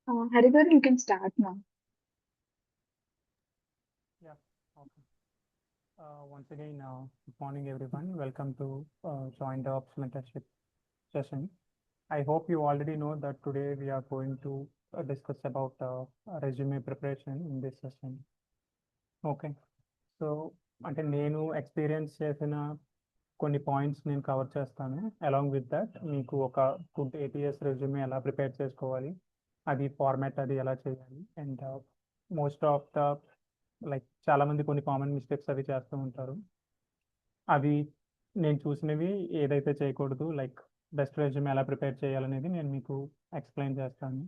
Harivar, you can start now. Yeah. Okay. Once again, good morning, everyone. Welcome to Joint Ops Mentorship session. I hope you already know that today we are going to discuss about resume preparation in this session. Okay. So అంటే నేను experience చేసిన కొన్ని points నేను cover చేస్తాను. Along with that మీకు ఒక good ATS resume ఎలా prepare చేసుకోవాలి, అది ఫార్మాట్ అది ఎలా చేయాలి, and most of the like చాలామంది కొన్ని కామన్ మిస్టేక్స్ అవి చేస్తూ ఉంటారు. అవి నేను చూసినవి ఏదైతే చేయకూడదు, లైక్ బెస్ట్ రెజ్యూమే ఎలా ప్రిపేర్ చేయాలనేది నేను మీకు ఎక్స్ప్లెయిన్ చేస్తాను.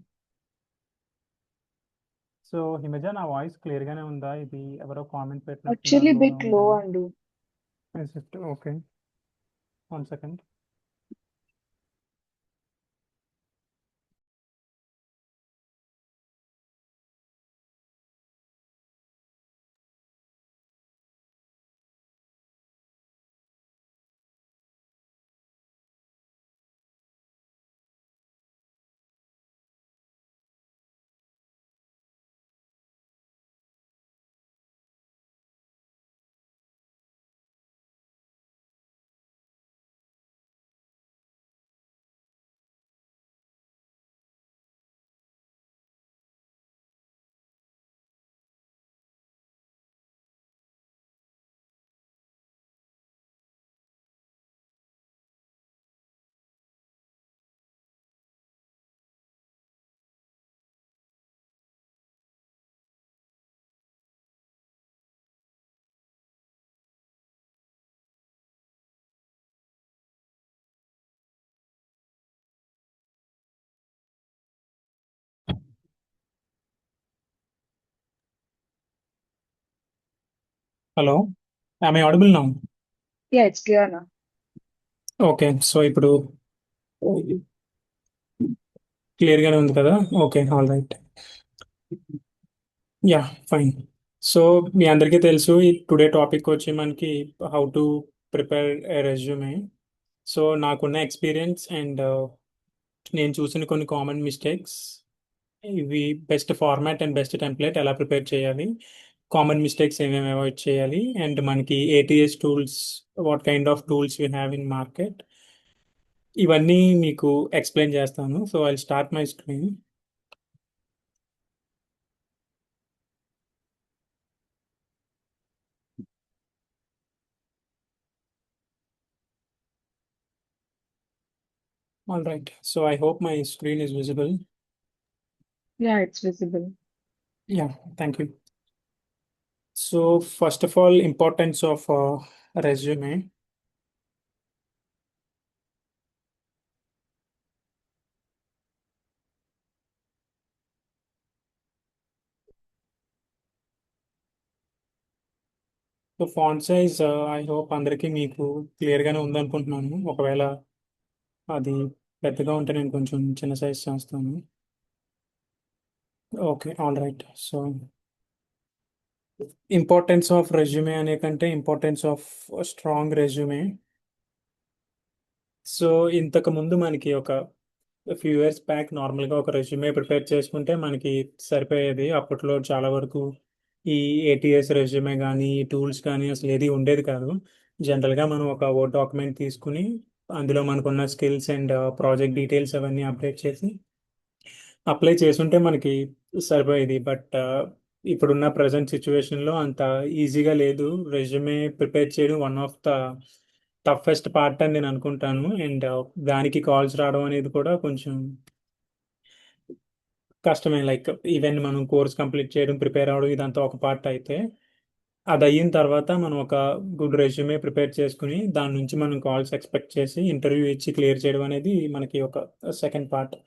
సో హిమజ, నా వాయిస్ క్లియర్గానే ఉందా? ఇది ఎవరో కామెంట్ పెట్టినట్టున్నారు, Actually, లోగా bit low ఉందని. and okay, 1 second. Hello, I audible now? yeah, it's clear now. Okay, so ఇప్పుడు క్లియర్గానే ఉంది కదా? Okay, all right. Yeah, fine. So మీ అందరికీ తెలుసు, ఈ టుడే టాపిక్ వచ్చి మనకి how to prepare a resume. So నాకున్న ఎక్స్పీరియన్స్ అండ్ నేను చూసిన కొన్ని కామన్ మిస్టేక్స్, ఇవి best format and best template ఎలా ప్రిపేర్ చేయాలి, కామన్ మిస్టేక్స్ ఏమేమి అవాయిడ్ చేయాలి, అండ్ మనకి ATS tools, what kind of tools you have in market, ఇవన్నీ మీకు ఎక్స్ప్లెయిన్ చేస్తాను. So I start my screen. All right. So I hope my screen is visible. Yeah, it's visible. Yeah, thank you. So first of all, importance of resume. So font size I hope అందరికీ మీకు క్లియర్గానే ఉందనుకుంటున్నాను. ఒకవేళ అది పెద్దగా ఉంటే నేను కొంచెం చిన్న size చేస్తాను. Okay, all right. So importance of resume అనే కంటే importance of strong resume. So ఇంతకు ముందు మనకి ఒక ఫ్యూ ఇయర్స్ బ్యాక్ నార్మల్గా ఒక రెజ్యూమే ప్రిపేర్ చేసుకుంటే మనకి సరిపోయేది. అప్పట్లో చాలా వరకు ఈ ఏటీఎస్ రెజ్యూమే కానీ ఈ టూల్స్ కానీ అసలు ఏది ఉండేది కాదు. జనరల్గా మనం ఒక వర్డ్ డాక్యుమెంట్ తీసుకుని అందులో మనకున్న స్కిల్స్ అండ్ ప్రాజెక్ట్ డీటెయిల్స్ అవన్నీ అప్డేట్ చేసి అప్లై చేసుంటే మనకి సరిపోయేది. బట్ ఇప్పుడున్న ప్రజెంట్ సిచ్యువేషన్లో అంత ఈజీగా లేదు. రెజ్యూమే ప్రిపేర్ చేయడం one of the toughest part అని నేను అనుకుంటాను. అండ్ దానికి కాల్స్ రావడం అనేది కూడా కొంచెం కష్టమే. లైక్ ఈవెన్ మనం కోర్స్ కంప్లీట్ చేయడం, ప్రిపేర్ అవ్వడం ఇదంతా ఒక పార్ట్ అయితే, అది అయిన తర్వాత మనం ఒక గుడ్ రెజ్యూమే ప్రిపేర్ చేసుకుని దాని నుంచి మనం కాల్స్ ఎక్స్పెక్ట్ చేసి ఇంటర్వ్యూ ఇచ్చి క్లియర్ చేయడం అనేది మనకి ఒక సెకండ్ పార్ట్.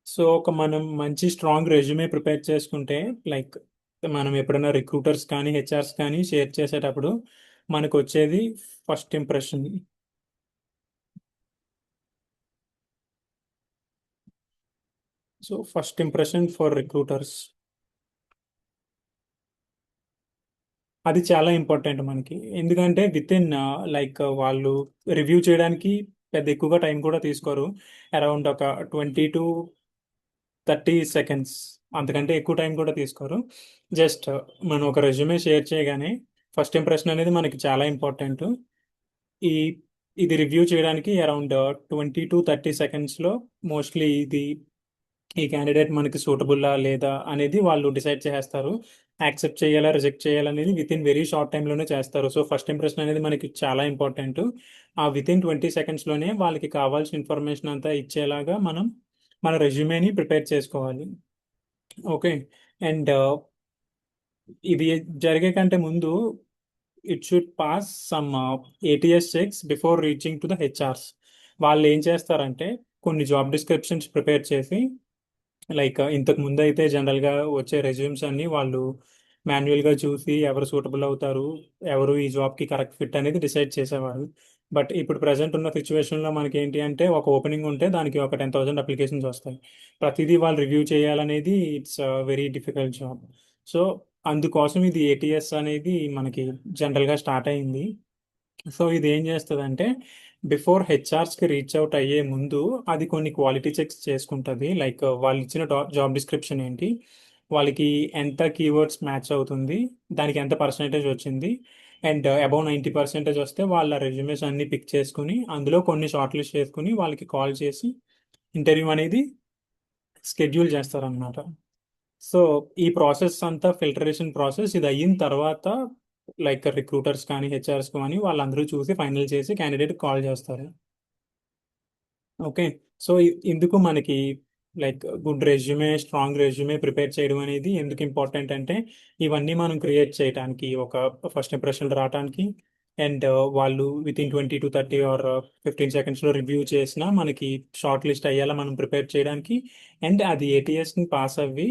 సో ఒక మనం మంచి స్ట్రాంగ్ రెజ్యూమే ప్రిపేర్ చేసుకుంటే, లైక్ మనం ఎప్పుడైనా రిక్రూటర్స్ కానీ హెచ్ఆర్స్ కానీ షేర్ చేసేటప్పుడు మనకు వచ్చేది first impression. So first impression for recruiters అది చాలా ఇంపార్టెంట్ మనకి. ఎందుకంటే విత్ ఇన్ లైక్ వాళ్ళు రివ్యూ చేయడానికి పెద్ద ఎక్కువగా టైం కూడా తీసుకోరు. అరౌండ్ ఒక 20 to 30 సెకండ్స్, అంతకంటే ఎక్కువ టైం కూడా తీసుకోరు. జస్ట్ మనం ఒక రెజ్యూమే షేర్ చేయగానే ఫస్ట్ ఇంప్రెషన్ అనేది మనకి చాలా ఇంపార్టెంట్. ఈ ఇది రివ్యూ చేయడానికి అరౌండ్ 20 to 30 సెకండ్స్లో మోస్ట్లీ ఈ క్యాండిడేట్ మనకి సూటబుల్లా లేదా అనేది వాళ్ళు డిసైడ్ చేస్తారు. యాక్సెప్ట్ చేయాలా రిజెక్ట్ చేయాలనేది విత్ ఇన్ వెరీ షార్ట్ టైంలోనే చేస్తారు. సో ఫస్ట్ ఇంప్రెషన్ అనేది మనకి చాలా ఇంపార్టెంట్. ఆ విత్ ఇన్ 20 సెకండ్స్లోనే వాళ్ళకి కావాల్సిన ఇన్ఫర్మేషన్ అంతా ఇచ్చేలాగా మనం మన రెజ్యూమేని ప్రిపేర్ చేసుకోవాలి. ఓకే. అండ్ ఇది జరిగే కంటే ముందు it should pass some ATS checks before reaching to the HRs. వాళ్ళు ఏం చేస్తారంటే కొన్ని జాబ్ డిస్క్రిప్షన్స్ ప్రిపేర్ చేసి, లైక్ ఇంతకు ముందు అయితే జనరల్గా వచ్చే రెజ్యూమ్స్ అన్ని వాళ్ళు మాన్యువల్గా చూసి ఎవరు సూటబుల్ అవుతారు, ఎవరు ఈ జాబ్కి కరెక్ట్ ఫిట్ అనేది డిసైడ్ చేసేవారు. బట్ ఇప్పుడు ప్రజెంట్ ఉన్న సిచ్యువేషన్లో మనకి ఏంటి అంటే ఒక ఓపెనింగ్ ఉంటే దానికి ఒక 10,000 అప్లికేషన్స్ వస్తాయి. ప్రతిదీ వాళ్ళు రివ్యూ చేయాలనేది it's very difficult job. So అందుకోసం ఇది ఏటీఎస్ అనేది మనకి జనరల్గా స్టార్ట్ అయింది. సో ఇది ఏం చేస్తుందంటే బిఫోర్ హెచ్ఆర్స్కి రీచ్ అవుట్ అయ్యే ముందు అది కొన్ని క్వాలిటీ చెక్స్ చేసుకుంటుంది. లైక్ వాళ్ళు ఇచ్చిన జాబ్ డిస్క్రిప్షన్ ఏంటి, వాళ్ళకి ఎంత కీవర్డ్స్ మ్యాచ్ అవుతుంది, దానికి ఎంత పర్సంటేజ్ వచ్చింది, అండ్ అబౌవ్ 90% వస్తే వాళ్ళ రెజ్యూమేస్ అన్ని పిక్ చేసుకుని అందులో కొన్ని షార్ట్ లిస్ట్ చేసుకుని వాళ్ళకి కాల్ చేసి ఇంటర్వ్యూ అనేది షెడ్యూల్ చేస్తారనమాట. సో ఈ ప్రాసెస్ అంతా ఫిల్టరేషన్ ప్రాసెస్ ఇది అయిన తర్వాత లైక్ రిక్రూటర్స్ కానీ హెచ్ఆర్స్ కానీ వాళ్ళందరూ చూసి ఫైనల్ చేసి క్యాండిడేట్ కాల్ చేస్తారు. ఓకే. సో ఇందుకు మనకి like good resume, strong resume prepare చేయడం అనేది ఎందుకు ఇంపార్టెంట్ అంటే ఇవన్నీ మనం క్రియేట్ చేయడానికి, ఒక ఫస్ట్ ఇంప్రెషన్ రావడానికి, అండ్ వాళ్ళు విత్ ఇన్ 20 to 30 ఆర్ 15 సెకండ్స్లో రివ్యూ చేసినా మనకి షార్ట్ లిస్ట్ అయ్యేలా మనం ప్రిపేర్ చేయడానికి, అండ్ అది ఏటీఎస్ని పాస్ అవ్వి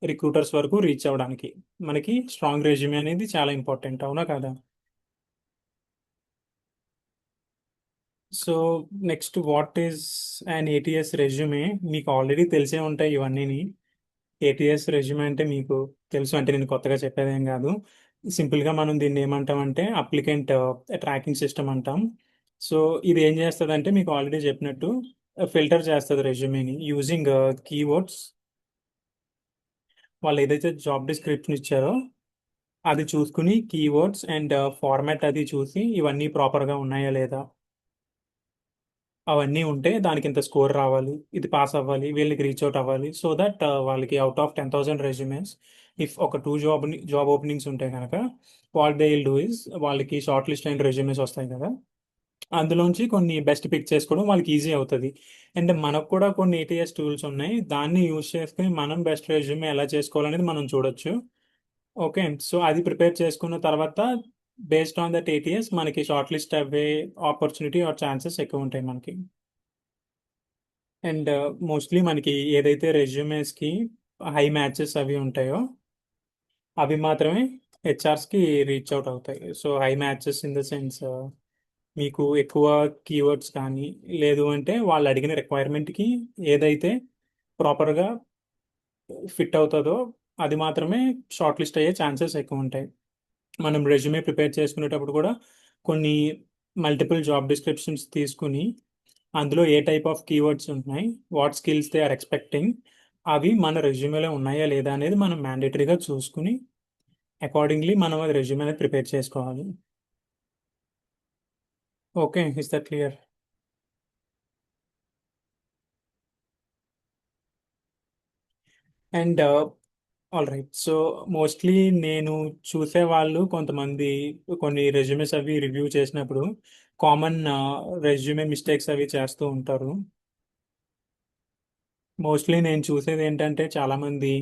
రిక్రూటర్స్ వరకు రీచ్ అవ్వడానికి మనకి స్ట్రాంగ్ రెజ్యూమే అనేది చాలా ఇంపార్టెంట్. అవునా కదా? So next what is and ATS resume? మీకు ఆల్రెడీ తెలిసే ఉంటాయి ఇవన్నీని. ఏటీఎస్ రెజ్యూమే అంటే మీకు తెలుసు, అంటే నేను కొత్తగా చెప్పేదేం కాదు. సింపుల్గా మనం దీన్ని ఏమంటామంటే అప్లికెంట్ ట్రాకింగ్ సిస్టమ్ అంటాం. సో ఇది ఏం చేస్తుంది అంటే మీకు ఆల్రెడీ చెప్పినట్టు ఫిల్టర్ చేస్తుంది రెజ్యూమేని యూజింగ్ కీవర్డ్స్. వాళ్ళు ఏదైతే జాబ్ డిస్క్రిప్షన్ ఇచ్చారో అది చూసుకుని కీవర్డ్స్ అండ్ ఫార్మాట్ అది చూసి ఇవన్నీ ప్రాపర్గా ఉన్నాయా లేదా, అవన్నీ ఉంటే దానికి ఇంత స్కోర్ రావాలి, ఇది పాస్ అవ్వాలి, వీళ్ళకి రీచ్ అవుట్ అవ్వాలి. సో దట్ వాళ్ళకి అవుట్ ఆఫ్ 10,000 రెజ్యూమెస్ ఇఫ్ ఒక 2 జాబ్ ఓపెనింగ్స్ ఉంటే కనుక what they will do is వాళ్ళకి షార్ట్ లిస్ట్ అయిన రెజ్యూమెస్ వస్తాయి కదా, అందులోంచి కొన్ని బెస్ట్ పిక్ చేసుకోవడం వాళ్ళకి ఈజీ అవుతుంది. అండ్ మనకు కూడా కొన్ని ఏటీఎస్ టూల్స్ ఉన్నాయి, దాన్ని యూజ్ చేసుకుని మనం బెస్ట్ రెజ్యూమే ఎలా చేసుకోవాలనేది మనం చూడొచ్చు. ఓకే. సో అది ప్రిపేర్ చేసుకున్న తర్వాత బేస్డ్ ఆన్ దట్ ఏటీఎస్ మనకి షార్ట్ లిస్ట్ అవ్వే ఆపర్చునిటీ ఆర్ ఛాన్సెస్ ఎక్కువ ఉంటాయి మనకి. అండ్ మోస్ట్లీ మనకి ఏదైతే రెజ్యూమేస్కి హై మ్యాచెస్ అవి ఉంటాయో అవి మాత్రమే హెచ్ఆర్స్కి రీచ్ అవుట్ అవుతాయి. So high matches in the sense మీకు ఎక్కువ కీవర్డ్స్ కానీ లేదు అంటే వాళ్ళు అడిగిన రిక్వైర్మెంట్కి ఏదైతే ప్రాపర్గా ఫిట్ అవుతుందో అది మాత్రమే షార్ట్ లిస్ట్ అయ్యే ఛాన్సెస్ ఎక్కువ ఉంటాయి. మనం రెజ్యూమే ప్రిపేర్ చేసుకునేటప్పుడు కూడా కొన్ని మల్టిపుల్ జాబ్ డిస్క్రిప్షన్స్ తీసుకుని అందులో ఏ టైప్ ఆఫ్ కీవర్డ్స్ ఉన్నాయి, what skills they are expecting, అవి మన రెజ్యూమేలో ఉన్నాయా లేదా అనేది మనం మ్యాండేటరీగా చూసుకుని అకార్డింగ్లీ మనం అది రెజ్యూమే అనేది ప్రిపేర్ చేసుకోవాలి. Okay, is that clear? And all right. So mostly నేను చూసే వాళ్ళు కొంతమంది కొన్ని రెజ్యూమేస్ అవి రివ్యూ చేసినప్పుడు కామన్ రెజ్యూమే మిస్టేక్స్ అవి చేస్తూ ఉంటారు. మోస్ట్లీ నేను చూసేది ఏంటంటే చాలామంది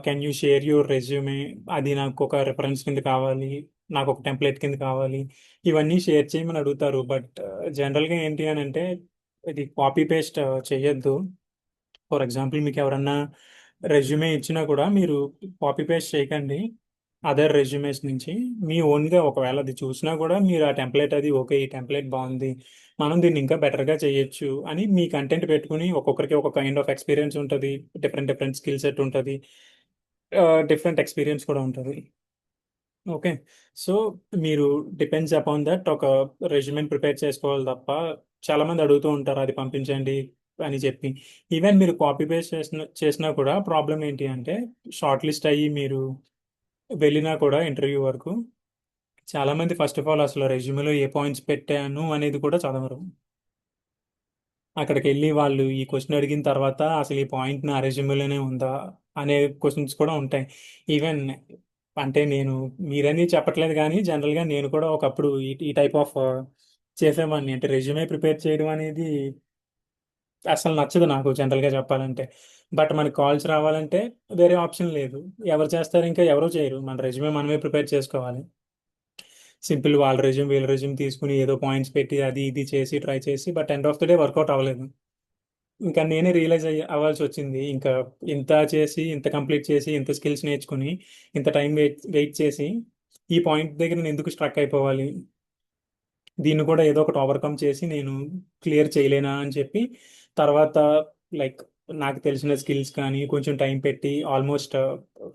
can you share your resume, అది నాకు ఒక రెఫరెన్స్ కింద కావాలి, నాకు ఒక టెంప్లెట్ కింద కావాలి, ఇవన్నీ షేర్ చేయమని అడుగుతారు. బట్ జనరల్గా ఏంటి అని అంటే ఇది కాపీ పేస్ట్ చేయొద్దు. ఫర్ ఎగ్జాంపుల్ మీకు ఎవరన్నా రెజ్యూమే ఇచ్చినా కూడా మీరు కాపీ పేస్ట్ చేయకండి అదర్ రెజ్యూమేస్ నుంచి. మీ ఓన్గా ఒకవేళ అది చూసినా కూడా మీరు ఆ టెంప్లెట్ అది ఓకే ఈ టెంప్లెట్ బాగుంది, మనం దీన్ని ఇంకా బెటర్గా చేయొచ్చు అని మీ కంటెంట్ పెట్టుకుని, ఒక్కొక్కరికి ఒక కైండ్ ఆఫ్ ఎక్స్పీరియన్స్ ఉంటుంది, డిఫరెంట్ డిఫరెంట్ స్కిల్ సెట్ ఉంటుంది, డిఫరెంట్ ఎక్స్పీరియన్స్ కూడా ఉంటుంది. ఓకే. సో మీరు డిపెండ్స్ అపాన్ దట్ ఒక రెజ్యూమెని ప్రిపేర్ చేసుకోవాలి తప్ప చాలామంది అడుగుతూ ఉంటారు అది పంపించండి, అని చెప్పి. ఈవెన్ మీరు కాపీ పేస్ట్ చేసినా కూడా ప్రాబ్లం ఏంటి అంటే, షార్ట్ లిస్ట్ అయ్యి మీరు వెళ్ళినా కూడా ఇంటర్వ్యూ వరకు చాలా మంది ఫస్ట్ ఆఫ్ ఆల్ అసలు రెజ్యూమేలో ఏ పాయింట్స్ పెట్టాను అనేది కూడా చదవరు. అక్కడికి వెళ్ళి వాళ్ళు ఈ క్వశ్చన్ అడిగిన తర్వాత అసలు ఈ పాయింట్ నా రెజ్యూమేలోనే ఉందా అనే క్వశ్చన్స్ కూడా ఉంటాయి. ఈవెన్ అంటే నేను మీరని చెప్పట్లేదు, కానీ జనరల్గా నేను కూడా ఒకప్పుడు ఈ టైప్ ఆఫ్ చేసేవాడిని. అంటే రెజ్యూమే ప్రిపేర్ చేయడం అనేది అసలు నచ్చదు నాకు జనరల్గా చెప్పాలంటే. బట్ మనకి కాల్స్ రావాలంటే వేరే ఆప్షన్ లేదు. ఎవరు చేస్తారు? ఇంకా ఎవరో చేయరు. మన రెజ్యూమే మనమే ప్రిపేర్ చేసుకోవాలి. సింపుల్ వాళ్ళ రెజ్యూమ్ వీళ్ళ రెజ్యూమ్ తీసుకుని ఏదో పాయింట్స్ పెట్టి అది ఇది చేసి ట్రై చేసి, but end of the day work out అవ్వలేదు. ఇంకా నేనే రియలైజ్ అవ్వాల్సి వచ్చింది. ఇంకా ఇంత చేసి, ఇంత కంప్లీట్ చేసి, ఇంత స్కిల్స్ నేర్చుకుని, ఇంత టైం వెయిట్ వెయిట్ చేసి, ఈ పాయింట్ దగ్గర నేను ఎందుకు స్ట్రక్ అయిపోవాలి? దీన్ని కూడా ఏదో ఒకటి ఓవర్కమ్ చేసి నేను క్లియర్ చేయలేనా అని చెప్పి, తర్వాత లైక్ నాకు తెలిసిన స్కిల్స్ కానీ కొంచెం టైం పెట్టి ఆల్మోస్ట్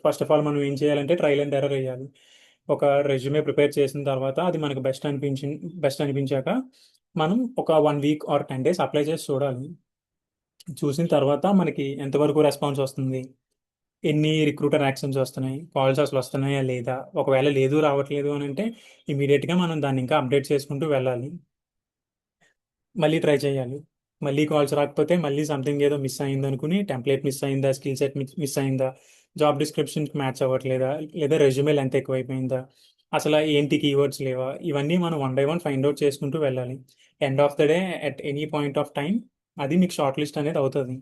ఫస్ట్ ఆఫ్ ఆల్ మనం ఏం చేయాలంటే ట్రయల్ అండ్ ఎర్రర్ వేయాలి. ఒక రెజ్యూమే ప్రిపేర్ చేసిన తర్వాత అది మనకు బెస్ట్ అనిపించాక మనం ఒక 1 వీక్ ఆర్ 10 డేస్ అప్లై చేసి చూడాలి. చూసిన తర్వాత మనకి ఎంతవరకు రెస్పాన్స్ వస్తుంది, ఎన్ని రిక్రూటర్ యాక్షన్స్ వస్తున్నాయి, కాల్స్ అసలు వస్తున్నాయా లేదా, ఒకవేళ లేదు రావట్లేదు అని అంటే ఇమీడియట్గా మనం దాన్ని ఇంకా అప్డేట్ చేసుకుంటూ వెళ్ళాలి. మళ్ళీ ట్రై చేయాలి. మళ్ళీ కాల్స్ రాకపోతే మళ్ళీ సంథింగ్ ఏదో మిస్ అయింది అనుకుని, టెంప్లెట్ మిస్ అయిందా, స్కిల్ సెట్ మిస్ అయిందా, జాబ్ డిస్క్రిప్షన్కి మ్యాచ్ అవ్వట్లేదా, లేదా రెజ్యూమే లెంత్ ఎక్కువైపోయిందా, అసలు ఏంటి కీవర్డ్స్ లేవా, ఇవన్నీ మనం one by one find out చేసుకుంటూ వెళ్ళాలి. End of the day at any point of time అది మీకు షార్ట్ లిస్ట్ అనేది అవుతుంది.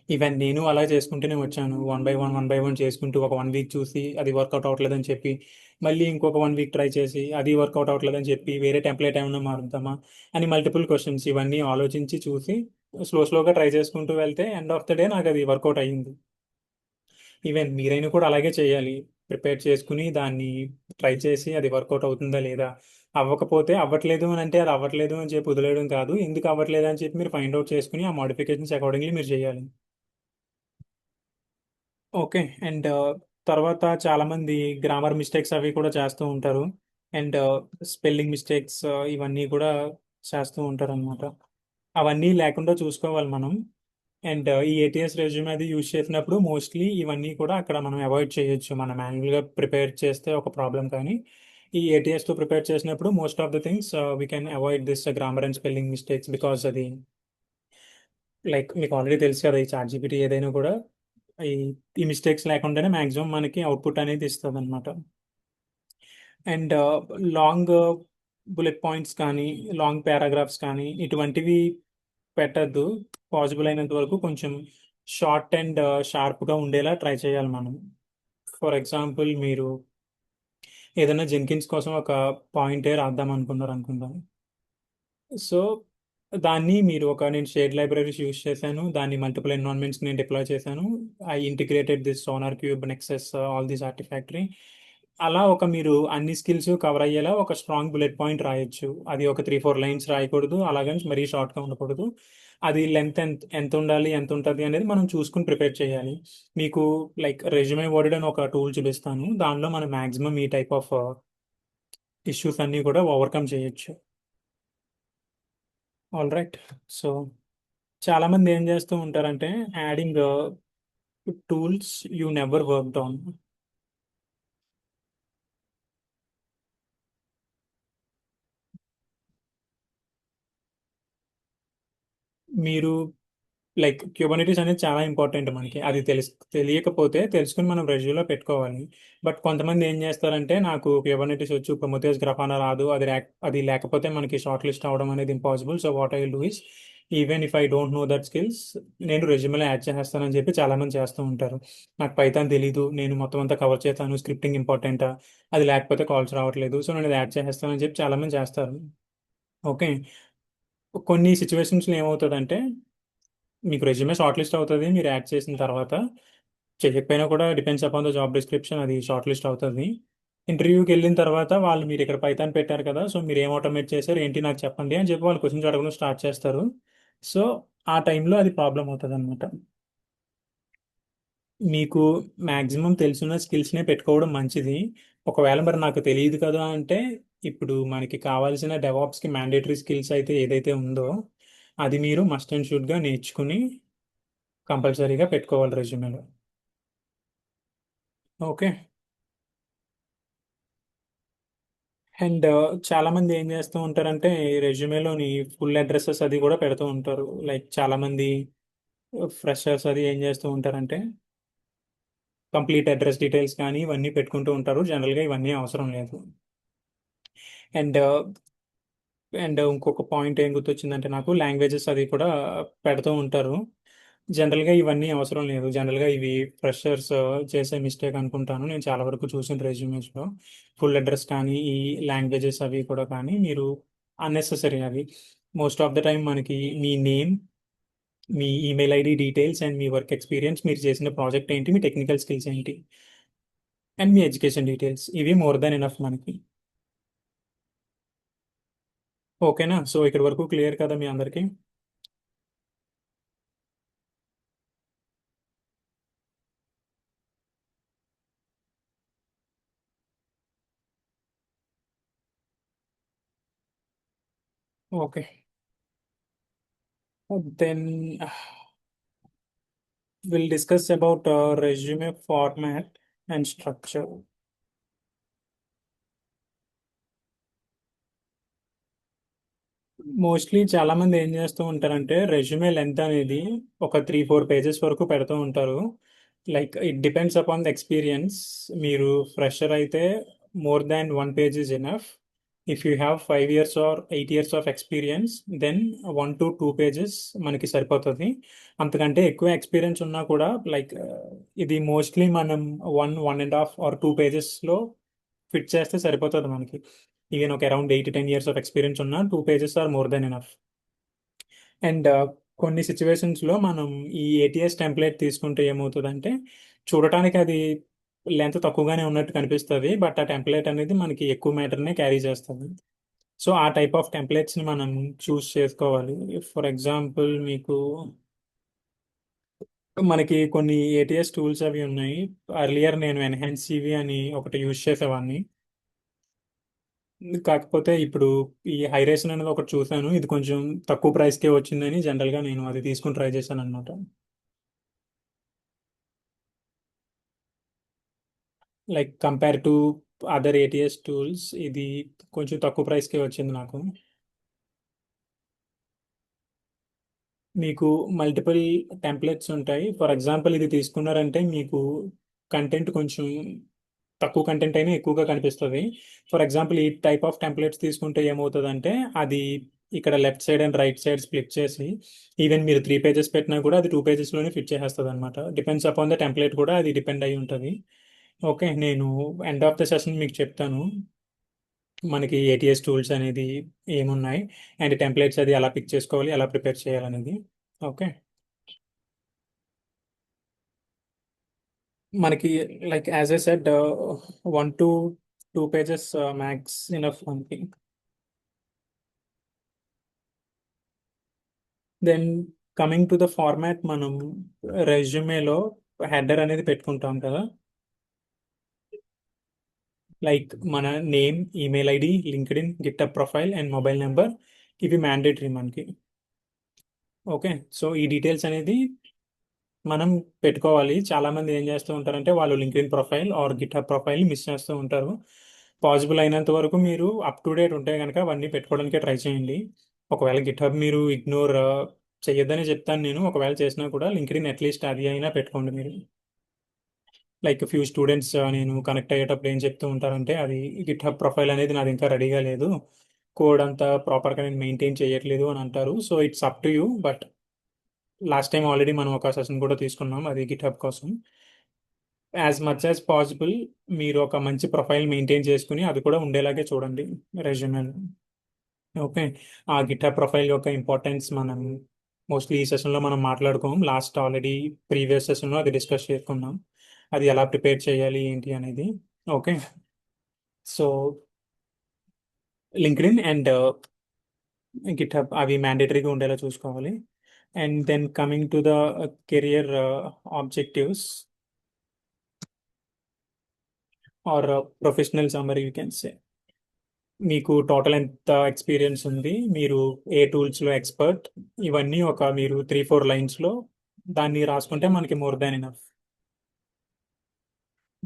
ఈవెన్ నేను అలా చేసుకుంటూనే వచ్చాను. వన్ బై వన్ చేసుకుంటూ ఒక 1 వీక్ చూసి అది వర్కౌట్ అవ్వట్లేదని చెప్పి, మళ్ళీ ఇంకొక 1 వీక్ ట్రై చేసి అది వర్కౌట్ అవ్వట్లేదని చెప్పి వేరే టెంప్లెట్ ఏమైనా మారుద్దామా అని మల్టిపుల్ క్వశ్చన్స్ ఇవన్నీ ఆలోచించి చూసి స్లోగా ట్రై చేసుకుంటూ వెళ్తే ఎండ్ ఆఫ్ ద డే నాకు అది వర్కౌట్ అయ్యింది. ఈవెన్ మీరైనా కూడా అలాగే చేయాలి. ప్రిపేర్ చేసుకుని దాన్ని ట్రై చేసి అది వర్కౌట్ అవుతుందా లేదా, అవ్వకపోతే అవ్వట్లేదు అని అంటే అది అవ్వట్లేదు అని చెప్పి వదిలేయడం కాదు, ఎందుకు అవ్వట్లేదు అని చెప్పి మీరు ఫైండ్ అవుట్ చేసుకుని ఆ మోడిఫికేషన్స్ అకార్డింగ్లీ మీరు చేయాలి. ఓకే. అండ్ తర్వాత చాలామంది గ్రామర్ మిస్టేక్స్ అవి కూడా చేస్తూ ఉంటారు. అండ్ స్పెల్లింగ్ మిస్టేక్స్ ఇవన్నీ కూడా చేస్తూ ఉంటారనమాట. అవన్నీ లేకుండా చూసుకోవాలి మనం. అండ్ ఈ ఏటీఎస్ రెజ్యూమ్ అది యూజ్ చేసినప్పుడు మోస్ట్లీ ఇవన్నీ కూడా అక్కడ మనం అవాయిడ్ చేయొచ్చు. మనం మాన్యువల్గా ప్రిపేర్ చేస్తే ఒక ప్రాబ్లం, కానీ ఈ ఏటీఎస్తో ప్రిపేర్ చేసినప్పుడు most of the things we can avoid this grammar and spelling mistakes, because అది లైక్ మీకు ఆల్రెడీ తెలుసు కదా, ఈ చాట్ జీపీటీ ఏదైనా కూడా ఈ ఈ మిస్టేక్స్ లేకుండానే మాక్సిమం మనకి అవుట్పుట్ అనేది ఇస్తుంది అనమాట. అండ్ లాంగ్ బుల్లెట్ పాయింట్స్ కానీ, లాంగ్ పారాగ్రాఫ్స్ కానీ ఇటువంటివి పెట్టద్దు. పాసిబుల్ అయినంత వరకు కొంచెం షార్ట్ అండ్ షార్ప్గా ఉండేలా ట్రై చేయాలి మనం. ఫర్ ఎగ్జాంపుల్ మీరు ఏదైనా జెన్కిన్స్ కోసం ఒక పాయింటే రాద్దాం అనుకున్నారు అనుకుందాం. సో దాన్ని మీరు నేను షేడ్ లైబ్రరీస్ యూస్ చేశాను, దాన్ని మల్టిపుల్ ఎన్విరాన్మెంట్స్ నేను డిప్లాయ్ చేశాను, I integrated this SonarQube Nexus all this Artifactory. అలా మీరు అన్ని స్కిల్స్ కవర్ అయ్యేలా ఒక స్ట్రాంగ్ బుల్లెట్ పాయింట్ రాయొచ్చు. అది ఒక 3-4 లైన్స్ రాయకూడదు, అలాగని మరీ షార్ట్గా ఉండకూడదు. అది లెంత్ ఎంత ఎంత ఉండాలి, ఎంత ఉంటుంది అనేది మనం చూసుకుని ప్రిపేర్ చేయాలి. మీకు లైక్ రెజ్యూమే వర్డ్ అని ఒక టూల్ చూపిస్తాను, దానిలో మనం మాక్సిమం ఈ టైప్ ఆఫ్ ఇష్యూస్ అన్నీ కూడా ఓవర్కమ్ చేయొచ్చు. All right. సో చాలా మంది ఏం చేస్తూ ఉంటారంటే adding tools you never worked on. మీరు లైక్ క్యూబర్నిటీస్ అనేది చాలా ఇంపార్టెంట్ మనకి. అది తెలియకపోతే తెలుసుకుని మనం రెజ్యూలో పెట్టుకోవాలి. బట్ కొంతమంది ఏం చేస్తారంటే నాకు క్యూబర్నిటీస్ వచ్చు, ప్రొమోథియస్ గ్రాఫానా రాదు, అది లేకపోతే మనకి షార్ట్ లిస్ట్ అవడం అనేది impossible. So what I will do is, even if I don't know that skills, నేను రెజ్యూమేలో యాడ్ చేస్తానని చెప్పి చాలా మంది చేస్తూ ఉంటారు. నాకు పైథాన్ తెలీదు, నేను మొత్తం అంతా కవర్ చేస్తాను, స్క్రిప్టింగ్ ఇంపార్టెంటా, అది లేకపోతే కాల్స్ రావట్లేదు, సో నేను అది యాడ్ చేస్తానని చెప్పి చాలా మంది చేస్తారు. ఓకే. కొన్ని సిచ్యువేషన్స్లో ఏమవుతుందంటే మీకు రెజ్యూమే షార్ట్ లిస్ట్ అవుతుంది మీరు యాడ్ చేసిన తర్వాత, చేయకపోయినా కూడా depends upon the job description, అది షార్ట్ లిస్ట్ అవుతుంది. ఇంటర్వ్యూకి వెళ్ళిన తర్వాత వాళ్ళు మీరు ఇక్కడ పైథాన్ పెట్టారు కదా, సో మీరు ఏం ఆటోమేట్ చేశారు ఏంటి నాకు చెప్పండి అని చెప్పి వాళ్ళు క్వశ్చన్స్ అడగడం స్టార్ట్ చేస్తారు. సో ఆ టైంలో అది ప్రాబ్లం అవుతుంది అనమాట. మీకు మ్యాక్సిమం తెలుసున్న స్కిల్స్నే పెట్టుకోవడం మంచిది. ఒకవేళ మరి నాకు తెలియదు కదా అంటే, ఇప్పుడు మనకి కావాల్సిన డెవాప్స్కి మ్యాండేటరీ స్కిల్స్ అయితే ఏదైతే ఉందో అది మీరు మస్ట్ అండ్ షుడ్గా నేర్చుకుని కంపల్సరీగా పెట్టుకోవాలి రెజ్యూమేలో. ఓకే. అండ్ చాలా మంది ఏం చేస్తూ ఉంటారంటే రెజ్యూమేలోని ఫుల్ అడ్రసెస్ అది కూడా పెడుతూ ఉంటారు. లైక్ చాలా మంది ఫ్రెషర్స్ అది ఏం చేస్తూ ఉంటారంటే కంప్లీట్ అడ్రస్ డీటెయిల్స్ కానీ ఇవన్నీ పెట్టుకుంటూ ఉంటారు. జనరల్గా ఇవన్నీ అవసరం లేదు. అండ్ అండ్ ఇంకొక పాయింట్ ఏం గుర్తొచ్చిందంటే నాకు లాంగ్వేజెస్ అది కూడా పెడుతూ ఉంటారు. జనరల్గా ఇవన్నీ అవసరం లేదు. జనరల్గా ఇవి ఫ్రెషర్స్ చేసే మిస్టేక్ అనుకుంటాను. నేను చాలా వరకు చూసిన రెజ్యూమేస్లో ఫుల్ అడ్రస్ కానీ ఈ లాంగ్వేజెస్ అవి కూడా కానీ మీరు అన్నెసెసరీ అవి. మోస్ట్ ఆఫ్ ద టైం మనకి మీ నేమ్, మీ ఈమెయిల్ ఐడి డీటెయిల్స్ అండ్ మీ వర్క్ ఎక్స్పీరియన్స్, మీరు చేసిన ప్రాజెక్ట్ ఏంటి, మీ టెక్నికల్ స్కిల్స్ ఏంటి అండ్ మీ ఎడ్యుకేషన్ డీటెయిల్స్, ఇవి మోర్ దాన్ ఎనఫ్ మనకి. ఓకేనా? సో ఇక్కడ వరకు క్లియర్ కదా మీ అందరికీ? Okay. Then we'll discuss about resume format and structure. Mostly చాలా మంది ఏం చేస్తూ ఉంటారంటే రెజ్యూమే లెంత్ అనేది ఒక 3-4 పేజెస్ వరకు పెడుతూ ఉంటారు. Like it depends upon the experience. మీరు ఫ్రెషర్ అయితే more than 1 page is enough. If you have 5 years or 8 years of experience then 1 to 2 pages మనకి సరిపోతుంది. అంతకంటే ఎక్కువ ఎక్స్పీరియన్స్ ఉన్నా కూడా లైక్ ఇది మోస్ట్లీ మనం 1.5 or 2 pagesలో ఫిట్ చేస్తే సరిపోతుంది మనకి. ఈవెన్ ఒక around 8 to 10 years of experience ఉన్న 2 pages or more than enough. And కొన్ని సిచ్యువేషన్స్లో మనం ఈ ఏటీఎస్ టెంప్లెట్ తీసుకుంటే ఏమవుతుందంటే చూడటానికి అది లెంత్ తక్కువగానే ఉన్నట్టు కనిపిస్తుంది, బట్ ఆ టెంప్లెట్ అనేది మనకి ఎక్కువ మ్యాటర్నే క్యారీ చేస్తుంది. సో ఆ టైప్ ఆఫ్ టెంప్లెట్స్ని మనం చూస్ చేసుకోవాలి. ఫర్ ఎగ్జాంపుల్ మీకు మనకి కొన్ని ఏటీఎస్ టూల్స్ అవి ఉన్నాయి. అర్లియర్ నేను ఎన్హాన్స్ సివి అని ఒకటి యూజ్ చేసేవాడిని. కాకపోతే ఇప్పుడు ఈ హైరేషన్ అనేది ఒకటి చూసాను, ఇది కొంచెం తక్కువ ప్రైస్కే వచ్చిందని జనరల్గా నేను అది తీసుకుని ట్రై చేశాను అనమాట. Like compare to other ATS tools ఇది కొంచెం తక్కువ ప్రైస్కే వచ్చింది నాకు. మీకు మల్టిపుల్ టెంప్లెట్స్ ఉంటాయి. ఫర్ ఎగ్జాంపుల్ ఇది తీసుకున్నారంటే మీకు కంటెంట్ కొంచెం తక్కువ కంటెంట్ అయినా ఎక్కువగా కనిపిస్తుంది. ఫర్ ఎగ్జాంపుల్ ఈ టైప్ ఆఫ్ టెంప్లెట్స్ తీసుకుంటే ఏమవుతుందంటే అది ఇక్కడ left side and right side split చేసి ఈవెన్ మీరు 3 pages పెట్టినా కూడా అది 2 pagesలోనే ఫిట్ చేసేస్తుంది అనమాట. డిపెండ్స్ అపాన్ ద టెంప్లెట్ కూడా అది డిపెండ్ అయి ఉంటుంది. ఓకే, నేను ఎండ్ ఆఫ్ ద సెషన్ మీకు చెప్తాను మనకి ఏటీఎస్ టూల్స్ అనేది ఏమున్నాయి అండ్ టెంప్లెట్స్ అది ఎలా పిక్ చేసుకోవాలి, ఎలా ప్రిపేర్ చేయాలనేది. ఓకే. మనకి like as I said 1 to 2 pages max enough మనకి. Then coming to the format, మనం రెజ్యూమేలో హెడర్ అనేది పెట్టుకుంటాం కదా. లైక్ మన name, email ID, LinkedIn, GitHub profile and mobile number, ఇవి మ్యాండేటరీ మనకి. ఓకే, సో ఈ డీటెయిల్స్ అనేది మనం పెట్టుకోవాలి. చాలా మంది ఏం చేస్తూ ఉంటారంటే వాళ్ళు LinkedIn profile or GitHub profile miss చేస్తూ ఉంటారు. పాసిబుల్ అయినంత వరకు మీరు అప్ టు డేట్ ఉంటే కనుక అవన్నీ పెట్టుకోవడానికి ట్రై చేయండి. ఒకవేళ గిటప్ మీరు ఇగ్నోర్ చేయొద్దని చెప్తాను నేను. ఒకవేళ చేసినా కూడా లింక్డ్ఇన్ అట్లీస్ట్ అది అయినా పెట్టుకోండి మీరు. లైక్ ఫ్యూ స్టూడెంట్స్ నేను కనెక్ట్ అయ్యేటప్పుడు ఏం చెప్తూ ఉంటారంటే అది గిట్హబ్ ప్రొఫైల్ అనేది నాది ఇంకా రెడీగా లేదు, కోడ్ అంతా ప్రాపర్గా నేను మెయింటైన్ చేయట్లేదు అని అంటారు. So it's up to you. But last time already మనం ఒక సెషన్ కూడా తీసుకున్నాం అది గిట్హబ్ కోసం. యాజ్ మచ్ యాజ్ పాసిబుల్ మీరు ఒక మంచి ప్రొఫైల్ మెయింటైన్ చేసుకుని అది కూడా ఉండేలాగే చూడండి రెజ్యూమేలో. ఓకే. ఆ గిట్హబ్ ప్రొఫైల్ యొక్క ఇంపార్టెన్స్ మనం మోస్ట్లీ ఈ సెషన్లో మనం మాట్లాడుకోం. లాస్ట్ ఆల్రెడీ ప్రీవియస్ సెషన్లో అది డిస్కస్ చేసుకున్నాం, అది ఎలా ప్రిపేర్ చేయాలి ఏంటి అనేది. Okay. So LinkedIn and GitHub అవి మ్యాండేటరీగా ఉండేలా చూసుకోవాలి. And then coming to the career objectives or professional summary you can say. మీకు టోటల్ ఎంత ఎక్స్పీరియన్స్ ఉంది, మీరు ఏ టూల్స్లో ఎక్స్పర్ట్, ఇవన్నీ ఒక మీరు 3-4 లైన్స్లో దాన్ని రాసుకుంటే మనకి more than enough.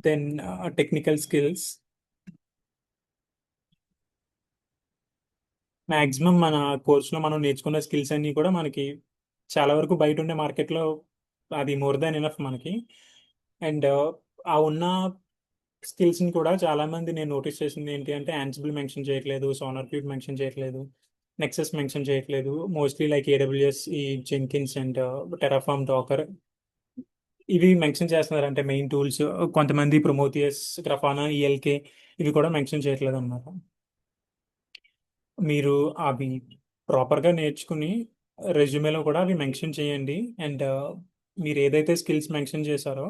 Then technical skills. Maximum మన కోర్సులో మనం నేర్చుకున్న స్కిల్స్ అన్నీ కూడా మనకి చాలా వరకు బయట ఉండే మార్కెట్లో అది మోర్ దాన్ ఎనఫ్ మనకి. అండ్ ఆ ఉన్న స్కిల్స్ని కూడా చాలా మంది నేను నోటీస్ చేసింది ఏంటి అంటే యాన్సిబుల్ మెన్షన్ చేయట్లేదు, సోనార్ క్యూబ్ మెన్షన్ చేయట్లేదు, నెక్సస్ మెన్షన్ చేయట్లేదు. మోస్ట్లీ లైక్ ఏడబ్ల్యూఎస్, ఈ జెంకిన్స్ అండ్ టెరాఫామ్, డాకర్ ఇవి మెన్షన్ చేస్తున్నారు అంటే మెయిన్ టూల్స్. కొంతమంది ప్రొమోథియస్, గ్రఫానా, ఈఎల్కే ఇవి కూడా మెన్షన్ చేయట్లేదు అన్నమాట. మీరు అవి ప్రాపర్గా నేర్చుకుని రెజ్యూమేలో కూడా అవి మెన్షన్ చేయండి. అండ్ మీరు ఏదైతే స్కిల్స్ మెన్షన్ చేశారో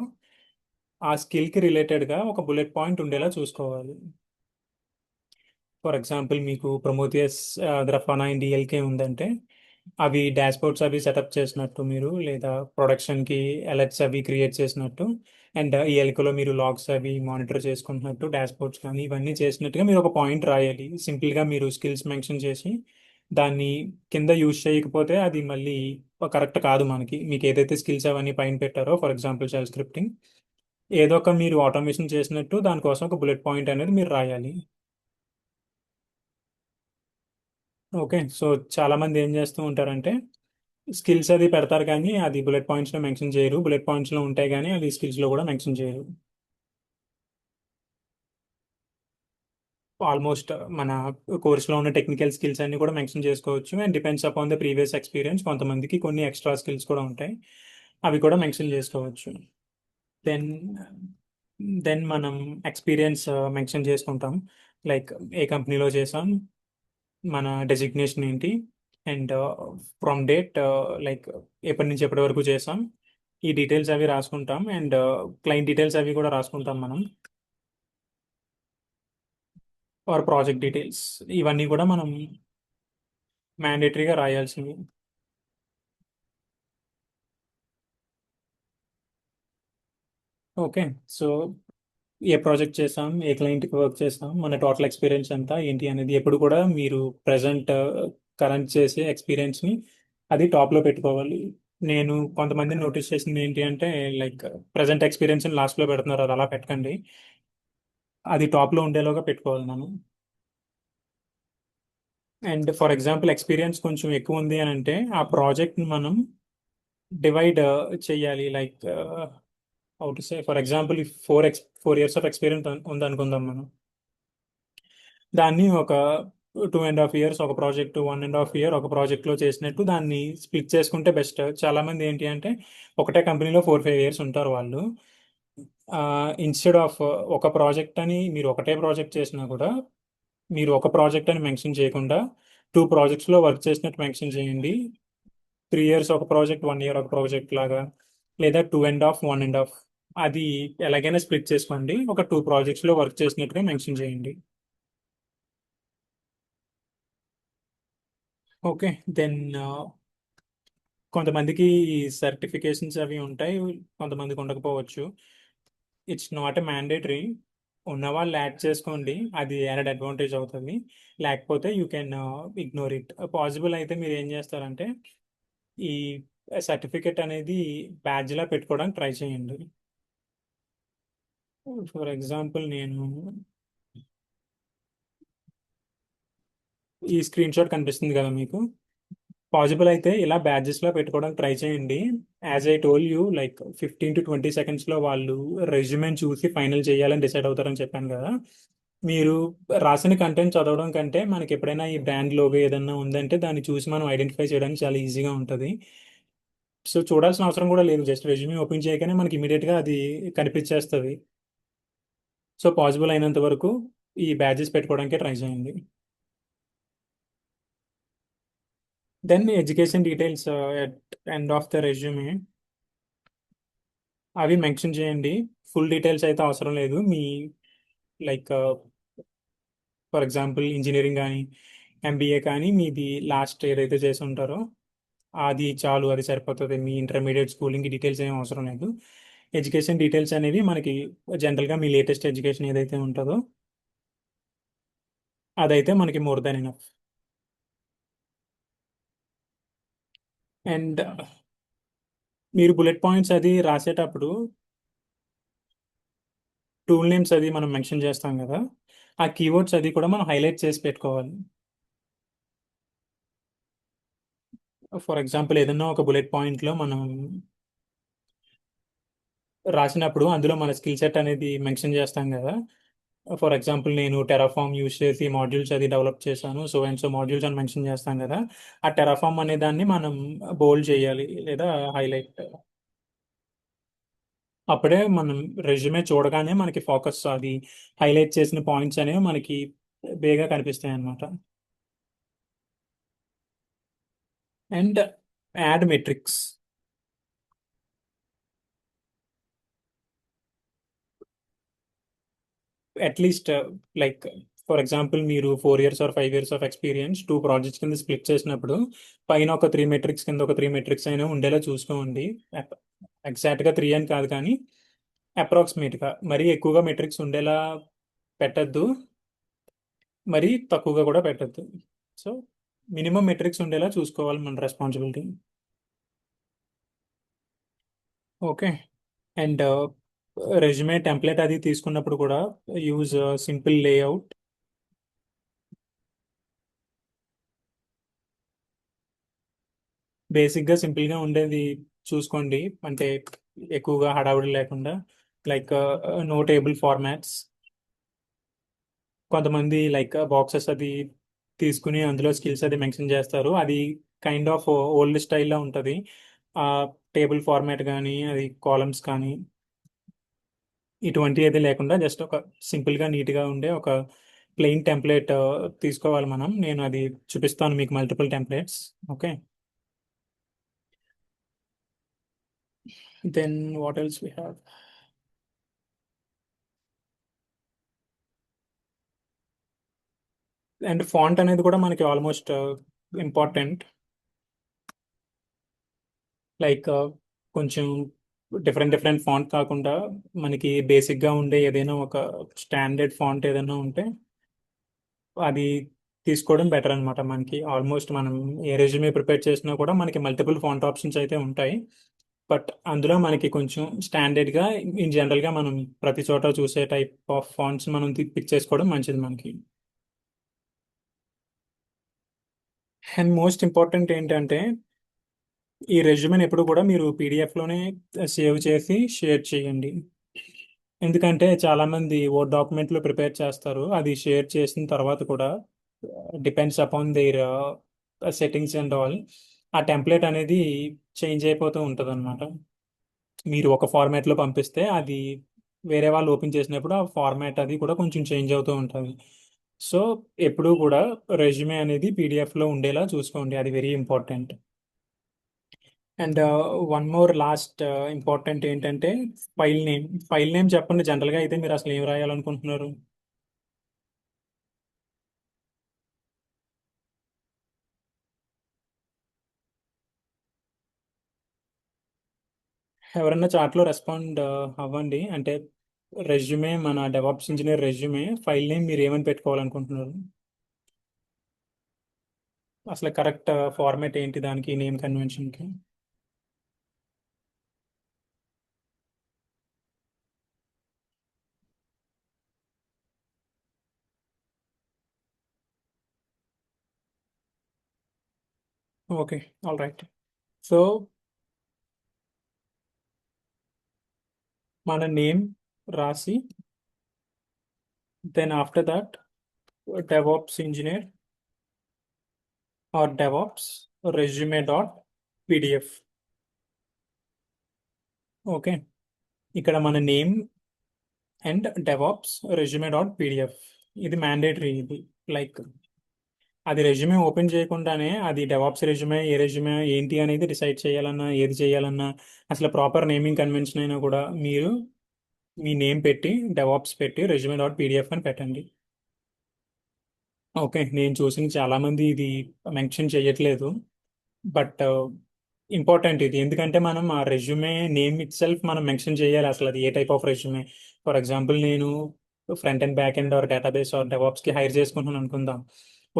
ఆ స్కిల్కి రిలేటెడ్గా ఒక బుల్లెట్ పాయింట్ ఉండేలా చూసుకోవాలి. ఫర్ ఎగ్జాంపుల్ మీకు ప్రొమోథియస్, గ్రఫానా అండ్ డిఎల్కే ఉందంటే అవి డాష్బోర్డ్స్ అవి సెటప్ చేసినట్టు మీరు, లేదా ప్రొడక్షన్కి అలర్ట్స్ అవి క్రియేట్ చేసినట్టు, అండ్ ఈ ఎల్కలో మీరు లాగ్స్ అవి మానిటర్ చేసుకుంటున్నట్టు, డాష్బోర్డ్స్ కానీ ఇవన్నీ చేసినట్టుగా మీరు ఒక పాయింట్ రాయాలి. సింపుల్గా మీరు స్కిల్స్ మెన్షన్ చేసి దాన్ని కింద యూజ్ చేయకపోతే అది మళ్ళీ కరెక్ట్ కాదు మనకి. మీకు ఏదైతే స్కిల్స్ అవన్నీ పైన పెట్టారో, ఫర్ ఎగ్జాంపుల్ షెల్ స్క్రిప్టింగ్, ఏదో ఒక మీరు ఆటోమేషన్ చేసినట్టు దానికోసం ఒక బుల్లెట్ పాయింట్ అనేది మీరు రాయాలి. ఓకే. సో చాలా మంది ఏం చేస్తూ ఉంటారంటే స్కిల్స్ అది పెడతారు కానీ అది బుల్లెట్ పాయింట్స్లో మెన్షన్ చేయరు, బుల్లెట్ పాయింట్స్లో ఉంటాయి కానీ అది స్కిల్స్లో కూడా మెన్షన్ చేయరు. ఆల్మోస్ట్ మన కోర్సులో ఉన్న టెక్నికల్ స్కిల్స్ అన్ని కూడా మెన్షన్ చేసుకోవచ్చు. And depends upon the previous experience, కొంతమందికి కొన్ని ఎక్స్ట్రా స్కిల్స్ కూడా ఉంటాయి, అవి కూడా మెన్షన్ చేసుకోవచ్చు. దెన్ దెన్ మనం ఎక్స్పీరియన్స్ మెన్షన్ చేసుకుంటాం. లైక్ ఏ కంపెనీలో చేసాం, మన డెసిగ్నేషన్ ఏంటి, అండ్ ఫ్రమ్ డేట్ లైక్ ఎప్పటి నుంచి ఎప్పటి వరకు చేసాం, ఈ డీటెయిల్స్ అవి రాసుకుంటాం. అండ్ క్లయింట్ డీటెయిల్స్ అవి కూడా రాసుకుంటాం మనం, ఆర్ ప్రాజెక్ట్ డీటెయిల్స్. ఇవన్నీ కూడా మనం మ్యాండేటరీగా రాయాల్సింది. ఓకే. సో ఏ ప్రాజెక్ట్ చేసాం, ఏ క్లయింట్కి వర్క్ చేసాం, మన టోటల్ ఎక్స్పీరియన్స్ ఎంత ఏంటి అనేది ఎప్పుడు కూడా మీరు ప్రజెంట్ కరెంట్ చేసే ఎక్స్పీరియన్స్ని అది టాప్లో పెట్టుకోవాలి. నేను కొంతమందిని నోటీస్ చేసింది ఏంటి అంటే లైక్ ప్రజెంట్ ఎక్స్పీరియన్స్ లాస్ట్లో పెడుతున్నారు, అది అలా పెట్టకండి, అది టాప్లో ఉండేలాగా పెట్టుకోవాలి మనం. అండ్ ఫర్ ఎగ్జాంపుల్ ఎక్స్పీరియన్స్ కొంచెం ఎక్కువ ఉంది అని అంటే ఆ ప్రాజెక్ట్ని మనం డివైడ్ చేయాలి. Like how to say, for example 4 years of experience ఉందనుకుందాం మనం, దాన్ని ఒక 2.5 years ఒక ప్రాజెక్ట్, 1.5 year ఒక ప్రాజెక్ట్లో చేసినట్టు దాన్ని స్ప్లిట్ చేసుకుంటే బెస్ట్. చాలామంది ఏంటి అంటే ఒకటే కంపెనీలో 4-5 years ఉంటారు వాళ్ళు. ఇన్స్టెడ్ ఆఫ్ ఒక ప్రాజెక్ట్ అని మీరు ఒకటే ప్రాజెక్ట్ చేసినా కూడా మీరు ఒక ప్రాజెక్ట్ అని మెన్షన్ చేయకుండా 2 projectsలో వర్క్ చేసినట్టు మెన్షన్ చేయండి. 3 years ఒక ప్రాజెక్ట్, 1 year ఒక ప్రాజెక్ట్ లాగా, లేదా 2.5, 1.5, అది ఎలాగైనా స్ప్లిట్ చేసుకోండి. ఒక 2 projectsలో వర్క్ చేసినట్టుగా మెన్షన్ చేయండి. ఓకే. దెన్ కొంతమందికి సర్టిఫికేషన్స్ అవి ఉంటాయి, కొంతమందికి ఉండకపోవచ్చు. It's not a mandatory. ఉన్నవాళ్ళు యాడ్ చేసుకోండి, అది యాడ్ అడ్వాంటేజ్ అవుతుంది. లేకపోతే you can ignore it. Possible అయితే మీరు ఏం చేస్తారంటే ఈ సర్టిఫికేట్ అనేది బ్యాడ్జ్లా పెట్టుకోవడానికి ట్రై చేయండి. ఫర్ ఎగ్జాంపుల్ నేను ఈ స్క్రీన్ షాట్ కనిపిస్తుంది కదా మీకు, పాసిబుల్ అయితే ఇలా బ్యాడ్జెస్లో పెట్టుకోవడానికి ట్రై చేయండి. As I told you, like 15-20 secondsలో వాళ్ళు రెజ్యూమెని చూసి ఫైనల్ చేయాలని డిసైడ్ అవుతారని చెప్పాను కదా. మీరు రాసిన కంటెంట్ చదవడం కంటే మనకి ఎప్పుడైనా ఈ బ్రాండ్ లోగో ఏదన్నా ఉందంటే దాన్ని చూసి మనం ఐడెంటిఫై చేయడానికి చాలా ఈజీగా ఉంటుంది. సో చూడాల్సిన అవసరం కూడా లేదు, జస్ట్ రెజ్యూమే ఓపెన్ చేయగానే మనకి ఇమీడియట్గా అది కనిపించేస్తుంది. సో పాసిబుల్ అయినంత వరకు ఈ బ్యాడ్జెస్ పెట్టుకోవడానికే ట్రై చేయండి. Then education details at end of the resume అవి మెన్షన్ చేయండి. ఫుల్ డీటెయిల్స్ అయితే అవసరం లేదు. మీ లైక్ ఫర్ ఎగ్జాంపుల్ ఇంజనీరింగ్ కానీ, ఎంబీఏ కానీ, మీది లాస్ట్ ఏదైతే చేసి ఉంటారో అది చాలు, అది సరిపోతుంది. మీ ఇంటర్మీడియట్ స్కూలింగ్ డీటెయిల్స్ ఏం అవసరం లేదు. ఎడ్యుకేషన్ డీటెయిల్స్ అనేవి మనకి జనరల్గా మీ లేటెస్ట్ ఎడ్యుకేషన్ ఏదైతే ఉంటుందో అదైతే మనకి మోర్ దెన్ ఎనఫ్. అండ్ మీరు బుల్లెట్ పాయింట్స్ అది రాసేటప్పుడు టూల్ నేమ్స్ అది మనం మెన్షన్ చేస్తాం కదా, ఆ కీవర్డ్స్ అది కూడా మనం హైలైట్ చేసి పెట్టుకోవాలి. ఫర్ ఎగ్జాంపుల్ ఏదన్నా ఒక బుల్లెట్ పాయింట్లో మనం రాసినప్పుడు అందులో మన స్కిల్ సెట్ అనేది మెన్షన్ చేస్తాం కదా. ఫర్ ఎగ్జాంపుల్ నేను టెరాఫామ్ యూస్ చేసి మాడ్యూల్స్ అది డెవలప్ చేశాను, సో అండ్ సో మాడ్యూల్స్ అని మెన్షన్ చేస్తాం కదా. ఆ టెరాఫామ్ అనే దాన్ని మనం బోల్డ్ చేయాలి లేదా హైలైట్. అప్పుడే మనం రెజ్యూమే చూడగానే మనకి ఫోకస్ అది హైలైట్ చేసిన పాయింట్స్ అనేవి మనకి బేగా కనిపిస్తాయి అన్నమాట. And add metrics. At least like for example మీరు 4 years or 5 years of experience 2 projects కింద స్ప్లిట్ చేసినప్పుడు పైన ఒక 3 metrics కింద ఒక 3 metrics అయినా ఉండేలా చూసుకోండి. ఎగ్జాక్ట్గా 3 అని కాదు కానీ అప్రాక్సిమేట్గా మరీ ఎక్కువగా మెట్రిక్స్ ఉండేలా పెట్టద్దు, మరీ తక్కువగా కూడా పెట్టద్దు. సో మినిమం మెట్రిక్స్ ఉండేలా చూసుకోవాలి మన responsibility. Okay. And resume template అది తీసుకున్నప్పుడు కూడా యూజ్ సింపుల్ లేఅవుట్. బేసిక్గా సింపుల్గా ఉండేది చూసుకోండి, అంటే ఎక్కువగా హడావుడి లేకుండా. Like no table formats. కొంతమంది లైక్ బాక్సెస్ అది తీసుకుని అందులో స్కిల్స్ అది మెన్షన్ చేస్తారు, అది కైండ్ ఆఫ్ ఓల్డ్ స్టైల్లో ఉంటుంది. ఆ టేబుల్ ఫార్మాట్ కానీ అది కాలమ్స్ కానీ ఇటువంటి ఏది లేకుండా జస్ట్ ఒక సింపుల్గా నీట్గా ఉండే ఒక ప్లెయిన్ టెంప్లెట్ తీసుకోవాలి మనం. నేను అది చూపిస్తాను మీకు multiple templates. Okay. Then what else we have. And font అనేది కూడా మనకి ఆల్మోస్ట్ ఇంపార్టెంట్. లైక్ కొంచెం డిఫరెంట్ డిఫరెంట్ ఫాంట్ కాకుండా మనకి బేసిక్గా ఉండే ఏదైనా ఒక స్టాండర్డ్ ఫాంట్ ఏదైనా ఉంటే అది తీసుకోవడం బెటర్ అనమాట. మనకి ఆల్మోస్ట్ మనం ఏ రెజ్యూమే ప్రిపేర్ చేసినా కూడా మనకి మల్టిపుల్ ఫాంట్ ఆప్షన్స్ అయితే ఉంటాయి, బట్ అందులో మనకి కొంచెం స్టాండర్డ్గా ఇన్ జనరల్గా మనం ప్రతి చోట చూసే టైప్ ఆఫ్ ఫాంట్స్ మనం పిక్ చేసుకోవడం మంచిది మనకి. అండ్ మోస్ట్ ఇంపార్టెంట్ ఏంటంటే ఈ రెజ్యూమెని ఎప్పుడు కూడా మీరు పీడిఎఫ్లోనే సేవ్ చేసి షేర్ చేయండి. ఎందుకంటే చాలామంది ఓ డాక్యుమెంట్లో ప్రిపేర్ చేస్తారు, అది షేర్ చేసిన తర్వాత కూడా depends upon there settings and all ఆ టెంప్లెట్ అనేది చేంజ్ అయిపోతూ ఉంటుంది అనమాట. మీరు ఒక ఫార్మాట్లో పంపిస్తే అది వేరే వాళ్ళు ఓపెన్ చేసినప్పుడు ఆ ఫార్మాట్ అది కూడా కొంచెం చేంజ్ అవుతూ ఉంటుంది. సో ఎప్పుడూ కూడా రెజ్యూమే అనేది పీడిఎఫ్లో ఉండేలా చూసుకోండి, అది very important. And one more last important ఏంటంటే ఫైల్ నేమ్. ఫైల్ నేమ్ చెప్పండి, జనరల్గా అయితే మీరు అసలు ఏం రాయాలనుకుంటున్నారు? ఎవరన్నా చాట్లో రెస్పాండ్ అవ్వండి. అంటే రెజ్యూమే, మన DevOps engineer resume file name మీరు ఏమని పెట్టుకోవాలనుకుంటున్నారు? అసలు కరెక్ట్ ఫార్మాట్ ఏంటి దానికి, నేమ్ కన్వెన్షన్కి? ఓకే. All right. సో మన నేమ్ రాసి then after that DevOps engineer or DevOps resume dot PDF. Okay. ఇక్కడ మన name and DevOps resume dot PDF ఇది మ్యాండేటరీ. ఇది లైక్ అది రెజ్యూమే ఓపెన్ చేయకుండానే అది డెవాప్స్ రెజ్యూమే ఏ రెజ్యూమే ఏంటి అనేది డిసైడ్ చేయాలన్నా ఏది చేయాలన్నా అసలు ప్రాపర్ నేమింగ్ కన్వెన్షన్ అయినా కూడా మీరు మీ నేమ్ పెట్టి డెవాప్స్ పెట్టి రెజ్యూమే డాట్ పీడిఎఫ్ అని పెట్టండి. ఓకే. నేను చూసిన చాలామంది ఇది మెన్షన్ చేయట్లేదు, బట్ ఇంపార్టెంట్ ఇది. ఎందుకంటే మనం ఆ రెజ్యూమే నేమ్ ఇట్ సెల్ఫ్ మనం మెన్షన్ చేయాలి, అసలు అది ఏ type of resume. For example నేను front and back end or database or డెవాప్స్కి హైర్ చేసుకుంటున్నాను అనుకుందాం.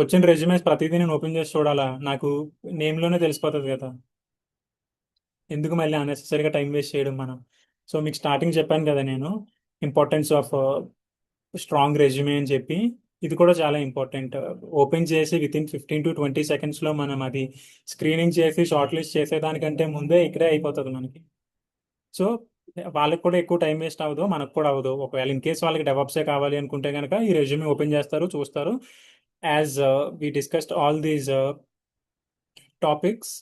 వచ్చిన రెజ్యూమేస్ ప్రతిదీ నేను ఓపెన్ చేసి చూడాలా, నాకు నేమ్లోనే తెలిసిపోతుంది కదా. ఎందుకు మళ్ళీ అన్నెసెసరీగా టైం వేస్ట్ చేయడం మనం. సో మీకు స్టార్టింగ్ చెప్పాను కదా నేను, ఇంపార్టెన్స్ ఆఫ్ స్ట్రాంగ్ రెజ్యూమే అని చెప్పి. ఇది కూడా చాలా ఇంపార్టెంట్. ఓపెన్ చేసి వితిన్ 15 to 20 seconds లో మనం అది స్క్రీనింగ్ చేసి షార్ట్ లిస్ట్ చేసేదానికంటే ముందే ఇక్కడే అయిపోతుంది మనకి. సో వాళ్ళకి కూడా ఎక్కువ టైం వేస్ట్ అవ్వదు, మనకు కూడా అవ్వదు. ఒకవేళ ఇన్ కేస్ వాళ్ళకి డెవలప్సే కావాలి అనుకుంటే కనుక ఈ రెజ్యూమే ఓపెన్ చేస్తారు, చూస్తారు. As we discussed all these topics,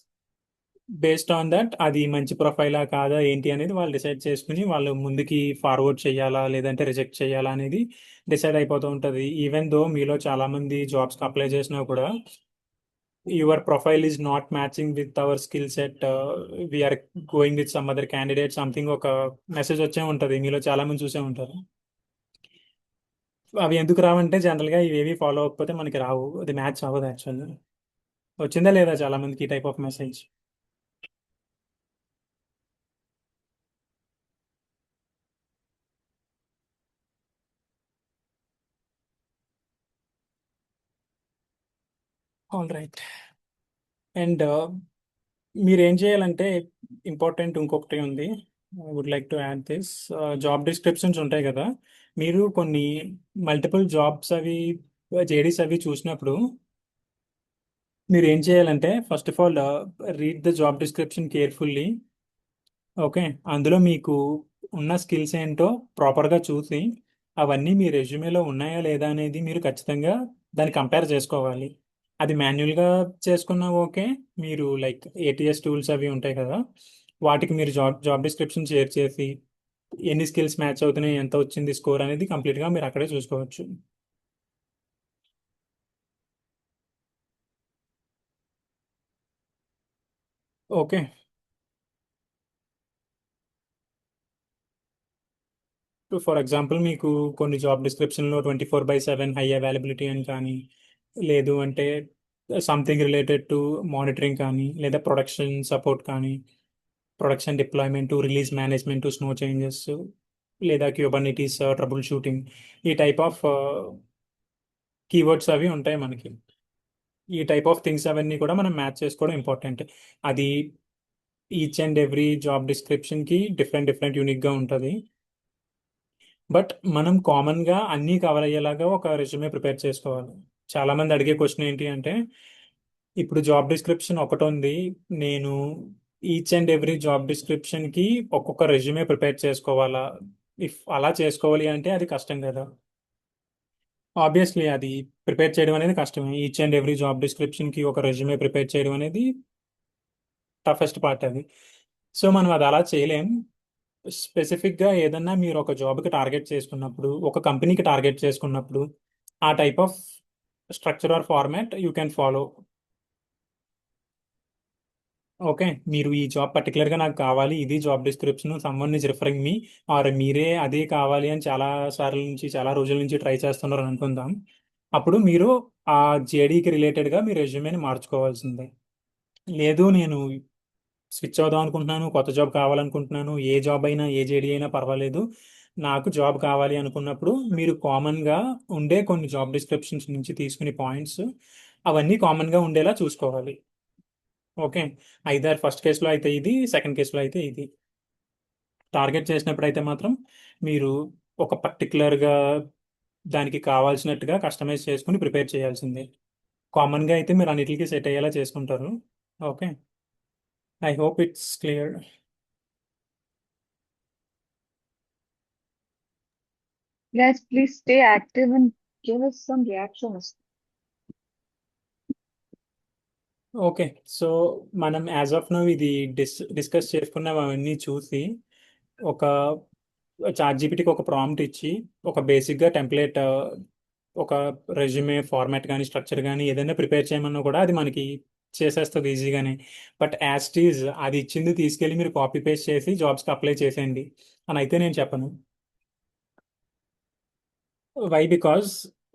based on that అది మంచి ప్రొఫైలా కాదా ఏంటి అనేది వాళ్ళు డిసైడ్ చేసుకుని వాళ్ళు ముందుకి ఫార్వర్డ్ చేయాలా లేదంటే రిజెక్ట్ చేయాలా అనేది డిసైడ్ అయిపోతూ ఉంటుంది. ఈవెన్ దో మీలో చాలా మంది జాబ్స్కి అప్లై చేసినా కూడా your profile is not matching with our skill set, we are going with some other candidate something ఒక మెసేజ్ వచ్చే ఉంటుంది. మీలో చాలా మంది చూసే ఉంటారు. అవి ఎందుకు రావంటే జనరల్గా ఇవేవి ఫాలో అవ్వకపోతే మనకి రావు, అది మ్యాచ్ అవ్వదు యాక్చువల్గా. వచ్చిందా లేదా చాలా మందికి ఈ type of message? All right. And మీరు ఏం చేయాలంటే, ఇంపార్టెంట్ ఇంకొకటి ఉంది, I would like to add this. Job descriptions ఉంటాయి కదా, మీరు కొన్ని మల్టిపుల్ జాబ్స్ అవి జేడీస్ అవి చూసినప్పుడు మీరు ఏం చేయాలంటే first of all read the job description carefully. Okay, అందులో మీకు ఉన్న స్కిల్స్ ఏంటో ప్రాపర్గా చూసి అవన్నీ మీ రెజ్యూమేలో ఉన్నాయా లేదా అనేది మీరు ఖచ్చితంగా దాన్ని కంపేర్ చేసుకోవాలి. అది మాన్యువల్గా చేసుకున్నా ఓకే, మీరు లైక్ ఏటీఎస్ టూల్స్ అవి ఉంటాయి కదా, వాటికి మీరు జాబ్ జాబ్ డిస్క్రిప్షన్ షేర్ చేసి ఎన్ని స్కిల్స్ మ్యాచ్ అవుతున్నాయి, ఎంత వచ్చింది స్కోర్ అనేది కంప్లీట్గా మీరు అక్కడే చూసుకోవచ్చు. ఓకే. ఫర్ ఎగ్జాంపుల్ మీకు కొన్ని జాబ్ డిస్క్రిప్షన్లో 24/7 హై అవైలబిలిటీ అని కానీ, లేదు అంటే సంథింగ్ రిలేటెడ్ టు మానిటరింగ్ కానీ, లేదా ప్రొడక్షన్ సపోర్ట్ కానీ, production deployment, release management, snow changes, లేదా క్యూబర్నిటీస్ ట్రబుల్ షూటింగ్, ఈ టైప్ ఆఫ్ కీవర్డ్స్ అవి ఉంటాయి మనకి. ఈ టైప్ ఆఫ్ థింగ్స్ అవన్నీ కూడా మనం మ్యాచ్ చేసుకోవడం ఇంపార్టెంట్. అది ఈచ్ అండ్ ఎవ్రీ జాబ్ డిస్క్రిప్షన్కి డిఫరెంట్ డిఫరెంట్ యూనిక్గా ఉంటుంది. బట్ మనం కామన్గా అన్నీ కవర్ అయ్యేలాగా ఒక రెజ్యూమే ప్రిపేర్ చేసుకోవాలి. చాలామంది అడిగే క్వశ్చన్ ఏంటి అంటే, ఇప్పుడు జాబ్ డిస్క్రిప్షన్ ఒకటి ఉంది, నేను ఈచ్ అండ్ ఎవ్రీ జాబ్ డిస్క్రిప్షన్కి ఒక్కొక్క రెజ్యూమే ప్రిపేర్ చేసుకోవాలా? ఇఫ్ అలా చేసుకోవాలి అంటే అది కష్టం కదా. ఆబ్వియస్లీ అది ప్రిపేర్ చేయడం అనేది కష్టమే. ఈచ్ అండ్ ఎవ్రీ జాబ్ డిస్క్రిప్షన్కి ఒక రెజ్యూమే ప్రిపేర్ చేయడం అనేది టఫెస్ట్ పార్ట్ అది. సో మనం అది అలా చేయలేం. స్పెసిఫిక్గా ఏదన్నా మీరు ఒక జాబ్కి టార్గెట్ చేసుకున్నప్పుడు, ఒక కంపెనీకి టార్గెట్ చేసుకున్నప్పుడు, ఆ type of structure or format you can follow. Okay, మీరు ఈ జాబ్ పర్టికులర్గా నాకు కావాలి, ఇది job description, someone is referring me, or మీరే అదే కావాలి అని చాలా సార్లు నుంచి చాలా రోజుల నుంచి ట్రై చేస్తున్నారు అని అనుకుందాం. అప్పుడు మీరు ఆ జేడీకి రిలేటెడ్గా మీ రెజ్యూమేని మార్చుకోవాల్సిందే. లేదు నేను స్విచ్ అవుదాం అనుకుంటున్నాను, కొత్త జాబ్ కావాలనుకుంటున్నాను, ఏ జాబ్ అయినా ఏ జేడీ అయినా పర్వాలేదు, నాకు జాబ్ కావాలి అనుకున్నప్పుడు మీరు కామన్గా ఉండే కొన్ని జాబ్ డిస్క్రిప్షన్స్ నుంచి తీసుకునే పాయింట్స్ అవన్నీ కామన్గా ఉండేలా చూసుకోవాలి. ఓకే, ఐదర్ ఫస్ట్ కేసులో అయితే ఇది, సెకండ్ కేసులో అయితే ఇది. టార్గెట్ చేసినప్పుడు అయితే మాత్రం మీరు ఒక పర్టికులర్గా దానికి కావాల్సినట్టుగా కస్టమైజ్ చేసుకుని ప్రిపేర్ చేయాల్సిందే. కామన్గా అయితే మీరు అన్నిటికీ సెట్ అయ్యేలా చేసుకుంటారు. Okay, I hope it's clear. Guys, please stay active and give us some reactions. Okay, so మనం యాజ్ ఆఫ్ నౌ ఇది డిస్కస్ చేసుకున్నాం అవన్నీ చూసి ఒక చాట్ జీపీటీకి ఒక ప్రాంప్ట్ ఇచ్చి ఒక బేసిక్గా టెంప్లెట్, ఒక రెజ్యూమే ఫార్మాట్ కానీ స్ట్రక్చర్ కానీ ఏదైనా ప్రిపేర్ చేయమన్నా కూడా అది మనకి చేసేస్తుంది ఈజీగానే. బట్ యాజ్ ఇట్ ఈజ్ అది ఇచ్చింది తీసుకెళ్ళి మీరు కాపీ పేస్ట్ చేసి జాబ్స్కి అప్లై చేసేయండి అని అయితే నేను చెప్పను. వై బికాజ్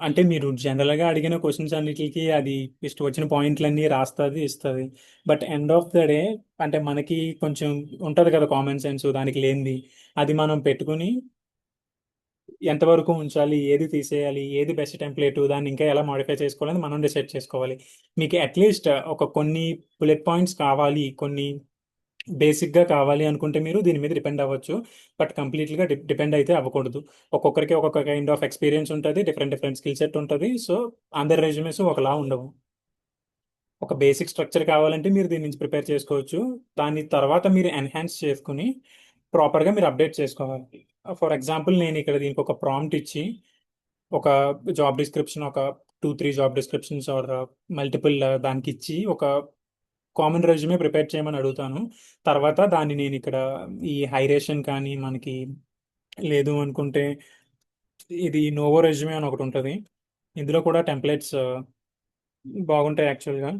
అంటే మీరు జనరల్గా అడిగిన క్వశ్చన్స్ అన్నిటికీ అది ఇష్టం వచ్చిన పాయింట్లన్నీ రాస్తుంది ఇస్తుంది. But end of the day అంటే మనకి కొంచెం ఉంటుంది కదా కామన్ సెన్స్, దానికి లేనిది అది మనం పెట్టుకుని ఎంతవరకు ఉంచాలి, ఏది తీసేయాలి, ఏది బెస్ట్ టెంప్లెట్, దాన్ని ఇంకా ఎలా మాడిఫై చేసుకోవాలని మనం డిసైడ్ చేసుకోవాలి. మీకు అట్లీస్ట్ ఒక కొన్ని బుల్లెట్ పాయింట్స్ కావాలి, కొన్ని బేసిక్గా కావాలి అనుకుంటే మీరు దీని మీద డిపెండ్ అవ్వచ్చు. బట్ కంప్లీట్గా డిపెండ్ అయితే అవ్వకూడదు. ఒక్కొక్కరికి ఒక్కొక్క కైండ్ ఆఫ్ ఎక్స్పీరియన్స్ ఉంటుంది, డిఫరెంట్ డిఫరెంట్ స్కిల్ సెట్ ఉంటుంది. సో అందరి రెజ్యూమేస్ ఒకలా ఉండవు. ఒక బేసిక్ స్ట్రక్చర్ కావాలంటే మీరు దీని నుంచి ప్రిపేర్ చేసుకోవచ్చు. దాని తర్వాత మీరు ఎన్హాన్స్ చేసుకుని ప్రాపర్గా మీరు అప్డేట్ చేసుకోవాలి. ఫర్ ఎగ్జాంపుల్ నేను ఇక్కడ దీనికి ఒక ప్రాంప్ట్ ఇచ్చి ఒక జాబ్ డిస్క్రిప్షన్, ఒక 2-3 జాబ్ డిస్క్రిప్షన్స్ ఆర్ మల్టిపుల్ దానికి ఇచ్చి ఒక కామన్ రెజ్యూమే ప్రిపేర్ చేయమని అడుగుతాను. తర్వాత దాన్ని నేను ఇక్కడ ఈ హైరేషన్ కానీ మనకి లేదు అనుకుంటే ఇది నోవో రెజ్యూమే అని ఒకటి ఉంటుంది. ఇందులో కూడా టెంప్లెట్స్ బాగుంటాయి యాక్చువల్గా.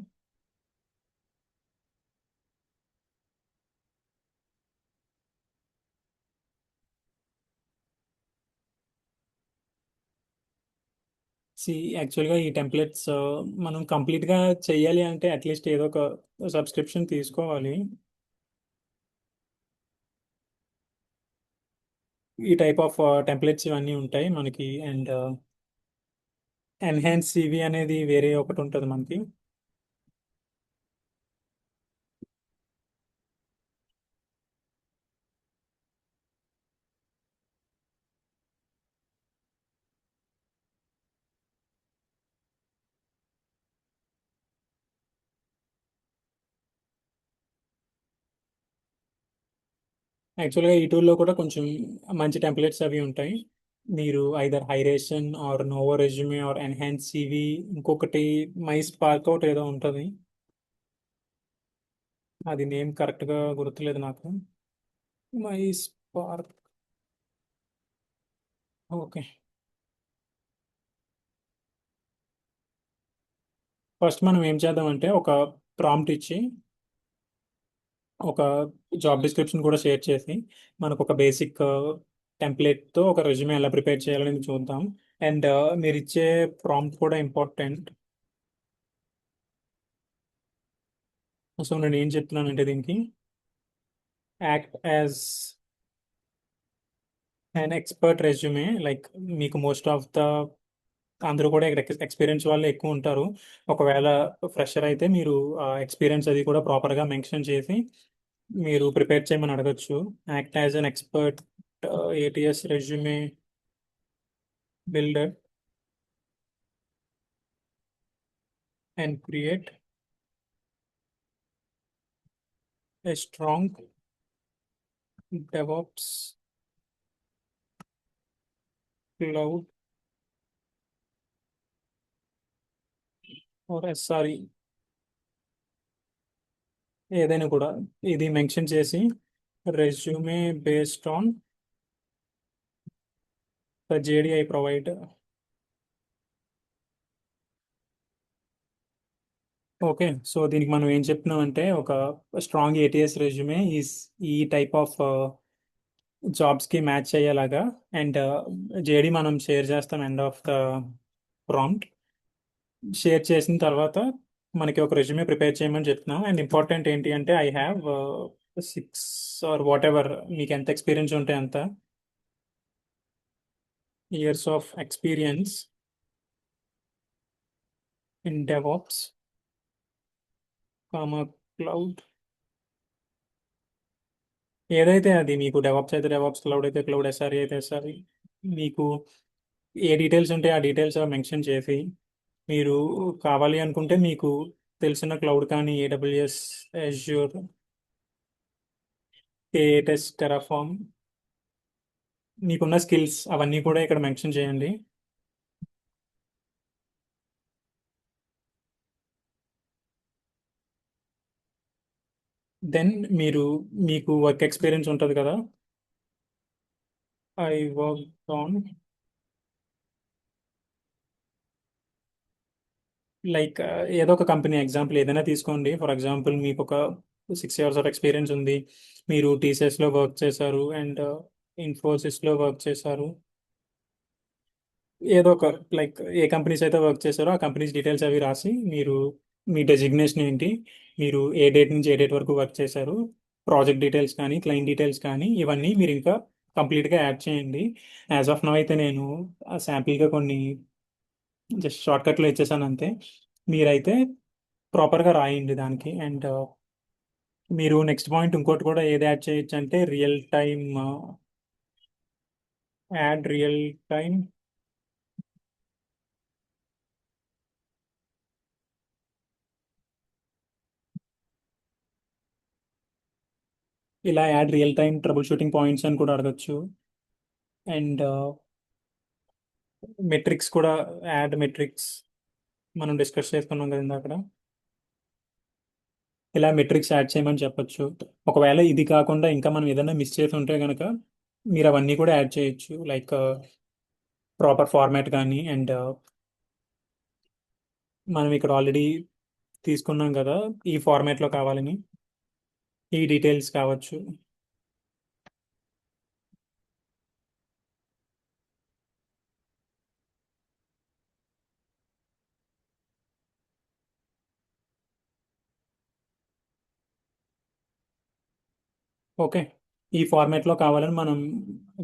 యాక్చువల్గా ఈ టెంప్లెట్స్ మనం కంప్లీట్గా చేయాలి అంటే అట్లీస్ట్ ఏదో ఒక సబ్స్క్రిప్షన్ తీసుకోవాలి. ఈ టైప్ ఆఫ్ టెంప్లెట్స్ ఇవన్నీ ఉంటాయి మనకి. అండ్ ఎన్హాన్స్ సివి అనేది వేరే ఒకటి ఉంటుంది మనకి. యాక్చువల్గా ఈ టూల్లో కూడా కొంచెం మంచి టెంప్లెట్స్ అవి ఉంటాయి. మీరు either Hiration or Novoresume or enhance CV, ఇంకొకటి మై స్పార్క్ అవుట్ ఏదో ఉంటుంది. అది నేమ్ కరెక్ట్గా గుర్తులేదు నాకు. My spark. ఓకే. ఫస్ట్ మనం ఏం చేద్దామంటే ఒక ప్రాంప్ట్ ఇచ్చి ఒక జాబ్ డిస్క్రిప్షన్ కూడా షేర్ చేసి మనకు ఒక బేసిక్ టెంప్లెట్తో ఒక రెజ్యూమే ఎలా ప్రిపేర్ చేయాలని చూద్దాం. అండ్ మీరు ఇచ్చే ప్రాంప్ట్ కూడా ఇంపార్టెంట్. సో నేను ఏం చెప్తున్నానంటే దీనికి act as an expert resume. Like మీకు మోస్ట్ ఆఫ్ ద అందరూ కూడా ఇక్కడ ఎక్స్పీరియన్స్ వాళ్ళు ఎక్కువ ఉంటారు. ఒకవేళ ఫ్రెషర్ అయితే మీరు ఎక్స్పీరియన్స్ అది కూడా ప్రాపర్గా మెన్షన్ చేసి మీరు ప్రిపేర్ చేయమని అడగచ్చు. Act as an expert ATS resume builder and create a strong DevOps cloud or SRE ఏదైనా కూడా ఇది మెన్షన్ చేసి resume based on the JDI provide. Okay. So దీనికి మనం ఏం చెప్తున్నాం అంటే ఒక స్ట్రాంగ్ ఏటీఎస్ రెజ్యూమే ఈ టైప్ ఆఫ్ జాబ్స్కి మ్యాచ్ అయ్యేలాగా. అండ్ జేడి మనం షేర్ చేస్తాం end of the prompt. Share చేసిన తర్వాత మనకి ఒక రెజ్యూమే ప్రిపేర్ చేయమని చెప్తున్నాం. అండ్ ఇంపార్టెంట్ ఏంటి అంటే I have 6 or whatever మీకు ఎంత ఎక్స్పీరియన్స్ ఉంటే అంత years of experience in DevOps comma cloud. ఏదైతే అది మీకు డెవాప్స్ అయితే డెవాప్స్, క్లౌడ్ అయితే క్లౌడ్, ఎస్ఆర్ఈ అయితే ఎస్ఆర్ఈ, మీకు ఏ డీటెయిల్స్ ఉంటే ఆ డీటెయిల్స్ మెన్షన్ చేసి మీరు కావాలి అనుకుంటే మీకు తెలిసిన క్లౌడ్ కానీ ఏడబ్ల్యూఎస్, అజ్యూర్, ఏఎస్, టెరాఫామ్, మీకున్న స్కిల్స్ అవన్నీ కూడా ఇక్కడ మెన్షన్ చేయండి. దెన్ మీకు వర్క్ ఎక్స్పీరియన్స్ ఉంటుంది కదా. ఐ వర్క్ ఆన్ లైక్ ఏదో ఒక కంపెనీ ఎగ్జాంపుల్ ఏదైనా తీసుకోండి. ఫర్ ఎగ్జాంపుల్ మీకు ఒక 6 years ఆఫ్ ఎక్స్పీరియన్స్ ఉంది, మీరు టీసీఎస్లో వర్క్ చేశారు అండ్ ఇన్ఫోసిస్లో వర్క్ చేశారు. ఏదో ఒక లైక్ ఏ కంపెనీస్ అయితే వర్క్ చేశారో ఆ కంపెనీస్ డీటెయిల్స్ అవి రాసి మీరు మీ డెసిగ్నేషన్ ఏంటి, మీరు ఏ డేట్ నుంచి ఏ డేట్ వరకు వర్క్ చేశారు, ప్రాజెక్ట్ డీటెయిల్స్ కానీ క్లయింట్ డీటెయిల్స్ కానీ ఇవన్నీ మీరు ఇంకా కంప్లీట్గా యాడ్ చేయండి. యాజ్ ఆఫ్ నౌ అయితే నేను శాంపిల్గా కొన్ని జస్ట్ షార్ట్కట్లో ఇచ్చేసాను అంతే. మీరైతే ప్రాపర్గా రాయండి దానికి. అండ్ మీరు నెక్స్ట్ పాయింట్ ఇంకోటి కూడా ఏది యాడ్ చేయొచ్చు అంటే రియల్ టైమ్ ఇలా add real time trouble shooting points అని కూడా అడగచ్చు. అండ్ మెట్రిక్స్ కూడా, యాడ్ మెట్రిక్స్ మనం డిస్కస్ చేసుకున్నాం కదా అక్కడ. ఇలా మెట్రిక్స్ యాడ్ చేయమని చెప్పొచ్చు. ఒకవేళ ఇది కాకుండా ఇంకా మనం ఏదైనా మిస్ చేసి ఉంటే కనుక మీరు అవన్నీ కూడా యాడ్ చేయొచ్చు. లైక్ ప్రాపర్ ఫార్మాట్ కానీ, అండ్ మనం ఇక్కడ ఆల్రెడీ తీసుకున్నాం కదా ఈ ఫార్మాట్లో కావాలని, ఈ డీటెయిల్స్ కావచ్చు. ఓకే, ఈ ఫార్మాట్లో కావాలని మనం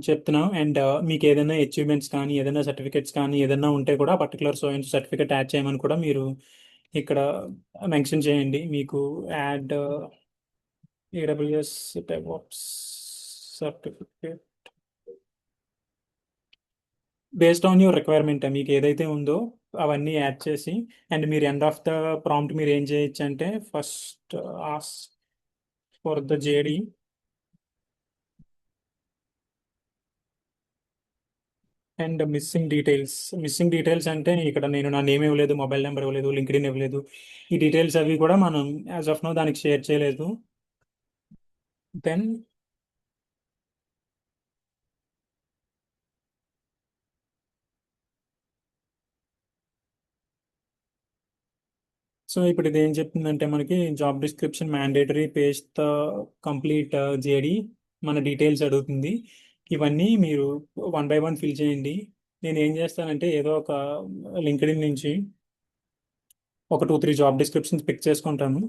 చెప్తున్నాం. అండ్ మీకు ఏదైనా అచీవ్మెంట్స్ కానీ, ఏదైనా సర్టిఫికెట్స్ కానీ ఏదైనా ఉంటే కూడా particular so and certificate add చేయమని కూడా మీరు ఇక్కడ మెన్షన్ చేయండి. మీకు add AWS DevOps certificate based on your requirement మీకు ఏదైతే ఉందో అవన్నీ యాడ్ చేసి, అండ్ మీరు ఎండ్ ఆఫ్ ద ప్రాంప్ట్ మీరు ఏం చేయొచ్చు అంటే first as for the JD and missing details అంటే ఇక్కడ నేను నా నేమ్ ఇవ్వలేదు, మొబైల్ నెంబర్ ఇవ్వలేదు, లింక్డ్ఇన్ ఇవ్వలేదు. ఈ డీటెయిల్స్ అవి కూడా మనం యాజ్ ఆఫ్ నో దానికి షేర్ చేయలేదు. దెన్ సో ఇప్పుడు ఇది ఏం చెప్తుందంటే మనకి job description mandatory page the complete JD మన డీటెయిల్స్ అడుగుతుంది. ఇవన్నీ మీరు వన్ బై వన్ ఫిల్ చేయండి. నేను ఏం చేస్తానంటే ఏదో ఒక లింక్డ్ఇన్ నుంచి ఒక 2-3 జాబ్ డిస్క్రిప్షన్స్ పిక్ చేసుకుంటాను.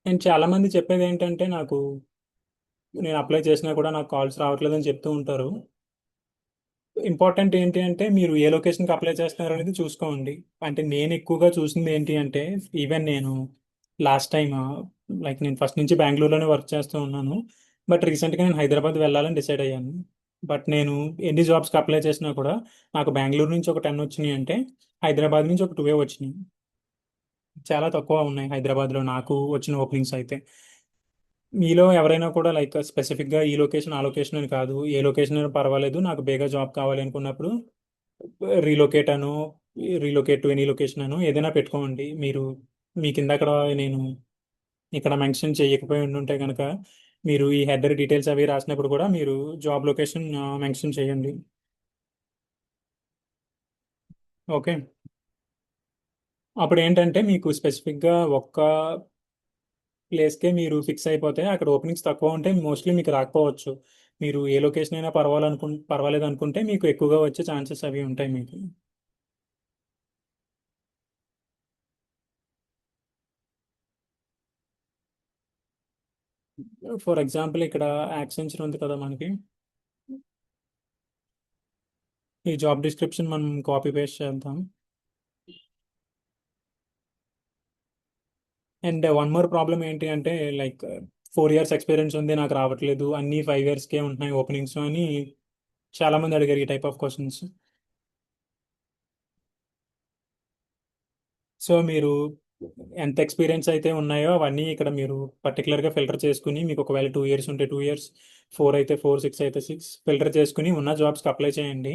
అండ్ చాలా మంది చెప్పేది ఏంటంటే నేను అప్లై చేసినా కూడా నాకు కాల్స్ రావట్లేదని చెప్తూ ఉంటారు. ఇంపార్టెంట్ ఏంటి అంటే మీరు ఏ లొకేషన్కి అప్లై చేస్తున్నారు అనేది చూసుకోండి. అంటే నేను ఎక్కువగా చూసింది ఏంటి అంటే ఈవెన్ నేను లాస్ట్ టైం లైక్ నేను ఫస్ట్ నుంచి బెంగళూరులోనే వర్క్ చేస్తూ ఉన్నాను. బట్ రీసెంట్గా నేను హైదరాబాద్ వెళ్ళాలని డిసైడ్ అయ్యాను. బట్ నేను ఎన్ని జాబ్స్కి అప్లై చేసినా కూడా నాకు బెంగళూరు నుంచి ఒక 10 వచ్చినాయి అంటే హైదరాబాద్ నుంచి ఒక 2 వచ్చినాయి. చాలా తక్కువ ఉన్నాయి హైదరాబాద్లో నాకు వచ్చిన ఓపెనింగ్స్ అయితే. మీలో ఎవరైనా కూడా లైక్ స్పెసిఫిక్గా ఈ లొకేషన్ ఆ లొకేషన్ అని కాదు, ఏ లొకేషన్ అయినా పర్వాలేదు నాకు బేగా జాబ్ కావాలి అనుకున్నప్పుడు రీలొకేట్ అను రీలొకేట్ టు ఎనీ లొకేషన్ అను ఏదైనా పెట్టుకోండి. మీరు మీ కింద అక్కడ నేను ఇక్కడ మెన్షన్ చేయకపోయి ఉంటే కనుక మీరు ఈ హెడర్ డీటెయిల్స్ అవి రాసినప్పుడు కూడా మీరు జాబ్ లొకేషన్ మెన్షన్ చేయండి. ఓకే, అప్పుడు ఏంటంటే మీకు స్పెసిఫిక్గా ఒక్క ప్లేస్కే మీరు ఫిక్స్ అయిపోతే అక్కడ ఓపెనింగ్స్ తక్కువ ఉంటే మోస్ట్లీ మీకు రాకపోవచ్చు. మీరు ఏ లొకేషన్ అయినా పర్వాలేదు అనుకుంటే మీకు ఎక్కువగా వచ్చే ఛాన్సెస్ అవి ఉంటాయి మీకు. ఫర్ ఎగ్జాంపుల్ ఇక్కడ యాక్సెంచర్ ఉంది కదా మనకి, ఈ జాబ్ డిస్క్రిప్షన్ మనం కాపీ పేస్ట్ చేద్దాం. అండ్ వన్ మోర్ ప్రాబ్లం ఏంటి అంటే లైక్ 4 years ఎక్స్పీరియన్స్ ఉంది నాకు రావట్లేదు, అన్ని 5 yearsకే ఉంటున్నాయి ఓపెనింగ్స్ అని చాలా మంది అడిగారు ఈ టైప్ ఆఫ్ క్వశ్చన్స్. సో మీరు ఎంత ఎక్స్పీరియన్స్ అయితే ఉన్నాయో అవన్నీ ఇక్కడ మీరు పర్టికులర్గా ఫిల్టర్ చేసుకుని, మీకు ఒకవేళ 2 years ఉంటే 2 years, 4 అయితే 4, 6 అయితే 6 ఫిల్టర్ చేసుకుని ఉన్న జాబ్స్కి అప్లై చేయండి.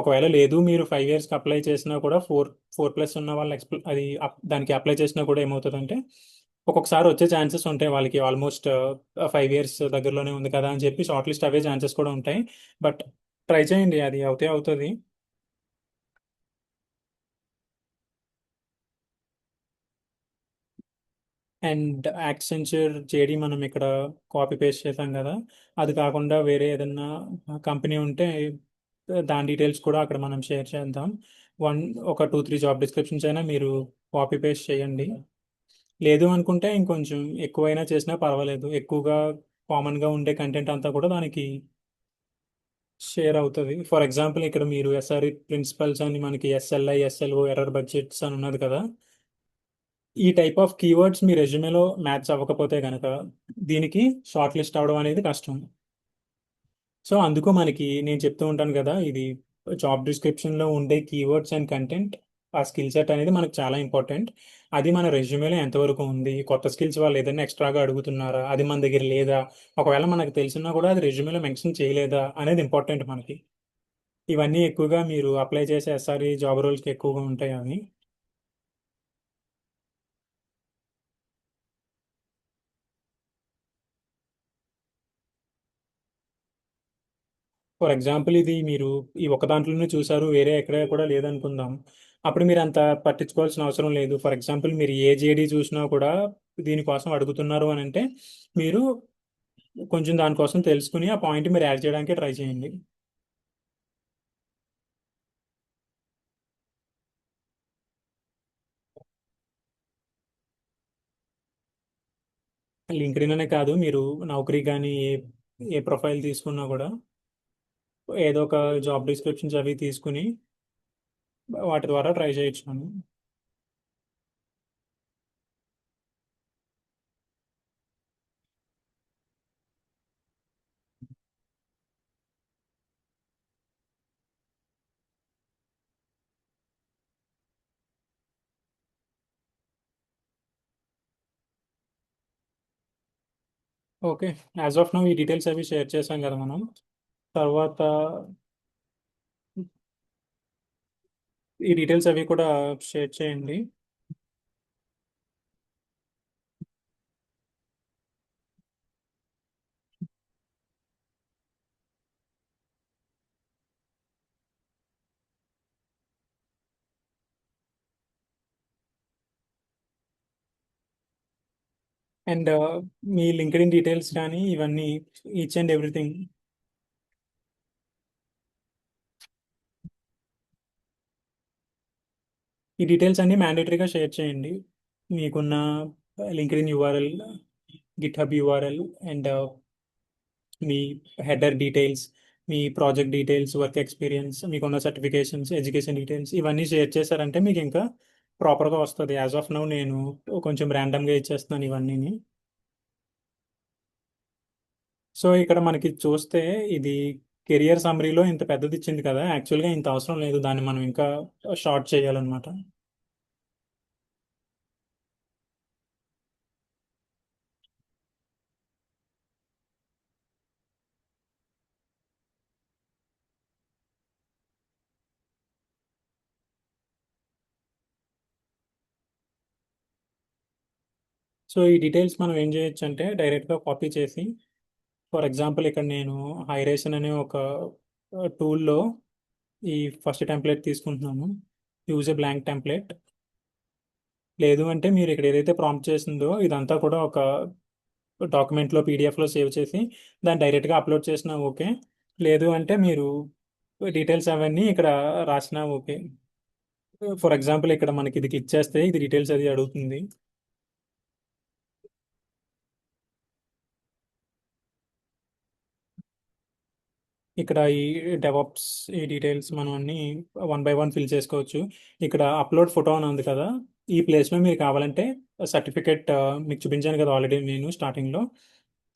ఒకవేళ లేదు మీరు 5 yearsకి అప్లై చేసినా కూడా 4+ ఉన్న వాళ్ళు దానికి అప్లై చేసినా కూడా ఏమవుతుందంటే ఒక్కొక్కసారి వచ్చే ఛాన్సెస్ ఉంటాయి వాళ్ళకి. ఆల్మోస్ట్ 5 years దగ్గరలోనే ఉంది కదా అని చెప్పి షార్ట్ లిస్ట్ అవే ఛాన్సెస్ కూడా ఉంటాయి. బట్ ట్రై చేయండి, అది అవుతే అవుతుంది. అండ్ యాక్సెంచర్ జేడి మనం ఇక్కడ కాపీ పేస్ట్ చేసాం కదా, అది కాకుండా వేరే ఏదైనా కంపెనీ ఉంటే దాని డీటెయిల్స్ కూడా అక్కడ మనం షేర్ చేద్దాం. వన్ ఒక 2-3 జాబ్ డిస్క్రిప్షన్స్ అయినా మీరు కాపీ పేస్ట్ చేయండి. లేదు అనుకుంటే ఇంకొంచెం ఎక్కువైనా చేసినా పర్వాలేదు. ఎక్కువగా కామన్గా ఉండే కంటెంట్ అంతా కూడా దానికి షేర్ అవుతుంది. ఫర్ ఎగ్జాంపుల్ ఇక్కడ మీరు ఎస్ఆర్ఈ ప్రిన్సిపల్స్ అని మనకి ఎస్ఎల్ఐ ఎస్ఎల్ఓ ఎర్రర్ బడ్జెట్స్ అని ఉన్నది కదా, ఈ టైప్ ఆఫ్ కీవర్డ్స్ మీ రెజ్యూమేలో మ్యాచ్ అవ్వకపోతే కనుక దీనికి షార్ట్ లిస్ట్ అవడం అనేది కష్టం. సో అందుకు మనకి నేను చెప్తూ ఉంటాను కదా, ఇది జాబ్ డిస్క్రిప్షన్లో ఉండే కీవర్డ్స్ అండ్ కంటెంట్, ఆ స్కిల్ సెట్ అనేది మనకు చాలా ఇంపార్టెంట్. అది మన రెజ్యూమేలో ఎంతవరకు ఉంది, కొత్త స్కిల్స్ వాళ్ళు ఏదైనా ఎక్స్ట్రాగా అడుగుతున్నారా, అది మన దగ్గర లేదా, ఒకవేళ మనకు తెలిసినా కూడా అది రెజ్యూమేలో మెన్షన్ చేయలేదా అనేది ఇంపార్టెంట్ మనకి. ఇవన్నీ ఎక్కువగా మీరు అప్లై చేసే ఎస్ఆర్ఈ జాబ్ రోల్స్కి ఎక్కువగా ఉంటాయి అవి. ఫర్ ఎగ్జాంపుల్ ఇది మీరు ఈ ఒక్క దాంట్లోనే చూసారు, వేరే ఎక్కడ కూడా లేదనుకుందాం. అప్పుడు మీరు అంత పట్టించుకోవాల్సిన అవసరం లేదు. ఫర్ ఎగ్జాంపుల్ మీరు ఏ జేడీ చూసినా కూడా దీనికోసం అడుగుతున్నారు అని అంటే మీరు కొంచెం దానికోసం తెలుసుకుని ఆ పాయింట్ మీరు యాడ్ చేయడానికి ట్రై చేయండి. లింక్డ్ఇన్ అనే కాదు, మీరు నౌకరీ కానీ ఏ ప్రొఫైల్ తీసుకున్నా కూడా ఏదో ఒక జాబ్ డిస్క్రిప్షన్స్ అవి తీసుకుని వాటి ద్వారా ట్రై చేయొచ్చు మనం. ఓకే, యాజ్ ఆఫ్ నౌ ఈ డీటెయిల్స్ అవి షేర్ చేసాం కదా మనం. తర్వాత ఈ డీటెయిల్స్ అవి కూడా షేర్ చేయండి. అండ్ మీ లింక్డ్ఇన్ డీటెయిల్స్ కానీ ఇవన్నీ ఈచ్ అండ్ ఎవ్రీథింగ్, ఈ డీటెయిల్స్ అన్ని మ్యాండేటరీగా షేర్ చేయండి. మీకున్న LinkedIn URL, GitHub URL and me header details, me project details, work experience, మీకున్న సర్టిఫికేషన్స్, ఎడ్యుకేషన్ డీటెయిల్స్ ఇవన్నీ షేర్ చేశారంటే మీకు ఇంకా ప్రాపర్గా వస్తుంది. యాజ్ ఆఫ్ నౌ నేను కొంచెం ర్యాండమ్గా ఇచ్చేస్తున్నాను ఇవన్నీ. సో ఇక్కడ మనకి చూస్తే ఇది కెరియర్ సమ్మరీలో ఇంత పెద్దది ఇచ్చింది కదా, యాక్చువల్గా ఇంత అవసరం లేదు, దాన్ని మనం ఇంకా షార్ట్ చేయాలన్నమాట. సో ఈ డీటెయిల్స్ మనం ఏం చేయొచ్చు అంటే డైరెక్ట్గా కాపీ చేసి, ఫర్ ఎగ్జాంపుల్ ఇక్కడ నేను హైరేషన్ అనే ఒక టూల్లో ఈ ఫస్ట్ టెంప్లెట్ తీసుకుంటున్నాను, యూజ్ ఎ బ్లాంక్ టెంప్లెట్. లేదు అంటే మీరు ఇక్కడ ఏదైతే ప్రాంప్ట్ చేసిందో ఇదంతా కూడా ఒక డాక్యుమెంట్లో పీడిఎఫ్లో సేవ్ చేసి దాన్ని డైరెక్ట్గా అప్లోడ్ చేసినా ఓకే. లేదు అంటే మీరు డీటెయిల్స్ అవన్నీ ఇక్కడ రాసినా ఓకే. ఫర్ ఎగ్జాంపుల్ ఇక్కడ మనకి ఇది క్లిక్ చేస్తే ఇది డీటెయిల్స్ అది అడుగుతుంది. ఇక్కడ ఈ డెవాప్స్ ఈ డీటెయిల్స్ మనం అన్ని వన్ బై వన్ ఫిల్ చేసుకోవచ్చు. ఇక్కడ అప్లోడ్ ఫోటో అని ఉంది కదా, ఈ ప్లేస్లో మీరు కావాలంటే సర్టిఫికేట్, మీకు చూపించాను కదా ఆల్రెడీ నేను స్టార్టింగ్లో,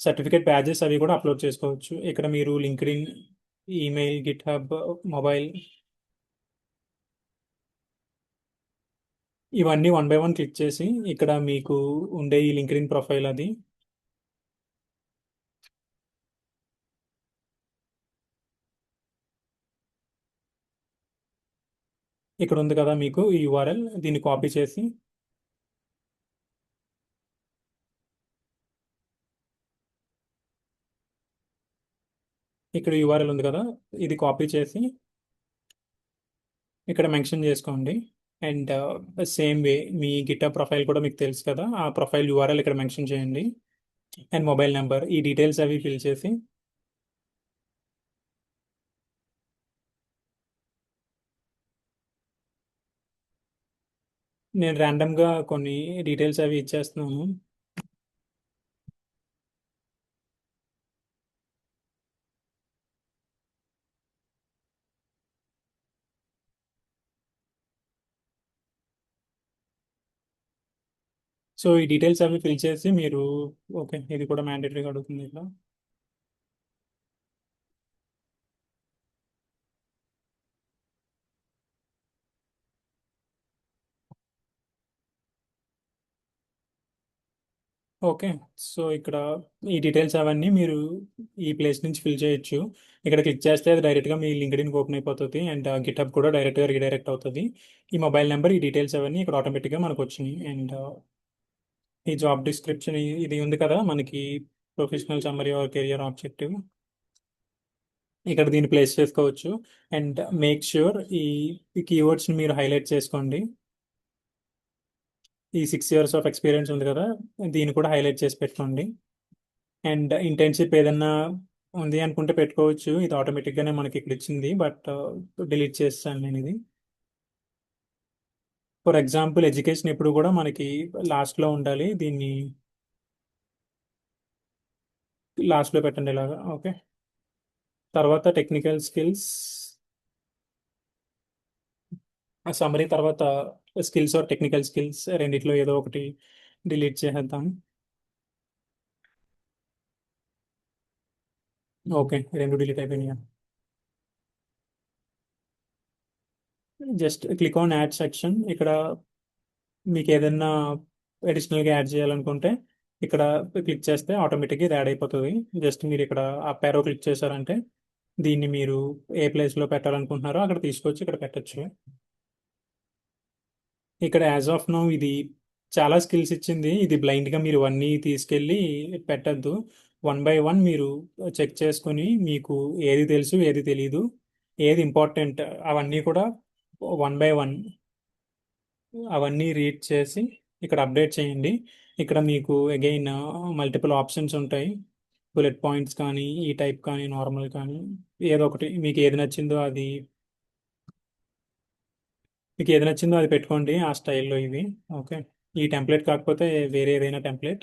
సర్టిఫికేట్ బ్యాచెస్ అవి కూడా అప్లోడ్ చేసుకోవచ్చు. ఇక్కడ మీరు లింక్డ్ఇన్, ఈమెయిల్, గిట్హబ్, మొబైల్ ఇవన్నీ వన్ బై వన్ క్లిక్ చేసి ఇక్కడ మీకు ఉండే ఈ లింక్డ్ఇన్ ప్రొఫైల్ అది ఇక్కడ ఉంది కదా, మీకు ఈ యూఆర్ఎల్ దీన్ని కాపీ చేసి ఇక్కడ యూఆర్ఎల్ ఉంది కదా, ఇది కాపీ చేసి ఇక్కడ మెన్షన్ చేసుకోండి. And same way me get-up profile కూడా మీకు తెలుసు కదా, ఆ ప్రొఫైల్ యూఆర్ఎల్ ఇక్కడ మెన్షన్ చేయండి అండ్ మొబైల్ నెంబర్, ఈ డీటెయిల్స్ అవి ఫిల్ చేసి నేను ర్యాండమ్గా కొన్ని డీటెయిల్స్ అవి ఇచ్చేస్తున్నాను. సో ఈ డీటెయిల్స్ అవి ఫిల్ చేసి మీరు, ఓకే ఇది కూడా మ్యాండేటరీగా అడుగుతుంది ఇక్కడ. ఓకే, సో ఇక్కడ ఈ డీటెయిల్స్ అవన్నీ మీరు ఈ ప్లేస్ నుంచి ఫిల్ చేయొచ్చు. ఇక్కడ క్లిక్ చేస్తే అది డైరెక్ట్గా మీ లింక్డ్ఇన్ ఓపెన్ అయిపోతుంది అండ్ గిటప్ కూడా డైరెక్ట్గా రీడైరెక్ట్ అవుతుంది. ఈ మొబైల్ నెంబర్, ఈ డీటెయిల్స్ అవన్నీ ఇక్కడ ఆటోమేటిక్గా మనకు వచ్చినాయి. అండ్ ఈ జాబ్ డిస్క్రిప్షన్ ఇది ఉంది కదా మనకి, professional summary or career objective, ఇక్కడ దీన్ని ప్లేస్ చేసుకోవచ్చు. అండ్ మేక్ ష్యూర్ ఈ కీవర్డ్స్ని మీరు హైలైట్ చేసుకోండి. ఈ 6 years ఆఫ్ ఎక్స్పీరియన్స్ ఉంది కదా, దీన్ని కూడా హైలైట్ చేసి పెట్టుకోండి. అండ్ ఇంటర్న్షిప్ ఏదన్నా ఉంది అనుకుంటే పెట్టుకోవచ్చు, ఇది ఆటోమేటిక్గానే మనకి ఇక్కడ ఇచ్చింది, బట్ డిలీట్ చేస్తాను నేను ఇది. ఫర్ ఎగ్జాంపుల్ ఎడ్యుకేషన్ ఎప్పుడు కూడా మనకి లాస్ట్లో ఉండాలి, దీన్ని లాస్ట్లో పెట్టండి ఇలాగా. ఓకే, తర్వాత టెక్నికల్ స్కిల్స్ సమ్మరీ, తర్వాత స్కిల్స్ ఆర్ టెక్నికల్ స్కిల్స్ రెండిట్లో ఏదో ఒకటి డిలీట్ చేసేద్దాం. ఓకే, రెండు డిలీట్ అయిపోయినాయి. Just click on add section. ఇక్కడ మీకు ఏదైనా అడిషనల్గా యాడ్ చేయాలనుకుంటే ఇక్కడ క్లిక్ చేస్తే ఆటోమేటిక్గా ఇది యాడ్ అయిపోతుంది. జస్ట్ మీరు ఇక్కడ ఆ పేరో క్లిక్ చేశారంటే దీన్ని మీరు ఏ ప్లేస్లో పెట్టాలనుకుంటున్నారో అక్కడ తీసుకొచ్చి ఇక్కడ పెట్టచ్చు. ఇక్కడ యాజ్ ఆఫ్ నౌ ఇది చాలా స్కిల్స్ ఇచ్చింది, ఇది బ్లైండ్గా మీరు అన్నీ తీసుకెళ్ళి పెట్టద్దు. 1 by 1 మీరు చెక్ చేసుకొని మీకు ఏది తెలుసు ఏది తెలీదు ఏది ఇంపార్టెంట్ అవన్నీ కూడా 1 by 1 అవన్నీ రీడ్ చేసి ఇక్కడ అప్డేట్ చేయండి. ఇక్కడ మీకు అగైన్ మల్టిపుల్ ఆప్షన్స్ ఉంటాయి, బుల్లెట్ పాయింట్స్ కానీ ఈ టైప్ కానీ నార్మల్ కానీ ఏదో ఒకటి మీకు ఏది నచ్చిందో అది పెట్టుకోండి ఆ స్టైల్లో ఇవి. ఓకే, ఈ టెంప్లెట్ కాకపోతే వేరే ఏదైనా టెంప్లెట్,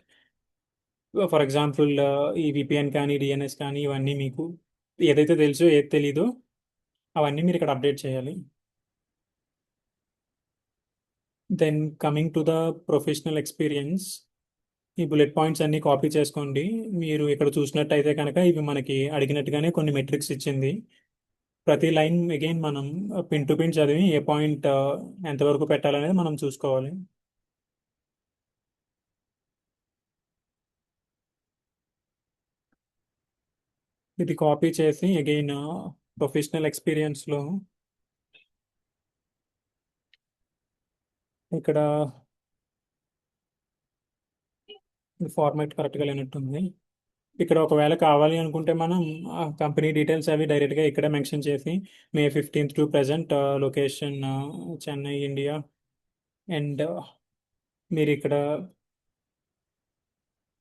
ఫర్ ఎగ్జాంపుల్ ఈ విపిఎన్ కానీ డిఎన్ఎస్ కానీ ఇవన్నీ మీకు ఏదైతే తెలుసో ఏది తెలీదో అవన్నీ మీరు ఇక్కడ అప్డేట్ చేయాలి. Then coming to the professional experience, ఈ బుల్లెట్ పాయింట్స్ అన్ని కాపీ చేసుకోండి. మీరు ఇక్కడ చూసినట్టయితే కనుక ఇవి మనకి అడిగినట్టుగానే కొన్ని మెట్రిక్స్ ఇచ్చింది. ప్రతి లైన్ అగైన్ మనం పిన్ టు పిన్ చదివి ఏ పాయింట్ ఎంతవరకు పెట్టాలనేది మనం చూసుకోవాలి. ఇది కాపీ చేసి అగైన్ ప్రొఫెషనల్ ఎక్స్పీరియన్స్లో ఇక్కడ ఫార్మాట్ కరెక్ట్గా లేనట్టుంది. ఇక్కడ ఒకవేళ కావాలి అనుకుంటే మనం కంపెనీ డీటెయిల్స్ అవి డైరెక్ట్గా ఇక్కడే మెన్షన్ చేసి May 15th to present, location Chennai India, and మీరు ఇక్కడ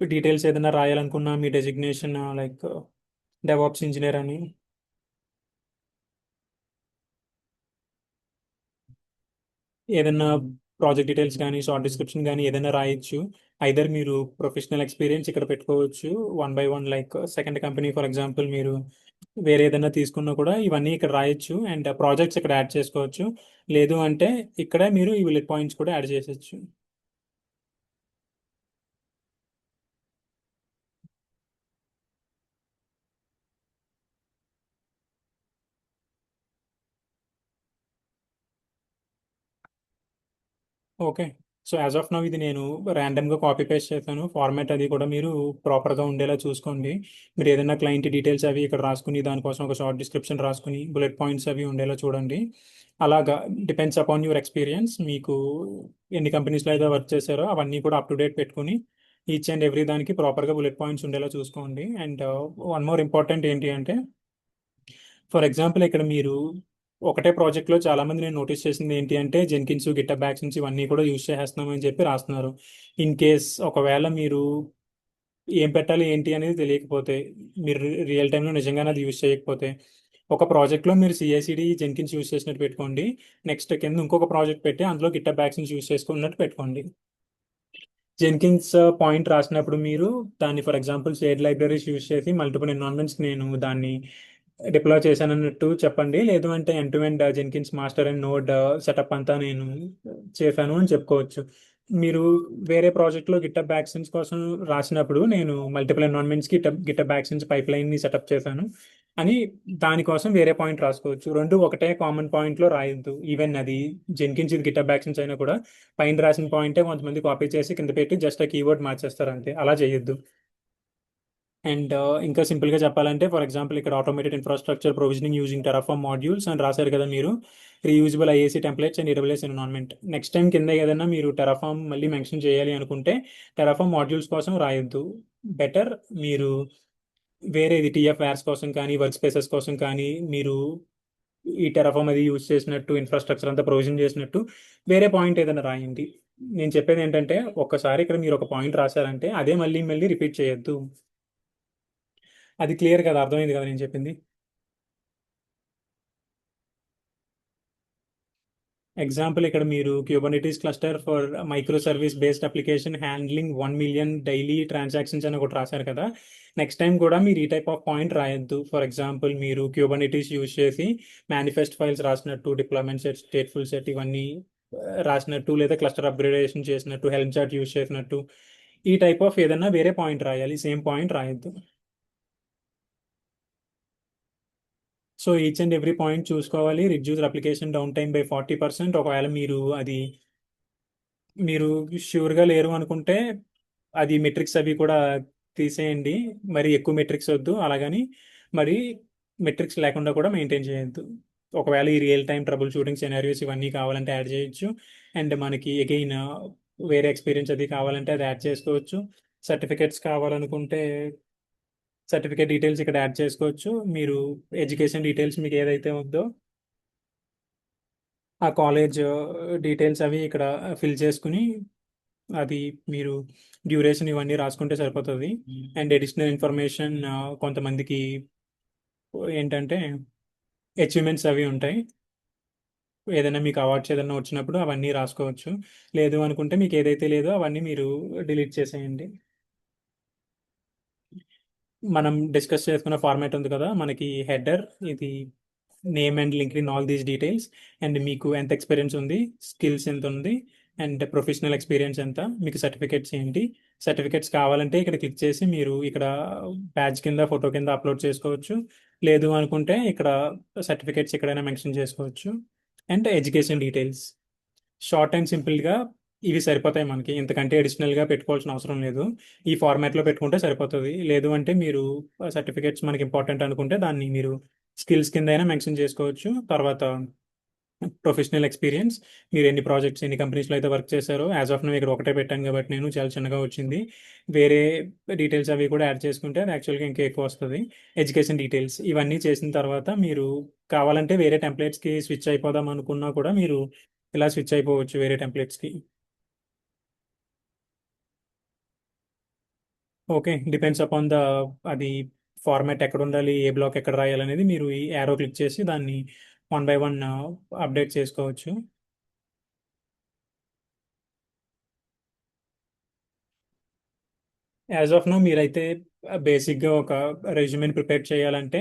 డీటెయిల్స్ ఏదైనా రాయాలనుకున్నా మీ డెసిగ్నేషన్ లైక్ డెవాప్స్ ఇంజనీర్ అని ఏదైనా ప్రాజెక్ట్ డీటెయిల్స్ కానీ షార్ట్ డిస్క్రిప్షన్ కానీ ఏదైనా రాయొచ్చు. ఐదర్ మీరు ప్రొఫెషనల్ ఎక్స్పీరియన్స్ ఇక్కడ పెట్టుకోవచ్చు 1 by 1, like second company for example మీరు వేరే ఏదైనా తీసుకున్నా కూడా ఇవన్నీ ఇక్కడ రాయొచ్చు అండ్ ప్రాజెక్ట్స్ ఇక్కడ యాడ్ చేసుకోవచ్చు. లేదు అంటే ఇక్కడ మీరు ఈ బుల్లెట్ పాయింట్స్ కూడా యాడ్ చేసొచ్చు. Okay, so as of now ఇది నేను ర్యాండమ్గా కాపీ పేస్ట్ చేశాను. ఫార్మాట్ అది కూడా మీరు ప్రాపర్గా ఉండేలా చూసుకోండి. మీరు ఏదైనా క్లయింట్ డీటెయిల్స్ అవి ఇక్కడ రాసుకుని దానికోసం ఒక షార్ట్ డిస్క్రిప్షన్ రాసుకుని బుల్లెట్ పాయింట్స్ అవి ఉండేలా చూడండి. అలాగా డిపెండ్స్ అపాన్ యువర్ ఎక్స్పీరియన్స్, మీకు ఎన్ని కంపెనీస్లో అయితే వర్క్ చేశారో అవన్నీ కూడా అప్ టు డేట్ పెట్టుకుని ఈచ్ అండ్ ఎవ్రీ దానికి ప్రాపర్గా బుల్లెట్ పాయింట్స్ ఉండేలా చూసుకోండి. అండ్ వన్ మోర్ ఇంపార్టెంట్ ఏంటి అంటే, ఫర్ ఎగ్జాంపుల్ ఇక్కడ మీరు ఒకటే ప్రాజెక్ట్లో చాలా మంది నేను నోటీస్ చేసింది ఏంటి అంటే జెన్కిన్స్ గిటబ్ యాక్షన్స్ ఇవన్నీ కూడా యూజ్ చేసేస్తున్నాం అని చెప్పి రాస్తున్నారు. ఇన్ కేస్ ఒకవేళ మీరు ఏం పెట్టాలి ఏంటి అనేది తెలియకపోతే, మీరు రియల్ టైంలో నిజంగానే అది యూజ్ చేయకపోతే, ఒక ప్రాజెక్ట్లో మీరు సిఐసిడి జెన్కిన్స్ యూజ్ చేసినట్టు పెట్టుకోండి. నెక్స్ట్ కింద ఇంకొక ప్రాజెక్ట్ పెట్టి అందులో గిటబ్ యాక్షన్స్ యూజ్ చేసుకున్నట్టు పెట్టుకోండి. జెన్కిన్స్ పాయింట్ రాసినప్పుడు మీరు దాన్ని for example shared libraries use చేసి మల్టిపుల్ ఎన్విరాన్మెంట్స్ నేను దాన్ని డిప్లాయ్ చేశానన్నట్టు చెప్పండి. లేదు అంటే end to end Jenkins master and node setup అంతా నేను చేశాను అని చెప్పుకోవచ్చు. మీరు వేరే ప్రాజెక్ట్లో గిటబ్ యాక్షన్స్ కోసం రాసినప్పుడు నేను మల్టిపుల్ ఎన్విరాన్మెంట్స్కి గిటబ్ యాక్షన్స్ పైప్ లైన్ని సెటప్ చేశాను అని దానికోసం వేరే పాయింట్ రాసుకోవచ్చు. రెండు ఒకటే కామన్ పాయింట్లో రాయొద్దు. ఈవెన్ అది జెన్కిన్స్ ఇది గిటబ్ యాక్షన్స్ అయినా కూడా పైన రాసిన పాయింటే కొంతమంది కాపీ చేసి కింద పెట్టి జస్ట్ ఆ కీవర్డ్ మార్చేస్తారు అంతే. అలా చేయొద్దు. అండ్ ఇంకా సింపుల్గా చెప్పాలంటే ఫర్ ఎగ్జాంపుల్ ఇక్కడ automated infrastructure provisioning using Terraform modules అని రాశారు కదా మీరు, reusable IaC templates and AWS environment. Next time కింద ఏదైనా మీరు టెరాఫార్మ్ మళ్ళీ మెన్షన్ చేయాలి అనుకుంటే టెరాఫార్మ్ మాడ్యూల్స్ కోసం రాయొద్దు. బెటర్ మీరు వేరేది టీఎఫ్ వ్యార్స్ కోసం కానీ వర్క్ స్పేసెస్ కోసం కానీ మీరు ఈ టెరాఫార్మ్ అది యూజ్ చేసినట్టు ఇన్ఫ్రాస్ట్రక్చర్ అంతా ప్రొవిజన్ చేసినట్టు వేరే పాయింట్ ఏదైనా రాయండి. నేను చెప్పేది ఏంటంటే ఒక్కసారి ఇక్కడ మీరు ఒక పాయింట్ రాశారంటే అదే మళ్ళీ మళ్ళీ రిపీట్ చేయొద్దు. అది క్లియర్ కదా, అర్థమైంది కదా నేను చెప్పింది. ఎగ్జాంపుల్ ఇక్కడ మీరు Kubernetes cluster for microservice based application handling 1 million daily transactions అని ఒకటి రాశారు కదా. నెక్స్ట్ టైం కూడా మీరు ఈ టైప్ ఆఫ్ పాయింట్ రాయొద్దు. ఫర్ ఎగ్జాంపుల్ మీరు క్యూబర్నిటీస్ యూజ్ చేసి మేనిఫెస్ట్ ఫైల్స్ రాసినట్టు, డిప్లాయ్మెంట్ సెట్, స్టేట్ఫుల్ సెట్ ఇవన్నీ రాసినట్టు, లేదా క్లస్టర్ అప్గ్రేడేషన్ చేసినట్టు, హెల్ప్ చార్ట్ యూజ్ చేసినట్టు ఈ టైప్ ఆఫ్ ఏదన్నా వేరే పాయింట్ రాయాలి, సేమ్ పాయింట్ రాయొద్దు. So each and every point చూసుకోవాలి. Reduce application down time by 40%. ఒకవేళ మీరు ష్యూర్గా లేరు అనుకుంటే అది మెట్రిక్స్ అవి కూడా తీసేయండి. మరి ఎక్కువ మెట్రిక్స్ వద్దు, అలాగని మరి మెట్రిక్స్ లేకుండా కూడా మెయింటైన్ చేయొద్దు. ఒకవేళ ఈ real time trouble shooting scenarios ఇవన్నీ కావాలంటే యాడ్ చేయొచ్చు. అండ్ మనకి అగైన్ వేరే ఎక్స్పీరియన్స్ అది కావాలంటే అది యాడ్ చేసుకోవచ్చు. సర్టిఫికేట్స్ కావాలనుకుంటే సర్టిఫికేట్ డీటెయిల్స్ ఇక్కడ యాడ్ చేసుకోవచ్చు. మీరు ఎడ్యుకేషన్ డీటెయిల్స్ మీకు ఏదైతే ఉందో ఆ కాలేజ్ డీటెయిల్స్ అవి ఇక్కడ ఫిల్ చేసుకుని అది మీరు డ్యూరేషన్ ఇవన్నీ రాసుకుంటే సరిపోతుంది. అండ్ అడిషనల్ ఇన్ఫర్మేషన్ కొంతమందికి ఏంటంటే అచీవ్మెంట్స్ అవి ఉంటాయి. ఏదైనా మీకు అవార్డ్స్ ఏదైనా వచ్చినప్పుడు అవన్నీ రాసుకోవచ్చు. లేదు అనుకుంటే మీకు ఏదైతే లేదో అవన్నీ మీరు డిలీట్ చేసేయండి. మనం డిస్కస్ చేసుకున్న ఫార్మాట్ ఉంది కదా, మనకి హెడర్ ఇది name and link in all these details, and మీకు ఎంత ఎక్స్పీరియన్స్ ఉంది, స్కిల్స్ ఎంత ఉంది, అండ్ ప్రొఫెషనల్ ఎక్స్పీరియన్స్ ఎంత, మీకు సర్టిఫికేట్స్ ఏంటి. సర్టిఫికేట్స్ కావాలంటే ఇక్కడ క్లిక్ చేసి మీరు ఇక్కడ బ్యాడ్జ్ కింద ఫోటో కింద అప్లోడ్ చేసుకోవచ్చు. లేదు అనుకుంటే ఇక్కడ సర్టిఫికేట్స్ ఎక్కడైనా మెన్షన్ చేసుకోవచ్చు. And education details short and సింపుల్గా ఇవి సరిపోతాయి. మనకి ఇంతకంటే అడిషనల్గా పెట్టుకోవాల్సిన అవసరం లేదు. ఈ ఫార్మాట్లో పెట్టుకుంటే సరిపోతుంది. లేదు అంటే మీరు సర్టిఫికేట్స్ మనకి ఇంపార్టెంట్ అనుకుంటే దాన్ని మీరు స్కిల్స్ కింద అయినా మెన్షన్ చేసుకోవచ్చు. తర్వాత ప్రొఫెషనల్ ఎక్స్పీరియన్స్, మీరు ఎన్ని ప్రాజెక్ట్స్ ఎన్ని కంపెనీస్లో అయితే వర్క్ చేశారో, యాజ్ ఆఫ్ నో ఇక్కడ ఒకటే పెట్టాను కాబట్టి నేను చాలా చిన్నగా వచ్చింది. వేరే డీటెయిల్స్ అవి కూడా యాడ్ చేసుకుంటే అది యాక్చువల్గా ఇంకా ఎక్కువ వస్తుంది. ఎడ్యుకేషన్ డీటెయిల్స్ ఇవన్నీ చేసిన తర్వాత మీరు కావాలంటే వేరే టెంప్లెట్స్కి స్విచ్ అయిపోదాం అనుకున్నా కూడా మీరు ఇలా స్విచ్ అయిపోవచ్చు వేరే టెంప్లెట్స్కి. ఓకే, డిపెండ్స్ అపాన్ ద అది ఫార్మాట్ ఎక్కడ ఉండాలి, ఏ బ్లాక్ ఎక్కడ రాయాలనేది మీరు ఈ యారో క్లిక్ చేసి దాన్ని 1 బై 1 అప్డేట్ చేసుకోవచ్చు. యాజ్ ఆఫ్ నో మీరైతే బేసిక్గా ఒక రెజ్యూమెని ప్రిపేర్ చేయాలంటే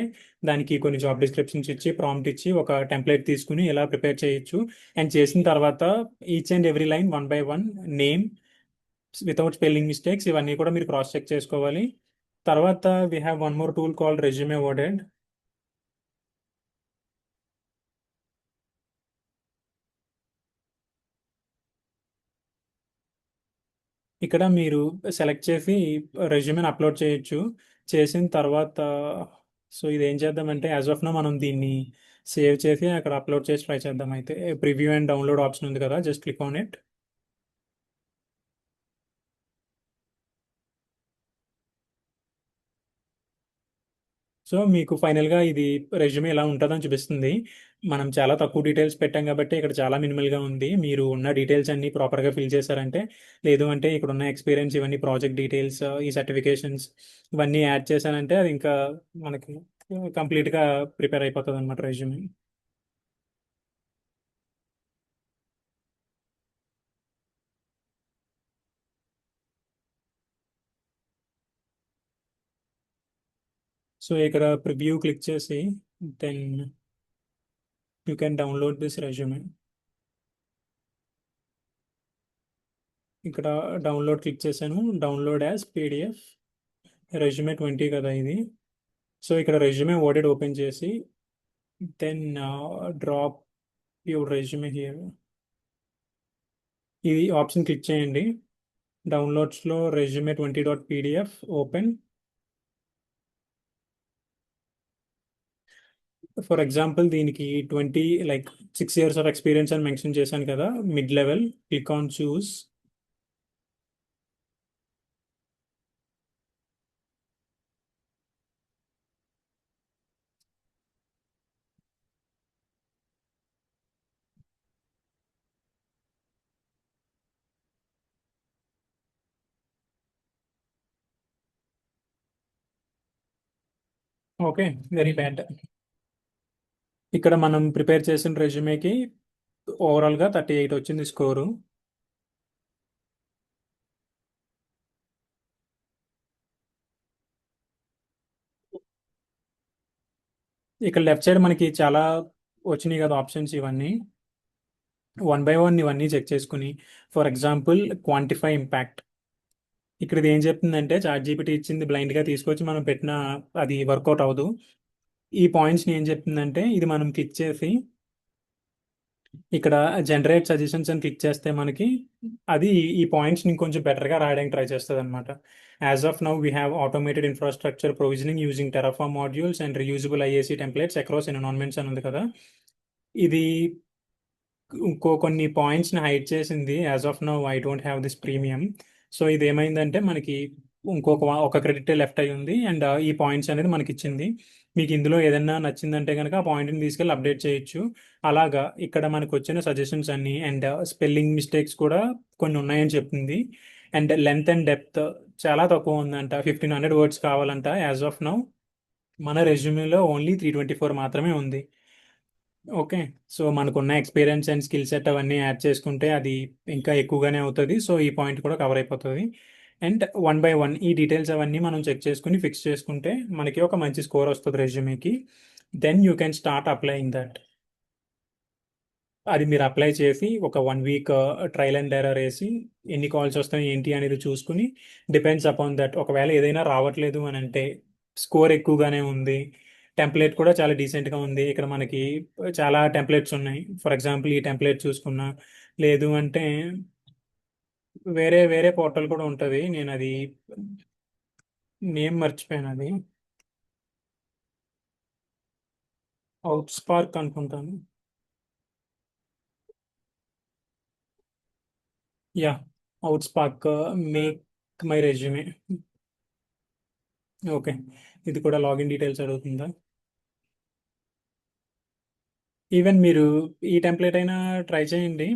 దానికి కొన్ని జాబ్ డిస్క్రిప్షన్స్ ఇచ్చి ప్రాంప్ట్ ఇచ్చి ఒక టెంప్లెట్ తీసుకుని ఇలా ప్రిపేర్ చేయొచ్చు. అండ్ చేసిన తర్వాత each and every line 1 by 1 name without spelling mistakes ఇవన్నీ కూడా మీరు క్రాస్ చెక్ చేసుకోవాలి. తర్వాత we have one more tool called Resume Worded. ఇక్కడ మీరు సెలెక్ట్ చేసి రెజ్యూమెని అప్లోడ్ చేయొచ్చు. చేసిన తర్వాత సో ఇది ఏం చేద్దామంటే యాజ్ ఆఫ్ నో మనం దీన్ని సేవ్ చేసి అక్కడ అప్లోడ్ చేసి ట్రై చేద్దాం. అయితే ప్రివ్యూ అండ్ డౌన్లోడ్ ఆప్షన్ ఉంది కదా, just click on it. So మీకు ఫైనల్గా ఇది రెజ్యూమే ఇలా ఉంటుందని చూపిస్తుంది. మనం చాలా తక్కువ డీటెయిల్స్ పెట్టాం కాబట్టి ఇక్కడ చాలా మినిమల్గా ఉంది. మీరు ఉన్న డీటెయిల్స్ అన్ని ప్రాపర్గా ఫిల్ చేశారంటే, లేదు అంటే ఇక్కడ ఉన్న ఎక్స్పీరియన్స్ ఇవన్నీ ప్రాజెక్ట్ డీటెయిల్స్ ఈ సర్టిఫికేషన్స్ ఇవన్నీ యాడ్ చేశానంటే అది ఇంకా మనకి కంప్లీట్గా ప్రిపేర్ అయిపోతుంది అనమాట రెజ్యూమే. సో ఇక్కడ ప్రివ్యూ క్లిక్ చేసి then you can download this resume. ఇక్కడ డౌన్లోడ్ క్లిక్ చేశాను, డౌన్లోడ్ యాజ్ పీడిఎఫ్ రెజ్యూమే 20 కదా ఇది. సో ఇక్కడ రెజ్యూమే వర్డెడ్ ఓపెన్ చేసి then drop your resume here, ఇది ఆప్షన్ క్లిక్ చేయండి. డౌన్లోడ్స్లో resume20.pdf ఓపెన్. ఫర్ ఎగ్జాంపుల్ దీనికి 20 లైక్ 6 years ఆఫ్ ఎక్స్పీరియన్స్ అని మెన్షన్ చేశాను కదా, mid level. Click on choose. Okay, very bad. ఇక్కడ మనం ప్రిపేర్ చేసిన రెజ్యూమేకి ఓవరాల్గా 38 వచ్చింది స్కోరు. ఇక్కడ లెఫ్ట్ సైడ్ మనకి చాలా వచ్చినాయి కదా ఆప్షన్స్, ఇవన్నీ వన్ బై వన్ ఇవన్నీ చెక్ చేసుకుని, ఫర్ ఎగ్జాంపుల్ క్వాంటిఫై ఇంపాక్ట్. ఇక్కడ ఇది ఏం చెప్తుందంటే చాట్ జీపీటీ ఇచ్చింది బ్లైండ్గా తీసుకొచ్చి మనం పెట్టిన అది వర్కౌట్ అవ్వదు. ఈ పాయింట్స్ని ఏం చెప్తుందంటే ఇది మనం క్లిక్ చేసి ఇక్కడ జనరేట్ సజెషన్స్ అని క్లిక్ చేస్తే మనకి అది ఈ పాయింట్స్ని కొంచెం బెటర్గా రాయడానికి ట్రై చేస్తుంది అనమాట. As of now we have automated infrastructure provisioning using Terraform modules and reusable IaC templates across environments అని ఉంది కదా. ఇది కొన్ని పాయింట్స్ని హైడ్ చేసింది. As of now I don't have this premium. So ఇది ఏమైందంటే మనకి ఒక క్రెడిట్ లెఫ్ట్ అయి ఉంది అండ్ ఈ పాయింట్స్ అనేది మనకి ఇచ్చింది. మీకు ఇందులో ఏదైనా నచ్చిందంటే కనుక ఆ పాయింట్ని తీసుకెళ్ళి అప్డేట్ చేయొచ్చు. అలాగా ఇక్కడ మనకు వచ్చిన సజెషన్స్ అన్ని అండ్ స్పెల్లింగ్ మిస్టేక్స్ కూడా కొన్ని ఉన్నాయని చెప్తుంది. అండ్ లెంత్ అండ్ డెప్త్ చాలా తక్కువ ఉందంట, 1500 words కావాలంట. యాజ్ ఆఫ్ నౌ మన రెజ్యూమేలో ఓన్లీ 324 మాత్రమే ఉంది. ఓకే, సో మనకున్న ఎక్స్పీరియన్స్ అండ్ స్కిల్ సెట్ అవన్నీ యాడ్ చేసుకుంటే అది ఇంకా ఎక్కువగానే అవుతుంది. సో ఈ పాయింట్ కూడా కవర్ అయిపోతుంది. అండ్ వన్ బై వన్ ఈ డీటెయిల్స్ అవన్నీ మనం చెక్ చేసుకుని ఫిక్స్ చేసుకుంటే మనకి ఒక మంచి స్కోర్ వస్తుంది రెజ్యూమేకి. Then you can start applying that. అది మీరు అప్లై చేసి ఒక 1 week ట్రయల్ అండ్ ఎర్రర్ వేసి ఎన్ని కాల్స్ వస్తాయి ఏంటి అనేది చూసుకుని, డిపెండ్స్ అపాన్ దట్. ఒకవేళ ఏదైనా రావట్లేదు అని అంటే స్కోర్ ఎక్కువగానే ఉంది, టెంప్లెట్ కూడా చాలా డీసెంట్గా ఉంది, ఇక్కడ మనకి చాలా టెంప్లెట్స్ ఉన్నాయి, ఫర్ ఎగ్జాంపుల్ ఈ టెంప్లెట్ చూసుకున్నా, లేదు అంటే వేరే వేరే పోర్టల్ కూడా ఉంటుంది, నేను అది నేమ్ మర్చిపోయాను, అది అవుట్ స్పార్క్ అనుకుంటాను. Yeah, out spark make my resume. Okay, ఇది కూడా లాగిన్ డీటెయిల్స్ అడుగుతుందా? ఈవెన్ మీరు ఈ టెంప్లెట్ అయినా ట్రై చేయండి,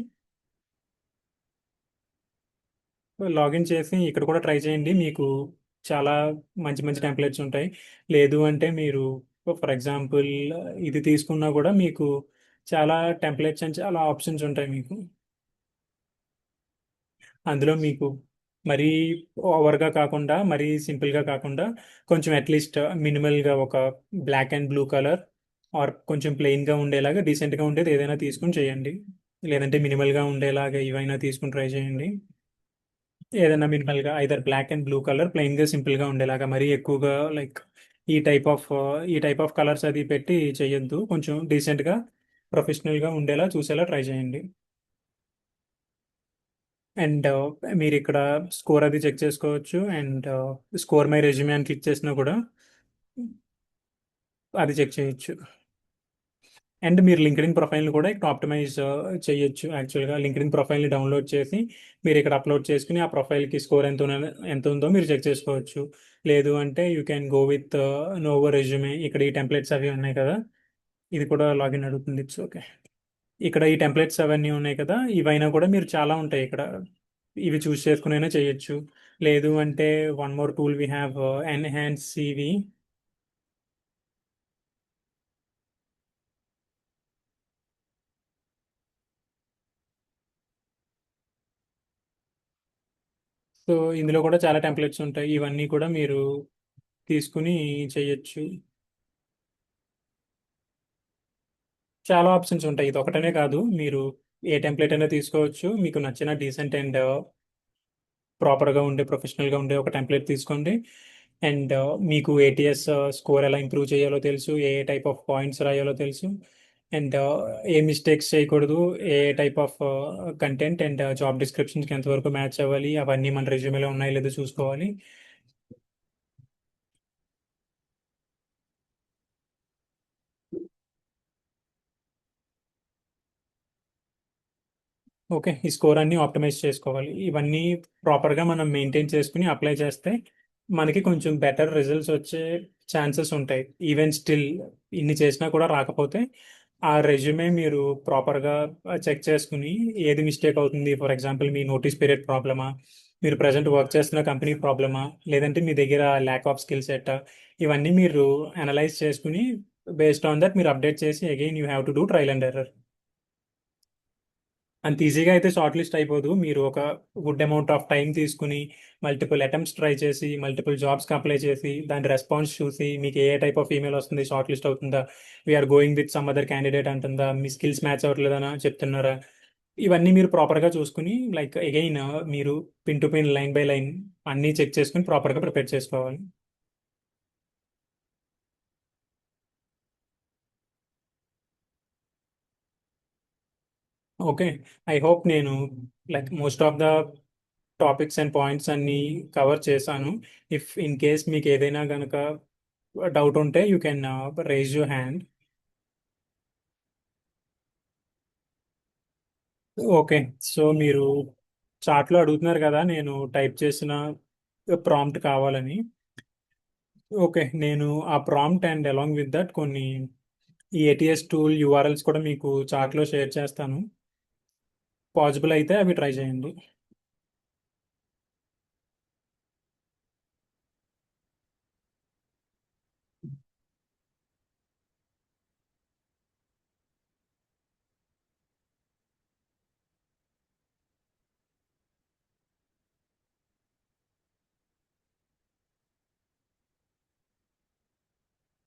లాగిన్ చేసి ఇక్కడ కూడా ట్రై చేయండి, మీకు చాలా మంచి మంచి టెంప్లెట్స్ ఉంటాయి. లేదు అంటే మీరు ఫర్ ఎగ్జాంపుల్ ఇది తీసుకున్నా కూడా మీకు చాలా టెంప్లెట్స్ అండ్ చాలా ఆప్షన్స్ ఉంటాయి మీకు. అందులో మీకు మరీ ఓవర్గా కాకుండా మరీ సింపుల్గా కాకుండా కొంచెం అట్లీస్ట్ మినిమల్గా ఒక black and blue colour or కొంచెం ప్లెయిన్గా ఉండేలాగా డీసెంట్గా ఉండేది ఏదైనా తీసుకుని చేయండి. లేదంటే మినిమల్గా ఉండేలాగా ఇవైనా తీసుకుని ట్రై చేయండి. ఏదైనా మినిమల్గా either black and blue colour ప్లెయిన్గా సింపుల్గా ఉండేలాగా, మరీ ఎక్కువగా లైక్ ఈ టైప్ ఆఫ్ ఈ టైప్ ఆఫ్ కలర్స్ అది పెట్టి చేయొద్దు. కొంచెం డీసెంట్గా ప్రొఫెషనల్గా ఉండేలా చూసేలా ట్రై చేయండి. అండ్ మీరు ఇక్కడ స్కోర్ అది చెక్ చేసుకోవచ్చు. అండ్ స్కోర్ మై రెజ్యూమే అని క్లిక్ చేసినా కూడా అది చెక్ చేయొచ్చు. అండ్ మీరు లింక్డ్ఇన్ ప్రొఫైల్ని కూడా ఇక్కడ ఆప్టిమైజ్ చేయొచ్చు. యాక్చువల్గా లింక్డ్ఇన్ ప్రొఫైల్ని డౌన్లోడ్ చేసి మీరు ఇక్కడ అప్లోడ్ చేసుకుని ఆ ప్రొఫైల్కి స్కోర్ ఎంత ఉందో మీరు చెక్ చేసుకోవచ్చు. లేదు అంటే you can go with novo resume. ఇక్కడ ఈ టెంప్లెట్స్ అవి ఉన్నాయి కదా, ఇది కూడా లాగిన్ అడుగుతుంది. It's okay. ఇక్కడ ఈ టెంప్లెట్స్ అవన్నీ ఉన్నాయి కదా, ఇవైనా కూడా మీరు చాలా ఉంటాయి ఇక్కడ. ఇవి చూస్ చేసుకునైనా చేయొచ్చు. లేదు అంటే one more tool we have, enhance CV. So ఇందులో కూడా చాలా టెంప్లెట్స్ ఉంటాయి. ఇవన్నీ కూడా మీరు తీసుకుని చేయొచ్చు. చాలా ఆప్షన్స్ ఉంటాయి. ఇది ఒకటనే కాదు, మీరు ఏ టెంప్లెట్ అయినా తీసుకోవచ్చు. మీకు నచ్చిన డీసెంట్ అండ్ ప్రాపర్గా ఉండే, ప్రొఫెషనల్గా ఉండే ఒక టెంప్లెట్ తీసుకోండి. అండ్ మీకు ఏటీఎస్ స్కోర్ ఎలా ఇంప్రూవ్ చేయాలో తెలుసు, ఏ టైప్ ఆఫ్ పాయింట్స్ రాయాలో తెలుసు, అండ్ ఏ మిస్టేక్స్ చేయకూడదు, ఏ type of content and job డిస్క్రిప్షన్స్కి ఎంతవరకు మ్యాచ్ అవ్వాలి, అవన్నీ మన రెజ్యూమేలో ఉన్నాయో లేదో చూసుకోవాలి. ఓకే, ఈ స్కోర్ అన్ని ఆప్టిమైజ్ చేసుకోవాలి. ఇవన్నీ ప్రాపర్గా మనం మెయింటైన్ చేసుకుని అప్లై చేస్తే మనకి కొంచెం బెటర్ రిజల్ట్స్ వచ్చే ఛాన్సెస్ ఉంటాయి. ఈవెన్ స్టిల్ ఇన్ని చేసినా కూడా రాకపోతే ఆ రెజ్యూమే మీరు ప్రాపర్గా చెక్ చేసుకుని ఏది మిస్టేక్ అవుతుంది, for example me notice period ప్రాబ్లమా, మీరు ప్రజెంట్ వర్క్ చేస్తున్న కంపెనీ ప్రాబ్లమా, లేదంటే మీ దగ్గర ల్యాక్ ఆఫ్ స్కిల్ సెట్, ఇవన్నీ మీరు అనలైజ్ చేసుకుని బేస్డ్ ఆన్ దట్ మీరు అప్డేట్ చేసి again you have to do trial and error. అంత ఈజీగా అయితే షార్ట్ లిస్ట్ అయిపోదు. మీరు ఒక గుడ్ అమౌంట్ ఆఫ్ టైం తీసుకుని మల్టిపుల్ అటెంప్ట్స్ ట్రై చేసి మల్టిపుల్ జాబ్స్కి అప్లై చేసి దాని రెస్పాన్స్ చూసి మీకు ఏ టైప్ ఆఫ్ ఈమెయిల్ వస్తుంది, షార్ట్ లిస్ట్ అవుతుందా, we're going with some other candidate అంటుందా, మీ స్కిల్స్ మ్యాచ్ అవ్వట్లేదనా చెప్తున్నారా, ఇవన్నీ మీరు ప్రాపర్గా చూసుకుని లైక్ అగైన్ మీరు pin to pin, line by line అన్నీ చెక్ చేసుకుని ప్రాపర్గా ప్రిపేర్ చేసుకోవాలి. ఓకే, ఐ హోప్ నేను like most of the topics and points అన్ని కవర్ చేశాను. ఇఫ్ ఇన్ కేస్ మీకు ఏదైనా కనుక డౌట్ ఉంటే you can raise your hand. Okay, so మీరు చాట్లో అడుగుతున్నారు కదా నేను టైప్ చేసిన ప్రాంప్ట్ కావాలని. ఓకే, నేను ఆ prompt and along with that కొన్ని ఈ ఏటీఎస్ టూల్ యూఆర్ఎల్స్ కూడా మీకు చాట్లో షేర్ చేస్తాను. పాసిబుల్ అయితే అవి ట్రై చేయండి.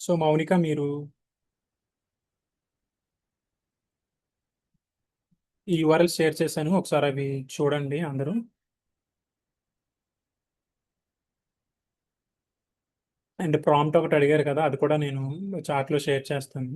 సో మౌనిక, మీరు ఈ యూఆర్ఎల్ షేర్ చేశాను, ఒకసారి అవి చూడండి అందరూ. అండ్ ప్రాంప్ట్ ఒకటి అడిగారు కదా, అది కూడా నేను చాట్లో షేర్ చేస్తాను.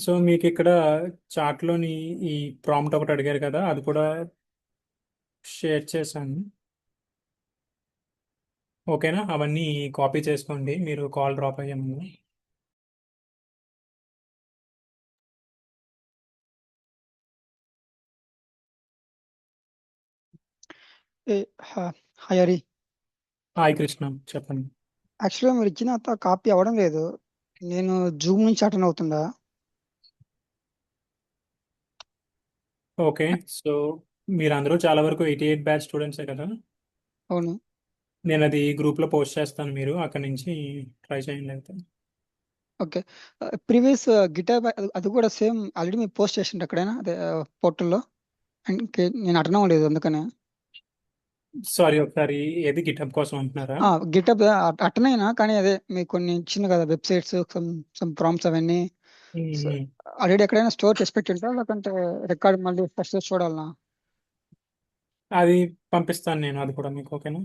సో మీకు ఇక్కడ చాట్లోని ఈ ప్రాంప్ట్ ఒకటి అడిగారు కదా, అది కూడా షేర్ చేశాను. ఓకేనా, అవన్నీ కాపీ చేసుకోండి మీరు కాల్ డ్రాప్ అయ్యే ముందు. ఏ హాయ్ హరి. హాయ్ కృష్ణ, చెప్పండి. యాక్చువల్గా మీరు ఇచ్చిన కాపీ అవ్వడం లేదు. నేను జూమ్ నుంచి అటెండ్ అవుతుందా? ఓకే, సో మీరు అందరూ చాలా వరకు 88 బ్యాచ్ స్టూడెంట్సే కదా. అవును. నేను అది గ్రూప్లో పోస్ట్ చేస్తాను, మీరు అక్కడి నుంచి ట్రై చేయండి అయితే. ఓకే. ప్రీవియస్ గిటార్ అది కూడా సేమ్ ఆల్రెడీ మీరు పోస్ట్ చేసిండ్రు అక్కడైనా అదే పోర్టల్లో. నేను అటెండ్ అవ్వలేదు అందుకనే. సారీ, ఒకసారి ఏది గిటప్ కోసం అంటున్నారా? గిటప్ అటెండ్ అయినా కానీ అదే మీకు కొన్ని ఇచ్చింది కదా వెబ్సైట్స్, సమ్ ప్రాంప్ట్స్ అవన్నీ. సో మ్మ్. ఆల్రెడీ ఎక్కడైనా స్టోర్ చేసి పెట్టింటారా లేకంటే రికార్డ్ మళ్ళీ ఫస్ట్ చూడాలనా? అది పంపిస్తాను నేను, అది కూడా మీకు. ఓకేనా?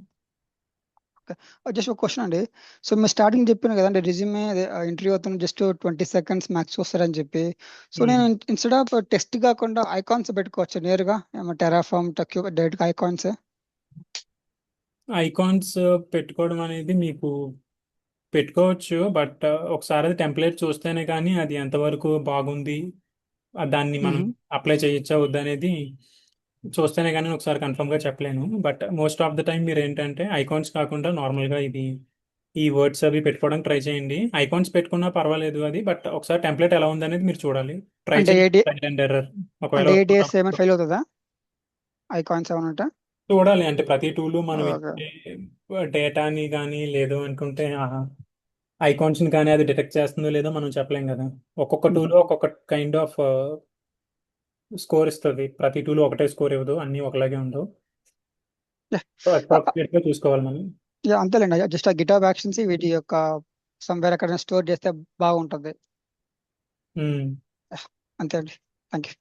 జస్ట్ ఒక క్వశ్చన్ అండి. సో మీరు స్టార్టింగ్ చెప్పాను కదండి, రెజ్యూమే అదే ఇంటర్వ్యూ అవుతుంది జస్ట్ 20 seconds మ్యాక్స్ వస్తారని చెప్పి. సో నేను ఇన్స్టెడ్ ఆఫ్ టెస్ట్ కాకుండా ఐకాన్స్ పెట్టుకోవచ్చు నేరుగా, టెరాఫామ్ టక్యూ డైరెక్ట్ ఐకాన్స్. ఐకాన్స్ పెట్టుకోవడం అనేది మీకు పెట్టుకోవచ్చు, బట్ ఒకసారి అది టెంప్లెట్ చూస్తేనే కానీ అది ఎంతవరకు బాగుంది, దాన్ని మనం అప్లై చేయొచ్చా వద్దా అనేది చూస్తేనే కానీ ఒకసారి కన్ఫర్మ్గా చెప్పలేను. But most of the time మీరు ఏంటంటే ఐకాన్స్ కాకుండా నార్మల్గా ఈ వర్డ్స్ అవి పెట్టుకోవడానికి ట్రై చేయండి. ఐకాన్స్ పెట్టుకున్నా పర్వాలేదు అది, బట్ ఒకసారి టెంప్లెట్ ఎలా ఉంది అనేది మీరు చూడాలి. ట్రై అంటే చేయండి, ఏడి ట్రై అండ్ ఎర్రర్. ఒకవేళ అంటే వర్కౌట్ ఏడిఎస్ ఏమైనా అవ్వకపోతే ఫెయిల్ అవుతుందా ఐకాన్స్ ఏమన్నా? చూడాలి. అంటే ప్రతి టూలు మనం ఓకే. ఇచ్చే డేటాని కానీ లేదు అనుకుంటే ఐకాన్స్ని కానీ అది డిటెక్ట్ చేస్తుందో లేదో మనం చెప్పలేం కదా. ఒక్కొక్క టూలు ఒక్కొక్క కైండ్ ఆఫ్ స్కోర్ ఇస్తుంది. ప్రతి టూలు ఒకటే స్కోర్ ఇవ్వదు, అన్నీ ఒకలాగే ఉండవు. సో అప్రాక్సిమేట్గా చూసుకోవాలి మనం. అంతేలేండి. జస్ట్ ఆ గిటాబ్ యాక్షన్స్ వీటి యొక్క సమ్వేర్ ఎక్కడ స్టోర్ చేస్తే బాగుంటుంది. మ్మ్. అంతే అండి. Thank you.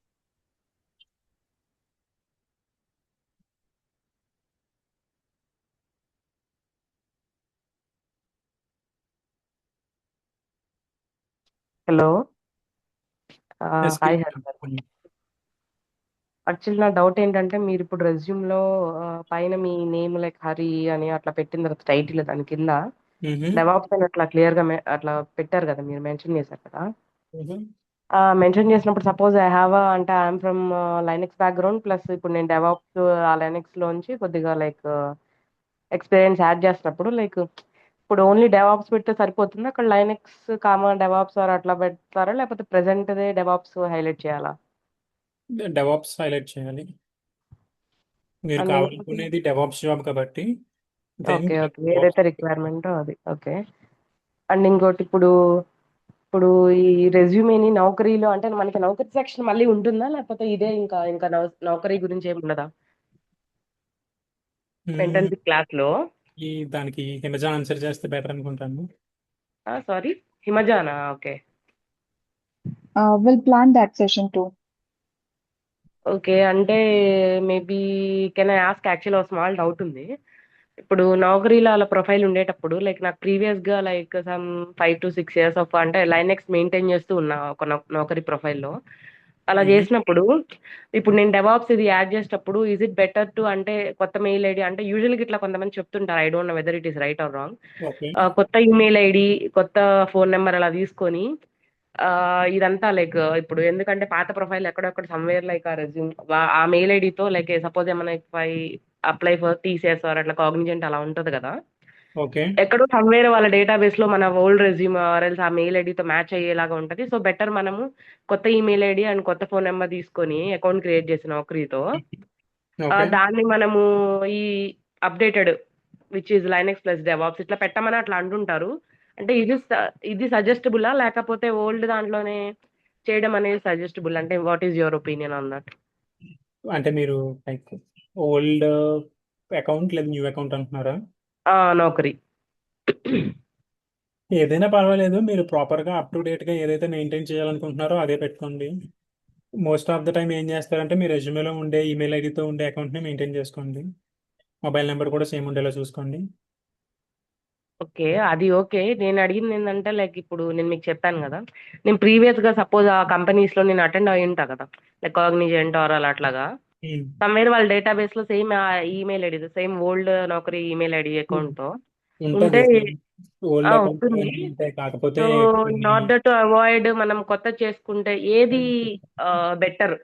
Hello. Yes, hi please. Hari. Actually నా డౌట్ ఏంటంటే మీరు ఇప్పుడు రెజ్యూమ్లో పైన మీ నేమ్ లైక్ హరి అని అట్లా పెట్టిన తర్వాత టైటిల్ దాని కింద మ్మ్. డెవాప్స్ అని అట్లా క్లియర్గా అట్లా పెట్టారు కదా, మీరు మెన్షన్ చేశారు కదా. మ్మ్. మెన్షన్ చేసినప్పుడు సపోజ్ ఐ హ్యావ్ అంటే I'm from Linux background plus ఇప్పుడు నేను డెవాప్స్ ఆ లైనక్స్ లోంచి కొద్దిగా లైక్ ఎక్స్పీరియన్స్ యాడ్ చేసినప్పుడు లైక్ ఇప్పుడు ఓన్లీ డెవాప్స్ పెడితే సరిపోతుంది, అక్కడ లైనక్స్ కామా డెవాప్స్ ఆర్ అట్లా పెడతారా, లేకపోతే ప్రెసెంట్ దే డెవాప్స్ హైలైట్ చేయాలా? డెవాప్స్ హైలైట్ చేయాలి. మీరు అండ్ ఇంకోటి, కావాలనుకునేది డెవాప్స్ జాబ్ కాబట్టి దెన్ ఓకే ఓకే, ఏదైతే రిక్వైర్మెంటో అది ఓకే. అండ్ ఇంకోటి, ఇప్పుడు ఇప్పుడు ఈ రెజ్యూమేని నౌకరీలో అంటే మనకి నౌకరీ సెక్షన్ మళ్ళీ ఉంటుందా, లేకపోతే ఇదే ఇంకా ఇంకా నౌకరీ గురించి ఏమి ఉండదా ఇంటర్న్షిప్ క్లాస్ లో? దానికి హిమజ ఆన్సర్ చేస్తే బెటర్ అనుకుంటాను. సారీ, హిమజానా? Okay We'll plan that session too. Okay. అంటే maybe can I ask, actual ఒక స్మాల్ డౌట్ ఉంది. ఇప్పుడు నౌకరీలో అలా ప్రొఫైల్ ఉండేటప్పుడు లైక్ నాకు ప్రీవియస్ గా like some 5 to 6 years of అంటే లైనెక్స్ మెయింటైన్ చేస్తూ ఉన్నా ఒక నౌకరీ ప్రొఫైల్లో. అలా చేసినప్పుడు ఇప్పుడు నేను డెవాప్స్ ఇది యాడ్ చేసేటప్పుడు ఈజ్ ఇట్ బెటర్ టు అంటే కొత్త మెయిల్ ఐడి అంటే యూజువల్గా ఇట్లా కొంతమంది చెప్తుంటారు, I don't know whether it is right are wrong. Okay. కొత్త ఈమెయిల్ ఐడి, కొత్త ఫోన్ నెంబర్ అలా తీసుకొని ఇదంతా లైక్ ఇప్పుడు ఎందుకంటే పాత ప్రొఫైల్ ఎక్కడెక్కడ సమ్వేర్ లైక్ ఆ రెజ్యూమ్ ఆ మెయిల్ ఐడితో లైక్ సపోజ్ ఏమైనా అప్లై ఫర్ టీసీఎస్ ఆర్ అట్లా కాగ్నిజెంట్ అలా ఉంటది కదా, ఓకే. ఎక్కడో సమ్వేర్ వాళ్ళ డేటాబేస్ లో మన ఓల్డ్ రెజ్యూమ్ ఆర్ఎల్స్ ఆ మెయిల్ ఐడితో మ్యాచ్ అయ్యేలాగా ఉంటది. సో బెటర్ మనము కొత్త ఈమెయిల్ ఐడి అండ్ కొత్త ఫోన్ నెంబర్ తీసుకొని అకౌంట్ క్రియేట్ చేసిన నౌకరీతో ఓకే. దాన్ని మనము ఈ updated which is Linux plus DevOps ఇట్లా పెట్టమని అట్లా అంటుంటారు. అంటే ఇది సజెస్టబులా, లేకపోతే ఓల్డ్ దాంట్లోనే చేయడం అనేది సజెస్టబుల్? అంటే what is your opinion on that? అంటే మీరు లైక్ ఓల్డ్ అకౌంట్ లేదా న్యూ అకౌంట్ అంటున్నారా? నౌకరీ ఏదైనా పర్వాలేదు, మీరు ప్రాపర్గా అప్ టు డేట్గా ఏదైతే మెయింటైన్ చేయాలనుకుంటున్నారో అదే పెట్టుకోండి. మోస్ట్ ఆఫ్ ద టైం ఏం చేస్తారంటే మీ రెజ్యూమేలో ఉండే ఈమెయిల్ ఐడితో ఉండే అకౌంట్ని మెయింటైన్ చేసుకోండి. మొబైల్ నెంబర్ కూడా సేమ్ ఉండేలా చూసుకోండి. ఓకే, అది ఓకే. నేను అడిగింది ఏంటంటే లైక్ ఇప్పుడు నేను మీకు చెప్పాను కదా, నేను ప్రీవియస్ గా సపోజ్ ఆ కంపెనీస్ లో నేను అటెండ్ అయి ఉంటా కదా, లైక్ కాగ్నిజెంట్ ఆర్ అలా అట్లాగా సమ్వేర్ వాళ్ళ డేటాబేస్ లో same email ID same old Naukri email ID account తో ఉంటుంది. ఉంటే ఓల్డ్ అకౌంట్ ఉంటుంది. ఉంటాయి, కాకపోతే so in order to avoid మనం కొత్త చేసుకుంటే ఏది బెటర్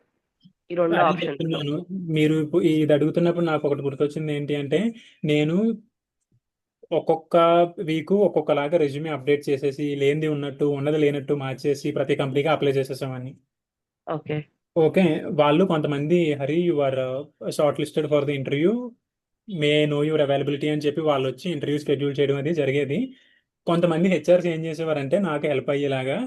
ఈ రెండు అదే ఆప్షన్స్ లో? చెప్తున్నాను. మీరు ఇది అడుగుతున్నప్పుడు నాకు ఒకటి గుర్తొచ్చింది. ఏంటి అంటే నేను ఒక్కొక్క వీక్ ఒక్కొక్కలాగా రెజ్యూమే అప్డేట్ చేసేసి లేనిది ఉన్నట్టు ఉన్నది లేనట్టు మార్చేసి ప్రతి కంపెనీగా అప్లై చేసేసామని. Okay okay. వాళ్ళు కొంతమంది Hari you are shortlisted for the interview, may know your availability అని చెప్పి వాళ్ళు వచ్చి ఇంటర్వ్యూ షెడ్యూల్ చేయడం అది జరిగేది. కొంతమంది హెచ్ఆర్స్ ఏం చేసేవారంటే నాకు హెల్ప్ అయ్యేలాగా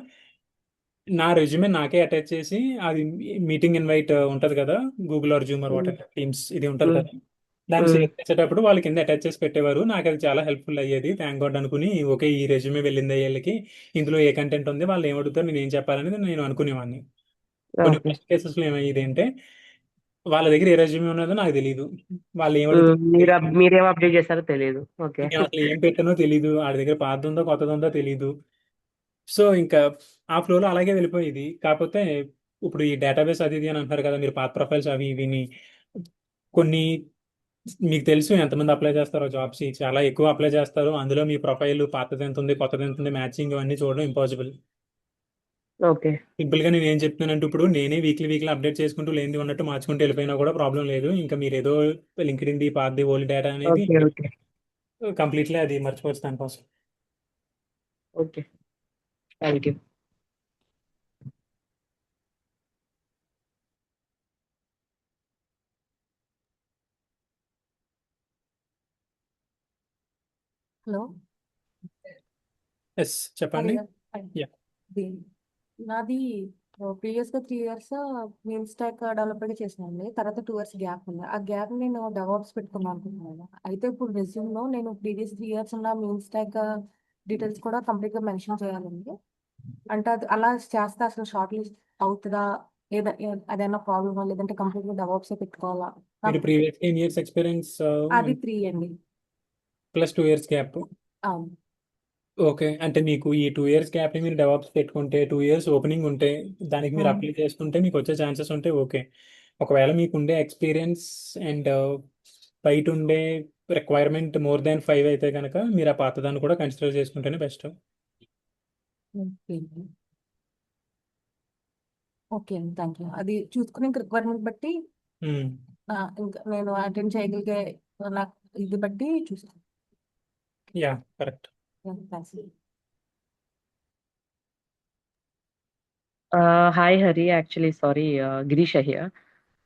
నా రెజ్యూమే నాకే అటాచ్ చేసి అది మీటింగ్ ఇన్వైట్ ఉంటుంది కదా, Google or Zoom or what Teams ఇది ఉంటుంది కదా, దాన్ని షేర్ చేసేటప్పుడు వాళ్ళ కింద అటాచ్ చేసి పెట్టేవారు. నాకు అది చాలా హెల్ప్ఫుల్ అయ్యేది. థ్యాంక్ గాడ్ అనుకుని ఓకే ఈ రెజ్యూమే వెళ్ళింది వీళ్ళకి, ఇందులో ఏ కంటెంట్ ఉంది, వాళ్ళు ఏమడుగుతారు, నేను ఏం చెప్పాలనేది నేను అనుకునేవాడిని. కొన్ని ఓకే కేసెస్లో ఏమయ్యేది అంటే వాళ్ళ దగ్గర ఏ రెజ్యూమే ఉన్నదో నాకు తెలియదు. వాళ్ళు ఏం అడుగుతారో మీరు తెలియదు. మీరేం అప్డేట్ చేస్తారో తెలియదు. ఓకే. నేను అసలు ఏం పెట్టానో తెలియదు. వాళ్ళ దగ్గర పాతది ఉందో కొత్తది ఉందో తెలియదు. సో ఇంకా ఆ ఫ్లోలో అలాగే వెళ్ళిపోయేది. కాకపోతే ఇప్పుడు ఈ డేటాబేస్ అది ఇది అని అంటారు కదా, మీరు పాత ప్రొఫైల్స్ అవి ఇవిని కొన్ని మీకు తెలుసు ఎంతమంది అప్లై చేస్తారో జాబ్స్, చాలా ఎక్కువ అప్లై చేస్తారు. అందులో మీ ప్రొఫైల్ పాతది ఎంత ఉంది కొత్తది ఎంత ఉంది మ్యాచింగ్ ఇవన్నీ చూడడం ఇంపాసిబుల్. ఓకే. సింపుల్ గా నేను ఏం చెప్తున్నానంటే, ఇప్పుడు నేనే వీక్లీ వీక్లీ అప్డేట్ చేసుకుంటూ లేనిది ఉన్నట్టు మార్చుకుంటూ వెళ్ళిపోయినా కూడా ప్రాబ్లం లేదు. ఇంకా మీరు ఏదో లింక్డ్ఇన్ ది పాతది ఓల్డ్ డేటా అనేది ఓకే. ఓకే. కంప్లీట్లీ అది మర్చిపోవచ్చు దానికోసం. Okay. Thank you. Hello yes చెప్పండి. యా. నాది ప్రీవియస్ గా 3 years మెయిన్ స్టాక్ డెవలపర్ చేసానండి. తర్వాత 2 years గ్యాప్ ఉంది. ఆ గ్యాప్ నేను డెవాప్స్ పెట్టుకున్నాను అనుకుంటున్నాను. అయితే ఇప్పుడు రెజ్యూమ్ లో నేను ప్రీవియస్ 3 years ఉన్న మెయిన్ స్టాక్ డీటెయిల్స్ కూడా కంప్లీట్ గా మెన్షన్ చేయాలండి. అంటే అది అలా చేస్తే అసలు షార్ట్ లిస్ట్ అవుతుందా లేదా అదైనా ప్రాబ్లమా లేదంటే కంప్లీట్ గా డెవాప్సే పెట్టుకోవాలా? మీరు ప్రీవియస్ ఎన్ని ఇయర్స్ ఎక్స్పీరియన్స్ అది 3 అండి. Plus 2 years gap. అవును. ఓకే, అంటే మీకు ఈ 2 years గ్యాప్ ని మీరు డెవలప్స్ పెట్టుకుంటే 2 years ఓపెనింగ్ ఉంటే దానికి మీరు అప్లై చేసుకుంటే మీకు వచ్చే ఛాన్సెస్ ఉంటే ఓకే. ఒకవేళ మీకు ఉండే ఎక్స్పీరియన్స్ అండ్ బయట ఉండే రిక్వైర్మెంట్ మోర్ దాన్ 5 అయితే కనుక మీరు ఆ పాతదాన్ని కూడా కన్సిడర్ చేసుకుంటేనే బెస్ట్. ఓకే అండి. ఓకే అండి, థ్యాంక్ యూ. అది చూసుకుని రిక్వైర్మెంట్ బట్టి ఇంకా నేను అటెండ్ చేయగలిగే నాకు ఇది బట్టి చూస్తాను. Yeah correct. Thanks. Hi Hari, actually sorry, Girish here.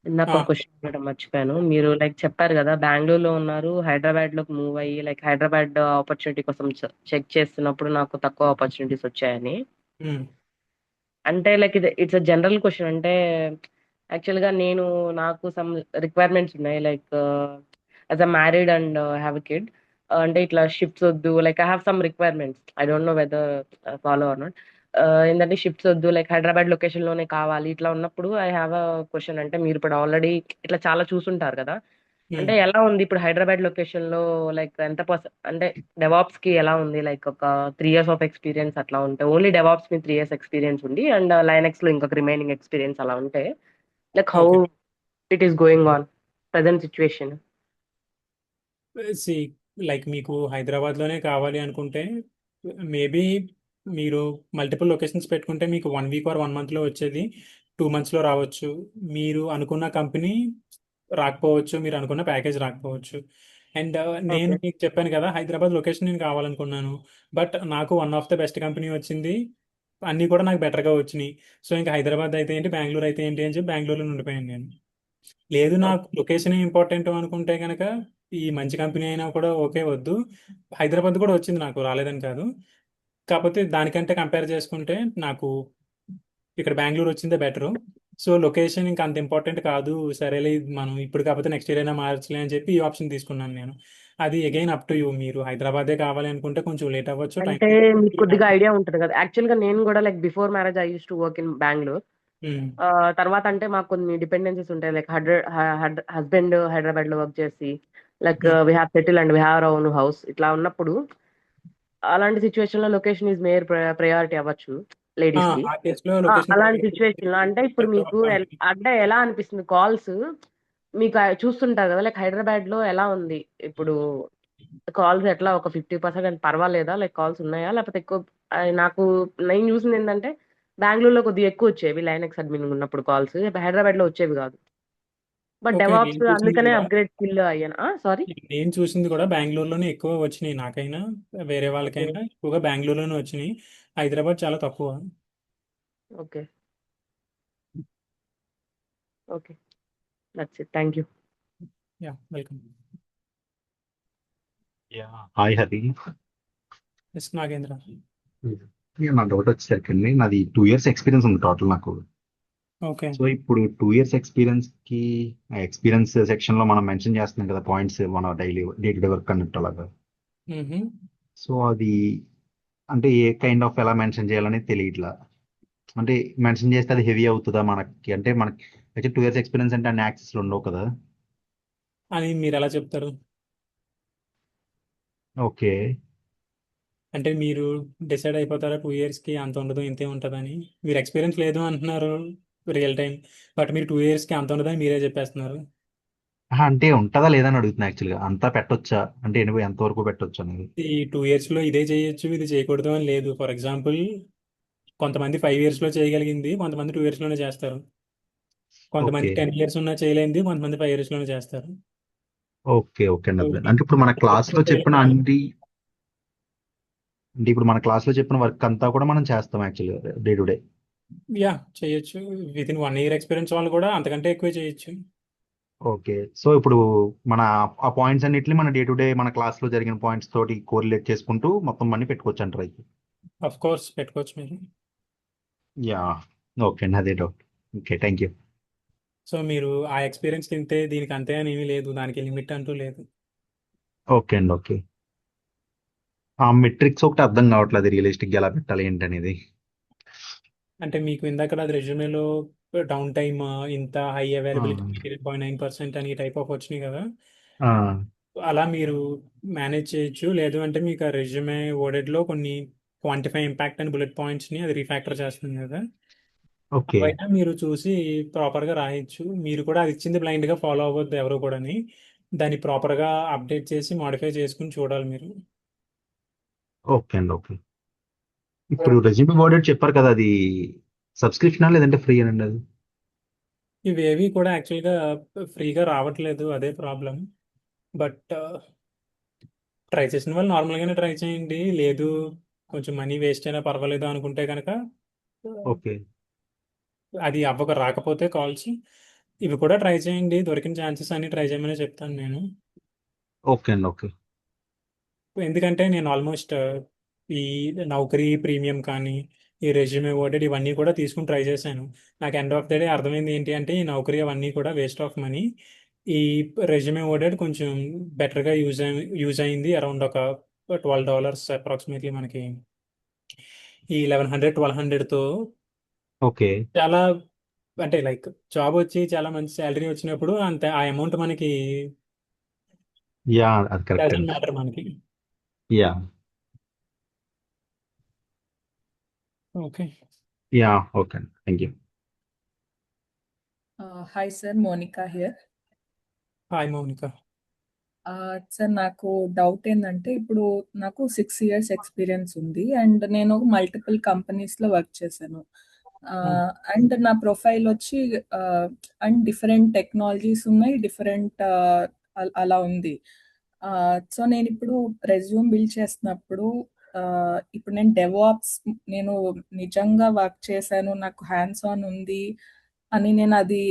ఇందాక ఒక క్వశ్చన్ అడగడం మర్చిపోయాను. మీరు లైక్ చెప్పారు కదా బెంగళూరులో ఉన్నారు, హైదరాబాద్ లోకి మూవ్ అయ్యి లైక్ హైదరాబాద్ ఆపర్చునిటీ కోసం చెక్ చేస్తున్నప్పుడు నాకు తక్కువ ఆపర్చునిటీస్ వచ్చాయని. అంటే like it's a general question. అంటే యాక్చువల్ గా నాకు సమ్ రిక్వైర్మెంట్స్ ఉన్నాయి. Like as a married and have a kid. అంటే ఇట్లా షిఫ్ట్స్ వద్దు, like I have some requirements, I don't know whether follow are not. ఏంటంటే షిఫ్ట్స్ వద్దు, లైక్ హైదరాబాద్ లొకేషన్ లోనే కావాలి. ఇట్లా ఉన్నప్పుడు ఐ హ్యావ్ అ క్వశ్చన్. అంటే మీరు ఇప్పుడు ఆల్రెడీ ఇట్లా చాలా చూసుంటారు కదా, అంటే ఎలా ఉంది ఇప్పుడు హైదరాబాద్ లొకేషన్ లో? లైక్ ఎంత అంటే డెవాప్స్ కి ఎలా ఉంది? లైక్ ఒక 3 years ఆఫ్ ఎక్స్పీరియన్స్ అట్లా ఉంటే, ఓన్లీ డెవాప్స్ కి 3 years ఎక్స్పీరియన్స్ ఉండి అండ్ లైనెక్స్ లో ఇంకొక రిమైనింగ్ ఎక్స్పీరియన్స్ అలా ఉంటే, like how okay. It is going on present situation? C like మీకు హైదరాబాద్ లోనే కావాలి అనుకుంటే మేబీ మీరు మల్టిపుల్ లొకేషన్స్ పెట్టుకుంటే మీకు 1 week or 1 month లో వచ్చేది 2 months లో రావచ్చు. మీరు అనుకున్న కంపెనీ రాకపోవచ్చు, మీరు అనుకున్న ప్యాకేజ్ రాకపోవచ్చు. అండ్ నేను ఓకే. మీకు చెప్పాను కదా హైదరాబాద్ లొకేషన్ నేను కావాలనుకున్నాను, బట్ నాకు one of the best company వచ్చింది. అన్నీ కూడా నాకు బెటర్గా వచ్చినాయి. సో ఇంకా హైదరాబాద్ అయితే ఏంటి, బెంగళూరు అయితే ఏంటి అని చెప్పి బెంగళూరులో ఉండిపోయాను నేను. లేదు నాకు లొకేషన్ ఇంపార్టెంట్ అనుకుంటే కనుక ఈ మంచి కంపెనీ అయినా కూడా ఓకే, వద్దు. హైదరాబాద్ కూడా వచ్చింది నాకు, రాలేదని కాదు. కాకపోతే దానికంటే కంపేర్ చేసుకుంటే నాకు ఇక్కడ బెంగళూరు వచ్చిందే బెటరు. సో లొకేషన్ ఇంకా అంత ఇంపార్టెంట్ కాదు, సరేలే మనం ఇప్పుడు కాకపోతే నెక్స్ట్ ఇయర్ అయినా మార్చలే అని చెప్పి ఈ ఆప్షన్ తీసుకున్నాను నేను. అది అగైన్ అప్ టు యూ. మీరు హైదరాబాదే కావాలి అనుకుంటే కొంచెం లేట్ అవ్వచ్చు, టైం అంటే మీకు కొద్దిగా ఐడియా ఉంటుంది కదా, యాక్చువల్ గా నేను కూడా like before marriage I use to work in Bengaluru. తర్వాత అంటే మాకు కొన్ని డిపెండెన్సీస్ ఉంటాయి. లైక్ హస్బెండ్ హైదరాబాద్ లో వర్క్ చేసి like we have settle and we have our own house. ఇట్లా ఉన్నప్పుడు అలాంటి సిచ్యువేషన్ లో లొకేషన్ ఈజ్ మేయర్ ప్రయారిటీ అవ్వచ్చు లేడీస్ కి. ఆ కేసులో లొకేషన్ అలాంటి సిచ్యువేషన్ లో అంటే ఇప్పుడు మీకు అంటే ఎలా అనిపిస్తుంది కాల్స్? మీకు చూస్తుంటారు కదా లైక్ హైదరాబాద్ లో ఎలా ఉంది ఇప్పుడు కాల్స్? ఎట్లా ఒక 50% పర్వాలేదా? లైక్ కాల్స్ ఉన్నాయా లేకపోతే ఎక్కువ? నాకు నేను చూసింది ఏంటంటే బెంగళూరులో కొద్దిగా ఎక్కువ వచ్చేవి లైనెక్స్ అడ్మిన్ ఉన్నప్పుడు కాల్స్, హైదరాబాద్ లో వచ్చేవి కాదు. But okay. డెవాప్స్ అందుకనే అప్గ్రేడ్ స్కిల్ అయ్యాను. సారీ. నేను చూసింది కూడా బెంగళూరులోనే ఎక్కువ వచ్చినాయి, నాకైనా వేరే ఓకే. వాళ్ళకైనా ఎక్కువగా బెంగళూరులోనే వచ్చినాయి. హైదరాబాద్ చాలా తక్కువ. Okay. Okay, that's it. Thank you. Yeah welcome. Hi Hari. Yes Nagendra. నా డౌట్ వచ్చేసరికి నాది 2 years ఎక్స్పీరియన్స్ ఉంది టోటల్ నాకు. ఓకే. సో ఇప్పుడు 2 years ఎక్స్పీరియన్స్ కి ఎక్స్పీరియన్స్ సెక్షన్ లో మనం మెన్షన్ చేస్తున్నాం కదా పాయింట్స్, మన daily day to day work అన్నట్టు అలాగా. సో అది అంటే ఏ కైండ్ ఆఫ్ ఎలా మెన్షన్ చేయాలని తెలియట్లా. అంటే మెన్షన్ చేస్తే అది హెవీ అవుతుందా మనకి? అంటే మనకి అయితే 2 years ఎక్స్పీరియన్స్ అంటే అన్ని యాక్సెస్లు ఉండవు కదా. అని మీరు ఎలా చెప్తారు? ఓకే. అంటే మీరు డిసైడ్ అయిపోతారా 2 ఇయర్స్కి అంత ఉండదు ఇంతే ఉంటుందని? మీరు ఎక్స్పీరియన్స్ లేదు అంటున్నారు రియల్ టైం, బట్ మీరు 2 ఇయర్స్కి అంత ఉండదని మీరే చెప్పేస్తున్నారు. అంటే ఉంటుందా లేదా అని అడుగుతున్నా యాక్చువల్గా. అంతా పెట్టొచ్చా అంటే ఎంతవరకు పెట్టొచ్చు అనేది. ఈ 2 ఇయర్స్లో ఇదే చేయొచ్చు ఇది చేయకూడదు అని లేదు. ఫర్ ఎగ్జాంపుల్ కొంతమంది 5 ఇయర్స్లో చేయగలిగింది కొంతమంది 2 ఇయర్స్లోనే చేస్తారు. కొంతమంది ఓకే 10 ఇయర్స్ ఉన్నా చేయలేనిది కొంతమంది 5 ఇయర్స్లోనే చేస్తారు. ఓకే ఓకే అండి, So, అర్థమైంది. అంటే ఇప్పుడు మన క్లాస్లో చెప్పిన అన్ని అంటే ఇప్పుడు మన క్లాస్లో చెప్పిన వర్క్ అంతా కూడా మనం చేస్తాం యాక్చువల్గా డే టు డే. యా చేయొచ్చు. విత్ ఇన్ 1 ఇయర్ ఎక్స్పీరియన్స్ వాళ్ళు కూడా అంతకంటే ఎక్కువ చేయొచ్చు. ఓకే. సో ఇప్పుడు మన ఆ పాయింట్స్ అన్నిటిని మన డే టు డే మన క్లాస్లో జరిగిన పాయింట్స్ తోటి కోరిలేట్ చేసుకుంటూ మొత్తం అన్ని పెట్టుకోవచ్చు అంటారు అయితే. అఫ్ కోర్స్ పెట్టుకోవచ్చు మీరు. యా ఓకే అండి, అదే doubt. Okay, thank you. So మీరు ఆ ఎక్స్పీరియన్స్ తింటే దీనికి అంతే అని ఏమీ లేదు, దానికి లిమిట్ అంటూ లేదు. ఓకే అండి, ఓకే. ఆ మెట్రిక్స్ ఒకటి అర్థం కావట్లేదు, రియలిస్టిక్గా ఎలా పెట్టాలి ఏంటనేది. అంటే మీకు ఇందాక అది రెజ్యూమేలో డౌన్ టైమ్ ఇంత హై అవైలబిలిటీ 0.9% అని టైప్ ఆఫ్ వచ్చినాయి కదా, ఆ, అలా మీరు మేనేజ్ చేయొచ్చు. లేదు అంటే మీకు ఆ రెజ్యూమే వర్డెడ్లో కొన్ని క్వాంటిఫై ఇంపాక్ట్ అండ్ బుల్లెట్ పాయింట్స్ని అది రీఫ్యాక్టర్ చేస్తుంది కదా, ఓకే అవైనా మీరు చూసి ప్రాపర్గా రాయొచ్చు. మీరు కూడా అది ఇచ్చింది బ్లైండ్గా ఫాలో అవ్వద్దు ఎవరు కూడాని, దాన్ని ప్రాపర్గా అప్డేట్ చేసి మాడిఫై చేసుకుని చూడాలి మీరు. ఓకే అండి, ఓకే. ఇప్పుడు రెజ్యూమే బోర్డెడ్ చెప్పారు కదా, అది సబ్స్క్రిప్షనా లేదంటే ఫ్రీ అనండి అది? ఇవేవి కూడా యాక్చువల్గా ఫ్రీగా రావట్లేదు, అదే ప్రాబ్లం. బట్ ట్రై చేసిన వాళ్ళు నార్మల్గానే ట్రై చేయండి. లేదు కొంచెం మనీ వేస్ట్ అయినా పర్వాలేదు అనుకుంటే కనుక ఓకే అది రాకపోతే కాల్స్ ఇవి కూడా ట్రై చేయండి. దొరికిన ఛాన్సెస్ అన్ని ట్రై చేయమని చెప్తాను నేను. ఓకే అండి, ఓకే. ఎందుకంటే నేను ఆల్మోస్ట్ ఈ నౌకరీ ప్రీమియం కానీ ఈ రెజ్యూమే వర్డెడ్ ఇవన్నీ కూడా తీసుకుని ట్రై చేశాను. నాకు ఎండ్ ఆఫ్ ద డే అర్థమైంది ఏంటి అంటే ఈ నౌకరీ అవన్నీ కూడా వేస్ట్ ఆఫ్ మనీ. ఈ రెజ్యూమే వర్డెడ్ కొంచెం బెటర్గా యూజ్ అయింది. అరౌండ్ ఒక $12 అప్రాక్సిమేట్లీ మనకి ఈ 1100-1200తో ఓకే చాలా, అంటే లైక్ జాబ్ వచ్చి చాలా మంచి శాలరీ వచ్చినప్పుడు అంత ఆ అమౌంట్ మనకి యా, అది కరెక్ట్ డజంట్ అండి. మ్యాటర్ మనకి. Yeah okay. యా ఓకే అండి, thank you. Hi sir, Monica here. Hi Mounika. Sir నాకు డౌట్ ఏంటంటే ఇప్పుడు నాకు 6 years ఎక్స్పీరియన్స్ ఉంది అండ్ నేను మల్టిపుల్ కంపెనీస్లో వర్క్ చేశాను. అండ్ నా ప్రొఫైల్ వచ్చి అండ్ డిఫరెంట్ టెక్నాలజీస్ ఉన్నాయి, డిఫరెంట్ అలా ఉంది. సో నేను ఇప్పుడు రెజ్యూమ్ బిల్డ్ చేస్తున్నప్పుడు ఇప్పుడు నేను డెవాప్స్ నేను నిజంగా వర్క్ చేశాను, నాకు హ్యాండ్స్ ఆన్ ఉంది అని నేను అది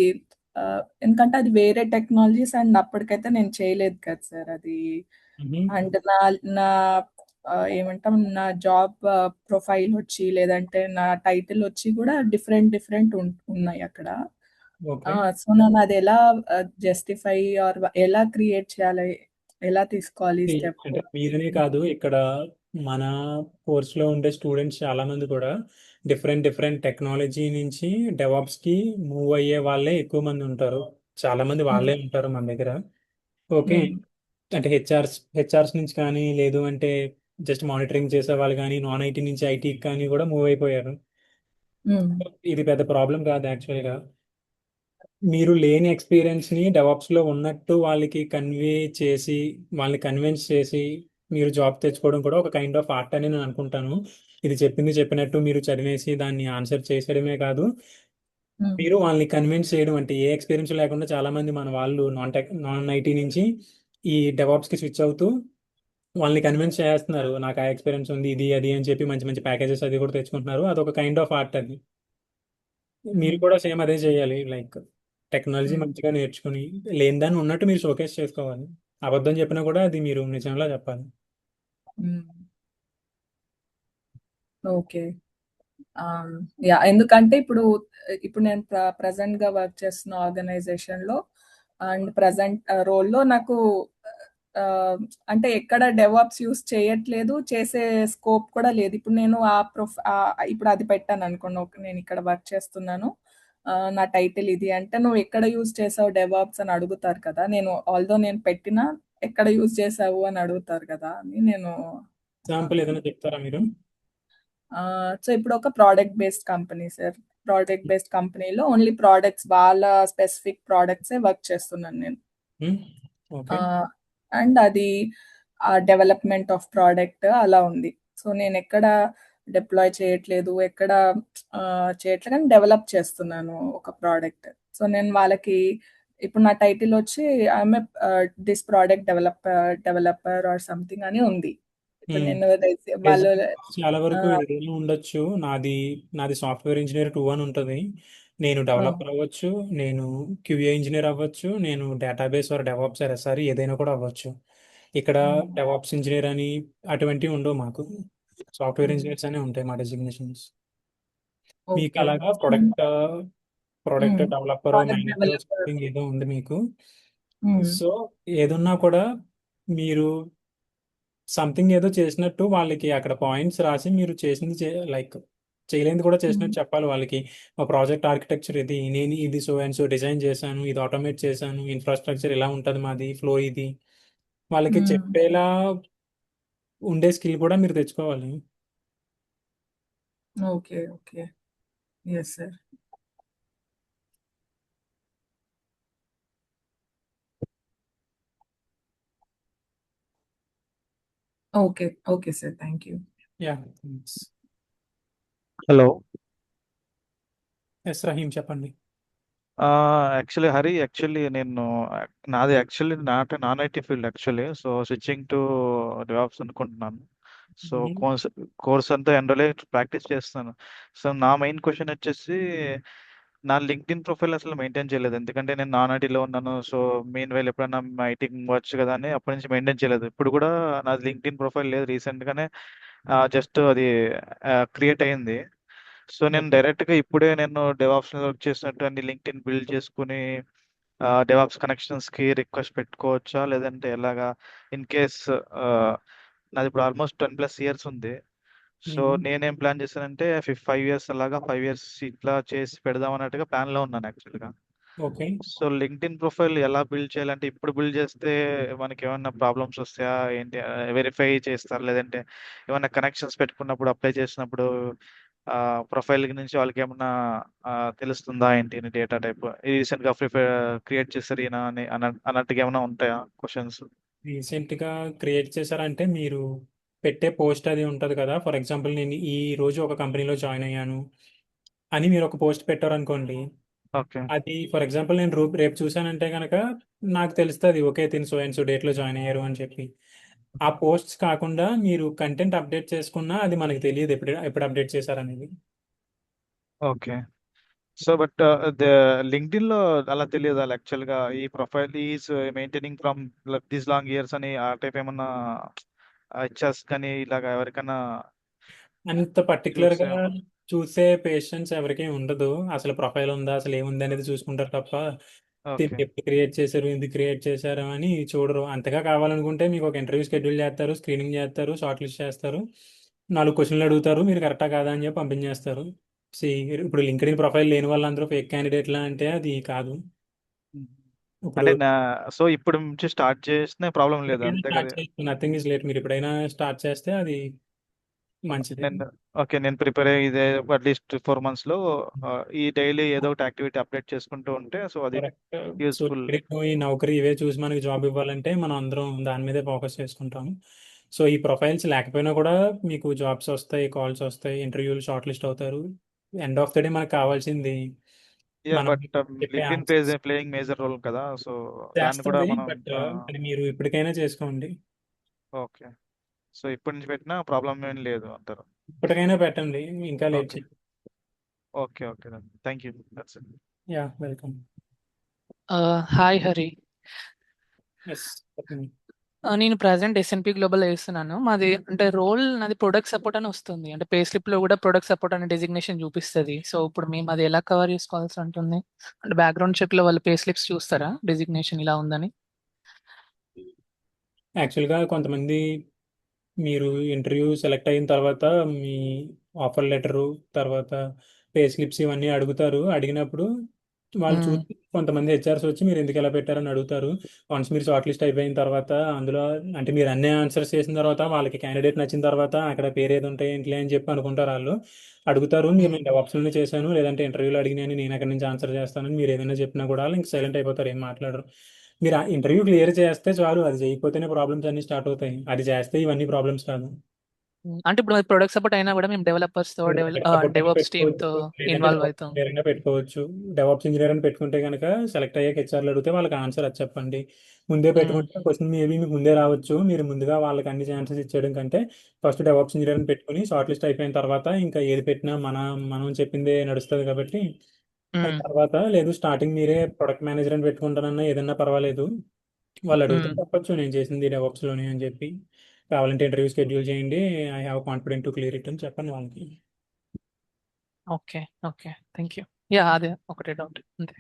ఎందుకంటే అది వేరే టెక్నాలజీస్ అండ్ అప్పటికైతే నేను చేయలేదు కదా సార్ అది. అండ్ నా నా ఏమంటాం నా జాబ్ ప్రొఫైల్ వచ్చి లేదంటే నా టైటిల్ వచ్చి కూడా డిఫరెంట్ ఉన్నాయి అక్కడ. ఓకే. సో నేను అది ఎలా జస్టిఫై ఆర్ ఎలా క్రియేట్ చేయాలి, ఎలా తీసుకోవాలి స్టెప్? అంటే మీరనే కాదు, ఇక్కడ మన కోర్సులో ఉండే స్టూడెంట్స్ చాలా మంది కూడా డిఫరెంట్ టెక్నాలజీ నుంచి DevOps కి మూవ్ అయ్యే వాళ్ళే ఎక్కువ మంది ఉంటారు. చాలా మంది వాళ్ళే ఉంటారు మన దగ్గర. ఓకే. అంటే హెచ్ఆర్స్ నుంచి కానీ లేదు అంటే జస్ట్ మానిటరింగ్ చేసే వాళ్ళు కానీ నాన్ ఐటీ నుంచి ఐటీకి కానీ కూడా మూవ్ అయిపోయారు. ఇది పెద్ద ప్రాబ్లం కాదు యాక్చువల్గా. మీరు లేని ఎక్స్పీరియన్స్ని డెవాప్స్లో ఉన్నట్టు వాళ్ళకి వాళ్ళని కన్విన్స్ చేసి మీరు జాబ్ తెచ్చుకోవడం కూడా ఒక కైండ్ ఆఫ్ ఆర్ట్ అని నేను అనుకుంటాను. ఇది చెప్పినట్టు మీరు చదివేసి దాన్ని ఆన్సర్ చేసేయడమే కాదు, మీరు వాళ్ళని కన్విన్స్ చేయడం. అంటే ఏ ఎక్స్పీరియన్స్ లేకుండా చాలా మంది మన వాళ్ళు నాన్ ఐటీ నుంచి ఈ డెవాప్స్కి స్విచ్ అవుతూ వాళ్ళని కన్విన్స్ చేస్తున్నారు. నాకు ఆ ఎక్స్పీరియన్స్ ఉంది ఇది అది అని చెప్పి మంచి మంచి ప్యాకేజెస్ అది కూడా తెచ్చుకుంటున్నారు. అదొక కైండ్ ఆఫ్ ఆర్ట్ అది. మీరు కూడా సేమ్ అదే చేయాలి. లైక్ టెక్నాలజీ మంచిగా నేర్చుకుని లేని దాన్ని ఉన్నట్టు మీరు షోకేస్ చేసుకోవాలి. అబద్ధం చెప్పినా కూడా అది మీరు నిజంలా చెప్పాలి. ఓకే. యా ఎందుకంటే ఇప్పుడు నేను ప్రజెంట్ గా వర్క్ చేస్తున్న ఆర్గనైజేషన్ లో అండ్ ప్రజెంట్ రోల్లో నాకు అంటే ఎక్కడ డెవాప్స్ యూస్ చేయట్లేదు, చేసే స్కోప్ కూడా లేదు. ఇప్పుడు నేను ఇప్పుడు అది పెట్టాను అనుకోండి, నేను ఇక్కడ వర్క్ చేస్తున్నాను నా టైటిల్ ఇది అంటే నువ్వు ఎక్కడ యూజ్ చేసావు డెవాప్స్ అని అడుగుతారు కదా. నేను పెట్టినా ఎక్కడ యూజ్ చేసావు అని అడుగుతారు కదా అని నేను ఎగ్జాంపుల్ ఏదైనా చెప్తారా మీరు? సో ఇప్పుడు ఒక product based company sir. Product based కంపెనీలో ఓన్లీ ప్రోడక్ట్స్, వాళ్ళ స్పెసిఫిక్ ప్రోడక్ట్సే వర్క్ చేస్తున్నాను నేను. ఓకే. అండ్ అది డెవలప్మెంట్ ఆఫ్ ప్రోడక్ట్ అలా ఉంది. సో నేను ఎక్కడ డిప్లాయ్ చేయట్లేదు, ఎక్కడ చేయట్లేదు, కానీ డెవలప్ చేస్తున్నాను ఒక ప్రోడక్ట్. సో నేను వాళ్ళకి ఇప్పుడు నా టైటిల్ వచ్చి I'm this product developer or something అని ఉంది. ఇప్పుడు నేను వాళ్ళు చాలా వరకు ఏదైనా ఉండొచ్చు. నాది సాఫ్ట్వేర్ ఇంజనీర్ 2 అని ఉంటుంది. నేను డెవలపర్ అవ్వచ్చు, నేను క్యూఏ ఇంజనీర్ అవ్వచ్చు, నేను database or DevOps or SR ఏదైనా కూడా అవ్వచ్చు. ఇక్కడ డెవాప్స్ ఇంజనీర్ అని అటువంటివి ఉండవు మాకు. సాఫ్ట్వేర్ ఇంజనీర్స్ అనే ఉంటాయి మా డెసిగ్నేషన్స్. మీకు అలాగా ప్రొడక్ట్ డెవలపర్, మేనేజర్ సంథింగ్ ఏదో ఉంది మీకు. సో ఏదున్నా కూడా మీరు సంథింగ్ ఏదో చేసినట్టు వాళ్ళకి అక్కడ పాయింట్స్ రాసి మీరు చేసింది లైక్ చేయలేనిది కూడా చేసినట్టు చెప్పాలి వాళ్ళకి. మా ప్రాజెక్ట్ ఆర్కిటెక్చర్ ఇది, నేను ఇది సో అండ్ సో డిజైన్ చేశాను, ఇది ఆటోమేట్ చేశాను, ఇన్ఫ్రాస్ట్రక్చర్ ఇలా ఉంటుంది మాది, ఫ్లో ఇది. వాళ్ళకి చెప్పేలా ఉండే స్కిల్ కూడా మీరు తెచ్చుకోవాలి. Okay okay yes sir. Okay okay sir, thank you. Yeah, thanks. Hello. Yes Rahim, చెప్పండి. యాక్చువల్లీ హరి, నాది actually non IT field actually. So switching to DevOps అనుకుంటున్నాను. సో కోర్స్ అంతా ఎండలే ప్రాక్టీస్ చేస్తాను. సో నా మెయిన్ క్వశ్చన్ వచ్చేసి, నా లింక్డ్ఇన్ ప్రొఫైల్ అసలు మెయింటైన్ చేయలేదు, ఎందుకంటే నేను నాన్ ఐటీలో ఉన్నాను. సో మెయిన్ వైల్ ఎప్పుడైనా ఐటీకి వచ్చు కదా అని అప్పటి నుంచి మెయింటైన్ చేయలేదు. ఇప్పుడు కూడా నాది లింక్డ్ఇన్ ప్రొఫైల్ లేదు, రీసెంట్గానే జస్ట్ అది క్రియేట్ అయింది. సో నేను డైరెక్ట్గా ఇప్పుడే నేను డెవాప్స్ వర్క్ చేసినట్టు అన్ని లింక్డ్ఇన్ బిల్డ్ చేసుకుని డెవాప్స్ కనెక్షన్స్కి రిక్వెస్ట్ పెట్టుకోవచ్చా, లేదంటే ఎలాగా? ఇన్ కేస్ నాది ఇప్పుడు ఆల్మోస్ట్ 10+ ఇయర్స్ ఉంది. సో నేనేం ప్లాన్ చేశానంటే 5 ఇయర్స్ అలాగా 5 ఇయర్స్ ఇట్లా చేసి పెడదాం అన్నట్టుగా ప్లాన్లో ఉన్నాను యాక్చువల్గా. ఓకే. సో లింక్డ్ఇన్ ప్రొఫైల్ ఎలా బిల్డ్ చేయాలంటే, ఇప్పుడు బిల్డ్ చేస్తే మనకి ఏమైనా ప్రాబ్లమ్స్ వస్తాయా ఏంటి? వెరిఫై చేస్తారు, లేదంటే ఏమైనా కనెక్షన్స్ పెట్టుకున్నప్పుడు అప్లై చేసినప్పుడు ప్రొఫైల్ నుంచి వాళ్ళకి ఏమన్నా తెలుస్తుందా ఏంటి డేటా టైప్? రీసెంట్గా క్రియేట్ చేస్తారు ఈయన అని అన్నట్టుగా ఏమైనా ఉంటాయా క్వశ్చన్స్? రీసెంట్గా క్రియేట్ చేశారంటే మీరు పెట్టే పోస్ట్ అది ఉంటుంది కదా. ఫర్ ఎగ్జాంపుల్, నేను ఈ రోజు ఒక కంపెనీలో జాయిన్ అయ్యాను అని మీరు ఒక పోస్ట్ పెట్టారనుకోండి. ఓకే అది ఫర్ ఎగ్జాంపుల్ నేను రేపు చూసానంటే కనుక నాకు తెలుస్తుంది, ఓకే తిని సో అండ్ సో డేట్లో జాయిన్ అయ్యారు అని చెప్పి. ఆ పోస్ట్స్ కాకుండా మీరు కంటెంట్ అప్డేట్ చేసుకున్నా అది మనకి తెలియదు ఎప్పుడు అప్డేట్ చేశారనేది. ఓకే. సో బట్ లింక్డ్ఇన్ లో అలా తెలియదు యాక్చువల్గా, ఈ profile is maintaining from this long years అని ఆ టైప్ ఏమన్నా హెచ్ఆర్స్ కానీ ఇలాగా ఎవరికైనా అంత పర్టికులర్గా చూసే చూసే పేషెన్స్ ఎవరికీ ఉండదు. అసలు ప్రొఫైల్ ఉందా, అసలు ఏముంది అనేది చూసుకుంటారు తప్ప ఓకే ఎప్పుడు క్రియేట్ చేశారు, ఎందుకు క్రియేట్ చేశారు అని చూడరు. అంతగా కావాలనుకుంటే మీకు ఒక ఇంటర్వ్యూ షెడ్యూల్ చేస్తారు, స్క్రీనింగ్ చేస్తారు, షార్ట్ లిస్ట్ చేస్తారు, 4 క్వశ్చన్లు అడుగుతారు, మీరు కరెక్టా కాదా అని చెప్పి పంపించేస్తారు. ఇప్పుడు లింక్డ్ఇన్ ప్రొఫైల్ లేని వాళ్ళందరూ ఫేక్ క్యాండిడేట్లా అంటే అది కాదు. ఇప్పుడు అంటే సో ఇప్పుడు నుంచి స్టార్ట్ చేసిన ప్రాబ్లం లేదు అంతే కదా? Nothing is late. మీరు ఎప్పుడైనా స్టార్ట్ చేస్తే అది మంచిది. నేను ప్రిపేర్ అయ్యేదే అట్లీస్ట్ 4 months లో ఈ డైలీ ఏదో ఒకటి యాక్టివిటీ అప్డేట్ చేసుకుంటూ ఉంటే సో అది యూస్ఫుల్. ఈ నౌకరీ ఇవే చూసి మనకి జాబ్ ఇవ్వాలంటే మనం అందరం దాని మీదే ఫోకస్ చేసుకుంటాం. సో ఈ ప్రొఫైల్స్ లేకపోయినా కూడా మీకు జాబ్స్ వస్తాయి, కాల్స్ వస్తాయి, ఇంటర్వ్యూలు షార్ట్ లిస్ట్ అవుతారు. ఎండ్ ఆఫ్ ద డే మనకు కావాల్సింది మనం బట్ చెప్పే LinkedIn answers. Playing major role కదా, సో దాన్ని కూడా చేస్తుంది, మనం బట్ అది మీరు ఇప్పటికైనా చేసుకోండి. ఓకే. సో ఇప్పటి నుంచి పెట్టినా ప్రాబ్లం ఏం లేదు అంటారు? ఇప్పటికైనా పెట్టండి, ఇంకా లేట్ ఓకే చేయండి. Okay okay thank you. That's it. Yeah, welcome. Hi Hari. Yes, చెప్పండి. నేను ప్రజెంట్ ఎస్ఎన్పి గ్లోబల్ చేస్తున్నాను. మాది అంటే రోల్ నాది ప్రొడక్ట్ సపోర్ట్ అని వస్తుంది. అంటే పే స్లిప్ లో కూడా ప్రొడక్ట్ సపోర్ట్ అనే డెసిగ్నేషన్ చూపిస్తుంది. సో ఇప్పుడు మేము అది ఎలా కవర్ చేసుకోవాల్సి ఉంటుంది? అంటే బ్యాక్గ్రౌండ్ చెక్ లో వాళ్ళు పే స్లిప్స్ చూస్తారా డెసిగ్నేషన్ ఇలా ఉందని? యాక్చువల్గా కొంతమంది మీరు ఇంటర్వ్యూ సెలెక్ట్ అయిన తర్వాత మీ ఆఫర్ లెటరు, తర్వాత పే స్లిప్స్ ఇవన్నీ అడుగుతారు. అడిగినప్పుడు వాళ్ళు చూసి కొంతమంది హెచ్ఆర్స్ వచ్చి మీరు ఎందుకు ఎలా పెట్టారని అడుగుతారు. వన్స్ మీరు షార్ట్ లిస్ట్ అయిపోయిన తర్వాత అందులో అంటే మీరు అన్ని ఆన్సర్స్ చేసిన తర్వాత వాళ్ళకి క్యాండిడేట్ నచ్చిన తర్వాత అక్కడ పేరు ఏది ఉంటాయి ఏంటి అని చెప్పి అనుకుంటారు వాళ్ళు. అడుగుతారు మీరు నేను డెవాప్స్లోనే చేశాను లేదంటే ఇంటర్వ్యూలో అడిగినాను నేను అక్కడి నుంచి ఆన్సర్ చేస్తానని మీరు ఏదైనా చెప్పినా కూడా వాళ్ళు ఇంక సైలెంట్ అయిపోతారు, ఏం మాట్లాడరు. మీరు ఆ ఇంటర్వ్యూ క్లియర్ చేస్తే చాలు, అది చేయకపోతేనే ప్రాబ్లమ్స్ అన్ని స్టార్ట్ అవుతాయి. అది చేస్తే ఇవన్నీ ప్రాబ్లమ్స్ కాదు. అంటే ఇప్పుడు ప్రొడక్ట్ సపోర్ట్ అయినా కూడా మేము డెవలపర్స్ తో సపోర్ట్ అయినా డెవలప్స్ టీమ్ తో పెట్టుకోవచ్చు, లేదంటే ఇన్వాల్వ్ డెవాప్స్ అవుతాం. ఇంజనీర్ అయినా పెట్టుకోవచ్చు. డెవాప్స్ ఇంజనీర్ అని పెట్టుకుంటే కనుక సెలెక్ట్ అయ్యాక హెచ్ఆర్లు అడిగితే వాళ్ళకి ఆన్సర్ అది చెప్పండి. ముందే పెట్టుకుంటే క్వశ్చన్ మేబీ మీకు ముందే రావచ్చు. మీరు ముందుగా వాళ్ళకి అన్ని ఛాన్సెస్ ఇచ్చేయడం కంటే ఫస్ట్ డెవాప్స్ ఇంజనీర్ అని పెట్టుకుని షార్ట్ లిస్ట్ అయిపోయిన తర్వాత ఇంకా ఏది పెట్టినా మనం చెప్పిందే నడుస్తుంది కాబట్టి అది తర్వాత లేదు స్టార్టింగ్ మీరే ప్రొడక్ట్ మేనేజర్ అని పెట్టుకుంటానన్నా ఏదన్నా పర్వాలేదు. వాళ్ళు అడిగితే చెప్పొచ్చు నేను చేసింది డెవాప్స్ లోనే అని చెప్పి. కావాలంటే ఇంటర్వ్యూ షెడ్యూల్ చేయండి, I have confident to clear it అని చెప్పండి వాళ్ళకి. Okay okay thank you. Yeah అదే ఒకటే డౌట్ అంతే.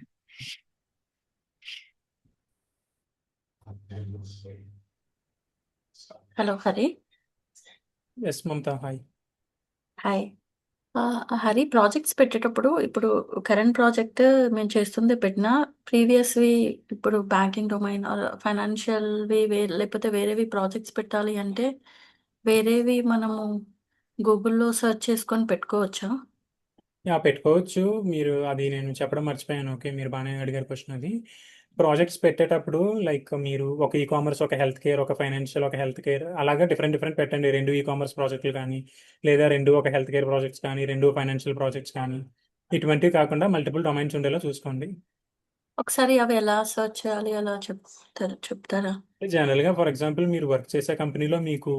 Hello Hari. Yes Mamata, hi. Hi. Hari, projects పెట్టేటప్పుడు ఇప్పుడు కరెంట్ ప్రాజెక్ట్ మేము చేస్తుంది పెట్టినా ప్రీవియస్వి ఇప్పుడు బ్యాంకింగ్ డొమైన్ ఫైనాన్షియల్వి లేకపోతే వేరేవి ప్రాజెక్ట్స్ పెట్టాలి అంటే వేరేవి మనము గూగుల్లో సెర్చ్ చేసుకొని పెట్టుకోవచ్చా? యా పెట్టుకోవచ్చు. మీరు అది నేను చెప్పడం మర్చిపోయాను. ఓకే, మీరు బాగానే అడిగారు క్వశ్చన్. అది ప్రాజెక్ట్స్ పెట్టేటప్పుడు లైక్ మీరు ఒక ఈ కామర్స్, ఒక హెల్త్ కేర్, ఒక ఫైనాన్షియల్, ఒక హెల్త్ కేర్ అలాగా డిఫరెంట్ డిఫరెంట్ పెట్టండి. 2 ఈ కామర్స్ ప్రాజెక్టులు కానీ లేదా 2 ఒక హెల్త్ కేర్ ప్రాజెక్ట్స్ కానీ 2 ఫైనాన్షియల్ ప్రాజెక్ట్స్ కానీ ఇటువంటివి కాకుండా మల్టిపుల్ డొమైన్స్ ఉండేలా చూసుకోండి. ఒకసారి అవి ఎలా సెర్చ్ చేయాలి అలా చెప్తారా? జనరల్గా ఫర్ ఎగ్జాంపుల్ మీరు వర్క్ చేసే కంపెనీలో మీకు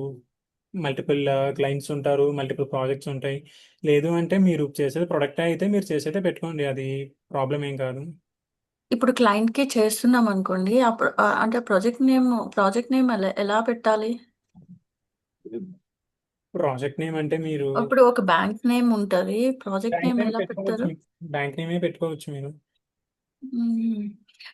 మల్టిపుల్ క్లయింట్స్ ఉంటారు, మల్టిపుల్ ప్రాజెక్ట్స్ ఉంటాయి. లేదు అంటే మీరు చేసేది ప్రొడక్ట్ అయితే మీరు చేసేదే పెట్టుకోండి, అది ప్రాబ్లం ఏం కాదు. ఇప్పుడు క్లయింట్‌కి చేస్తున్నాం అనుకోండి. అప్పుడు అంటే ప్రాజెక్ట్ నేమ్ ఎలా పెట్టాలి? ప్రాజెక్ట్ నేమ్ అంటే మీరు ఇప్పుడు ఒక బ్యాంక్ నేమ్ ఉంటది. ప్రాజెక్ట్ బ్యాంక్ నేమ్ నేమ్ ఎలా పెట్టుకోవచ్చు. పెడతారు? బ్యాంక్ నేమే పెట్టుకోవచ్చు మీరు.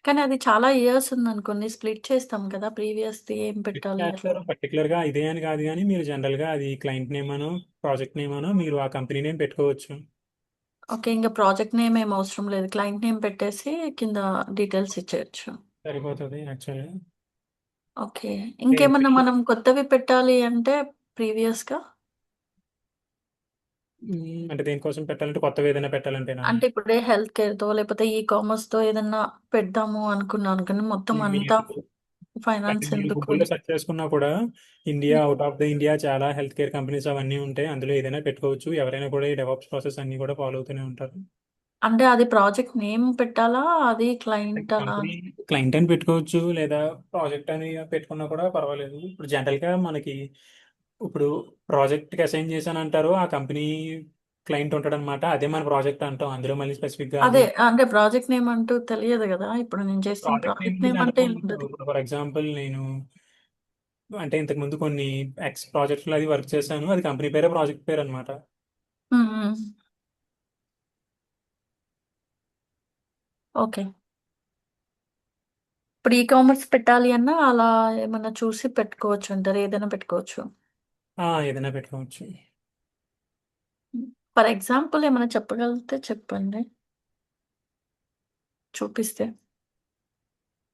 కానీ అది చాలా ఇయర్స్ ఉందనుకోండి. స్ప్లిట్ చేస్తాం కదా! ప్రీవియస్‌ది ఏం పెట్టాలి అట్లా? చేస్తారు పర్టికులర్గా ఇదే అని కాదు కానీ మీరు జనరల్గా అది క్లయింట్ నేమ్ అనో ప్రాజెక్ట్ నేమ్ అనో మీరు ఆ కంపెనీ నేమ్ పెట్టుకోవచ్చు. ఓకే. ఇంక ప్రాజెక్ట్ నేమ్ ఏం అవసరం లేదు. క్లయింట్ నేమ్ పెట్టేసి కింద డీటెయిల్స్ ఇచ్చేయొచ్చు. సరిపోతుంది యాక్చువల్గా. ఓకే. ఇంకేమన్నా మనం కొత్తవి పెట్టాలి అంటే ప్రీవియస్‌గా? అంటే దేనికోసం పెట్టాలంటే కొత్తవి ఏదైనా పెట్టాలంటేనా? అంటే ఇప్పుడే హెల్త్ కేర్‌తో లేకపోతే ఈ కామర్స్‌తో ఏదన్నా పెడదాము అనుకున్నాను. కానీ మొత్తం అంతా మీరు అంటే ఫైనాన్స్ మీరు ఎందుకు? గూగుల్‌లో సెర్చ్ చేసుకున్నా కూడా India, out of the India చాలా హెల్త్ కేర్ కంపెనీస్ అవన్నీ ఉంటాయి. అందులో ఏదైనా పెట్టుకోవచ్చు. ఎవరైనా కూడా ఈ డెవాప్స్ ప్రాసెస్ అన్ని కూడా ఫాలో అవుతూనే ఉంటారు. అంటే అది ప్రాజెక్ట్ నేమ్ పెట్టాలా? అది క్లయింట్ అలా? కంపెనీ క్లయింట్ అని పెట్టుకోవచ్చు లేదా ప్రాజెక్ట్ అని పెట్టుకున్నా కూడా పర్వాలేదు. ఇప్పుడు జనరల్గా మనకి ఇప్పుడు ప్రాజెక్ట్కి అసైన్ చేశాను అంటారు, ఆ కంపెనీ క్లయింట్ ఉంటాడు అనమాట, అదే మన ప్రాజెక్ట్ అంటాం. అందులో మళ్ళీ స్పెసిఫిక్గా అది అదే. అంటే ప్రాజెక్ట్ నేమ్ అంటూ తెలియదు గదా! ఇప్పుడు నేను చేస్తున్న ప్రాజెక్ట్ నేమ్ ప్రాజెక్ట్ నేమ్ అంటే జనరల్గా ఏమి ఉండదు. ఇప్పుడు ఫర్ ఎగ్జాంపుల్ నేను అంటే ఇంతకు ముందు కొన్ని ఎక్స్ ప్రాజెక్టులు అది వర్క్ చేశాను, అది కంపెనీ పేరే ప్రాజెక్ట్ పేరు అనమాట. హ్మ్. హ్మ్. ఓకే. ఇప్పుడు ఈ కామర్స్ పెట్టాలి అన్నా అలా ఏమన్నా చూసి పెట్టుకోవచ్చు అంటారు. ఏదైనా పెట్టుకోవచ్చు. ఏదైనా పెట్టుకోవచ్చు. ఫర్ ఎగ్జాంపుల్ ఏమైనా చెప్పగలిగితే చెప్పండి. చూపిస్తే.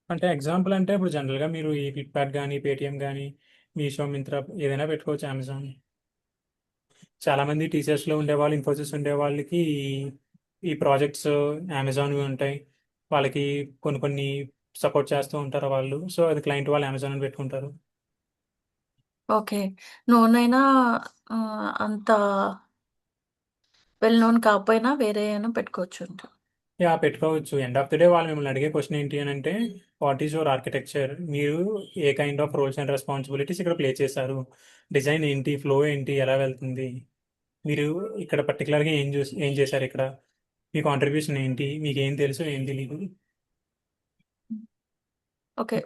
అంటే ఎగ్జాంపుల్ అంటే ఇప్పుడు జనరల్గా మీరు ఈ ఫ్లిప్కార్ట్ కానీ పేటిఎం కానీ మీషో, మింత్రా ఏదైనా పెట్టుకోవచ్చు, అమెజాన్. చాలామంది టీసీఎస్లో ఉండేవాళ్ళు, ఇన్ఫోసిస్ ఉండే వాళ్ళకి ఈ ప్రాజెక్ట్స్ అమెజాన్ ఉంటాయి. వాళ్ళకి కొన్ని కొన్ని సపోర్ట్ చేస్తూ ఉంటారు వాళ్ళు. సో అది క్లయింట్ వాళ్ళు అమెజాన్ అని పెట్టుకుంటారు. ఓకే. నోనైనా అంత వెల్ నోన్ కాకపోయినా వేరే అయినా పెట్టుకోవచ్చు అంట. యా పెట్టుకోవచ్చు. ఎండ్ ఆఫ్ ది డే వాళ్ళు మిమ్మల్ని అడిగే క్వశ్చన్ ఏంటి అని అంటే వాట్ ఈజ్ యువర్ ఆర్కిటెక్చర్, మీరు ఏ kind of roles and responsibilities ఇక్కడ ప్లే చేశారు, డిజైన్ ఏంటి, ఫ్లో ఏంటి, ఎలా వెళ్తుంది, మీరు ఇక్కడ పర్టికులర్గా ఏం చేశారు, ఇక్కడ మీ కాంట్రిబ్యూషన్ ఏంటి, మీకు ఏం తెలుసు ఏం తెలియదు. ఓకే.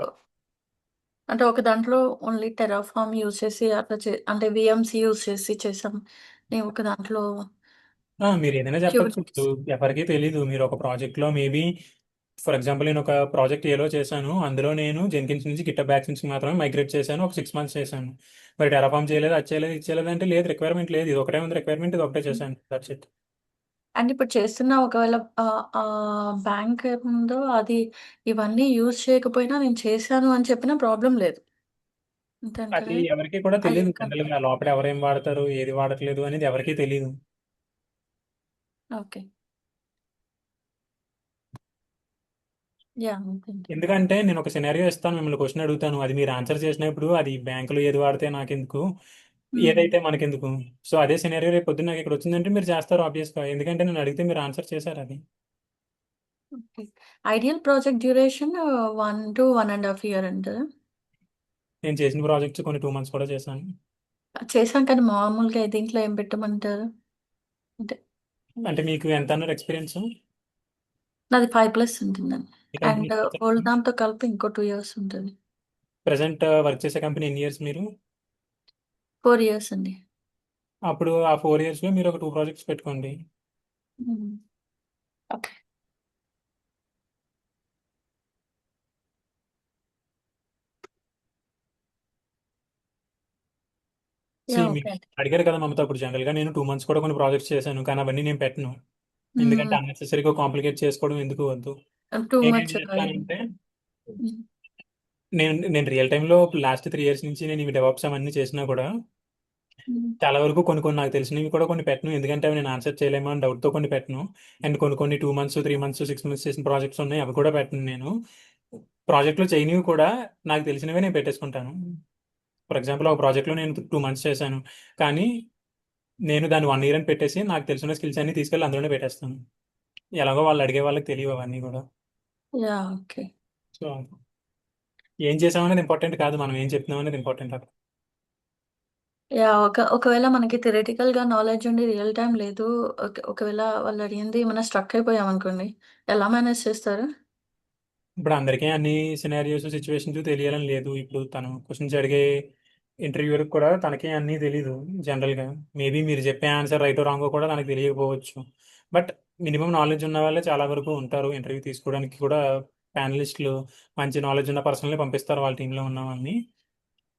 అంటే ఒక దాంట్లో ఓన్లీ టెరాఫార్మ్ యూజ్ చేసి అట్లా అంటే వీఎంసీ యూజ్ చేసి చేసాం. నేను ఒక దాంట్లో మీరు ఏదైనా చెప్పచ్చు. ఇప్పుడు క్యూబిక్స్ ఎవరికీ తెలీదు. మీరు ఒక ప్రాజెక్ట్లో మేబీ ఫర్ ఎగ్జాంపుల్ నేను ఒక ప్రాజెక్ట్ ఏలో చేశాను, అందులో నేను జెన్కిన్స్ నుంచి గిటబ్ యాక్షన్స్కి మాత్రమే మైగ్రేట్ చేశాను, ఒక 6 months చేశాను. మరి టెరాఫామ్ చేయలేదు, అది చేయలేదు, ఇది చేయలేదు అంటే లేదు, రిక్వైర్మెంట్ లేదు, ఇది ఒకటే ఉంది రిక్వైర్మెంట్, ఇది ఒకటే చేశాను, దట్స్ ఇట్. అండ్ ఇప్పుడు చేస్తున్న ఒకవేళ బ్యాంక్ ఏముందో అది ఇవన్నీ యూజ్ చేయకపోయినా నేను చేశాను అని చెప్పినా ప్రాబ్లమ్ లేదు. అంతే అది అంటారా? ఎవరికి కూడా అది తెలియదు. కన్ జనరల్గా లోపల ఎవరేం వాడతారు ఏది వాడట్లేదు అనేది ఎవరికీ తెలియదు. ఓకే. యాహ్! ఓకే అండి. ఎందుకంటే నేను ఒక సినారియో ఇస్తాను, మిమ్మల్ని క్వశ్చన్ అడుగుతాను, అది మీరు ఆన్సర్ చేసినప్పుడు అది బ్యాంకులో ఏది వాడితే నాకెందుకు, హ్మ్. ఏదైతే మనకెందుకు. సో అదే సినారియో రేపు పొద్దున్న నాకు ఇక్కడ వచ్చిందంటే మీరు చేస్తారు ఆబ్వియస్గా, ఎందుకంటే నేను అడిగితే మీరు ఆన్సర్ చేశారు అది. Okay. Ideal project duration 1 to 1.5 year అంటారా? నేను చేసిన ప్రాజెక్ట్స్ కొన్ని 2 months కూడా చేశాను. చేశాం కానీ మామూలుగా దీంట్లో ఏం పెట్టమంటారు? అంటే అంటే మీకు ఎంత అన్నారు ఎక్స్పీరియన్స్? నాది 5+ ఉంటుందండి. ఈ కంపెనీ అండ్ ఓల్డ్ దాంతో కలిపి ఇంకో 2 ఇయర్స్ ఉంటుంది. ప్రెసెంట్ వర్క్ చేసే కంపెనీ ఎన్ని ఇయర్స్ మీరు? 4 ఇయర్స్ అండి. అప్పుడు ఆ 4 yearsలో మీరు ఒక 2 ప్రాజెక్ట్స్ పెట్టుకోండి. హ్మ్. ఓకే. యాహ్! మీరు ఓకే అండి. అడిగారు కదా మమత, అప్పుడు జనరల్గా నేను 2 months కూడా కొన్ని ప్రాజెక్ట్స్ చేశాను, కానీ అవన్నీ నేను పెట్టను. ఎందుకంటే హ్మ్. అన్నెసెసరీగా కాంప్లికేట్ చేసుకోవడం ఎందుకు వద్దు. టూ నేనేం మచ్ చేస్తానంటే హ్మ్. నేను రియల్ టైంలో లాస్ట్ 3 years నుంచి నేను ఇవి డెవలప్స్ అవన్నీ చేసినా కూడా హ్మ్. చాలా వరకు కొన్ని కొన్ని నాకు తెలిసినవి కూడా కొన్ని పెట్టను, ఎందుకంటే అవి నేను ఆన్సర్ చేయలేమో అని డౌట్తో కొన్ని పెట్టను. అండ్ కొన్ని 2 months 3 months 6 months చేసిన ప్రాజెక్ట్స్ ఉన్నాయి, అవి కూడా పెట్టను. నేను ప్రాజెక్ట్లో చేయనివి కూడా నాకు తెలిసినవే నేను పెట్టేసుకుంటాను. ఫర్ ఎగ్జాంపుల్ ఒక ప్రాజెక్ట్లో నేను 2 months చేశాను, కానీ నేను దాన్ని 1 year అని పెట్టేసి నాకు తెలిసిన స్కిల్స్ అన్ని తీసుకెళ్ళి అందులోనే పెట్టేస్తాను. ఎలాగో వాళ్ళు అడిగే వాళ్ళకి తెలియవు అవన్నీ కూడా. యాహ్! ఓకే. సో ఏం చేసామనేది ఇంపార్టెంట్ కాదు, మనం ఏం చెప్తున్నాం అనేది ఇంపార్టెంట్ అక్కడ. యాహ్! ఒకవేళ మనకి థియరిటికల్‌గా నాలెడ్జ్ ఉండి రియల్ టైమ్ లేదు. ఒకవేళ వాళ్ళు అడిగింది ఏమైనా స్ట్రక్ అయిపోయామనుకోండి, ఎలా మేనేజ్ చేస్తారు? ఇప్పుడు అందరికీ అన్ని సినారియోస్ సిచ్యువేషన్స్ తెలియాలని లేదు. ఇప్పుడు తను క్వశ్చన్స్ అడిగే ఇంటర్వ్యూర్ కూడా తనకి అన్నీ తెలీదు జనరల్గా. మేబీ మీరు చెప్పే ఆన్సర్ రైటో రాంగో కూడా తనకు తెలియకపోవచ్చు. బట్ మినిమం నాలెడ్జ్ ఉన్న వాళ్ళే చాలా వరకు ఉంటారు. ఇంటర్వ్యూ తీసుకోవడానికి కూడా ప్యానలిస్టులు మంచి నాలెడ్జ్ ఉన్న పర్సన్‌ని పంపిస్తారు వాళ్ళ టీంలో ఉన్న వాళ్ళని.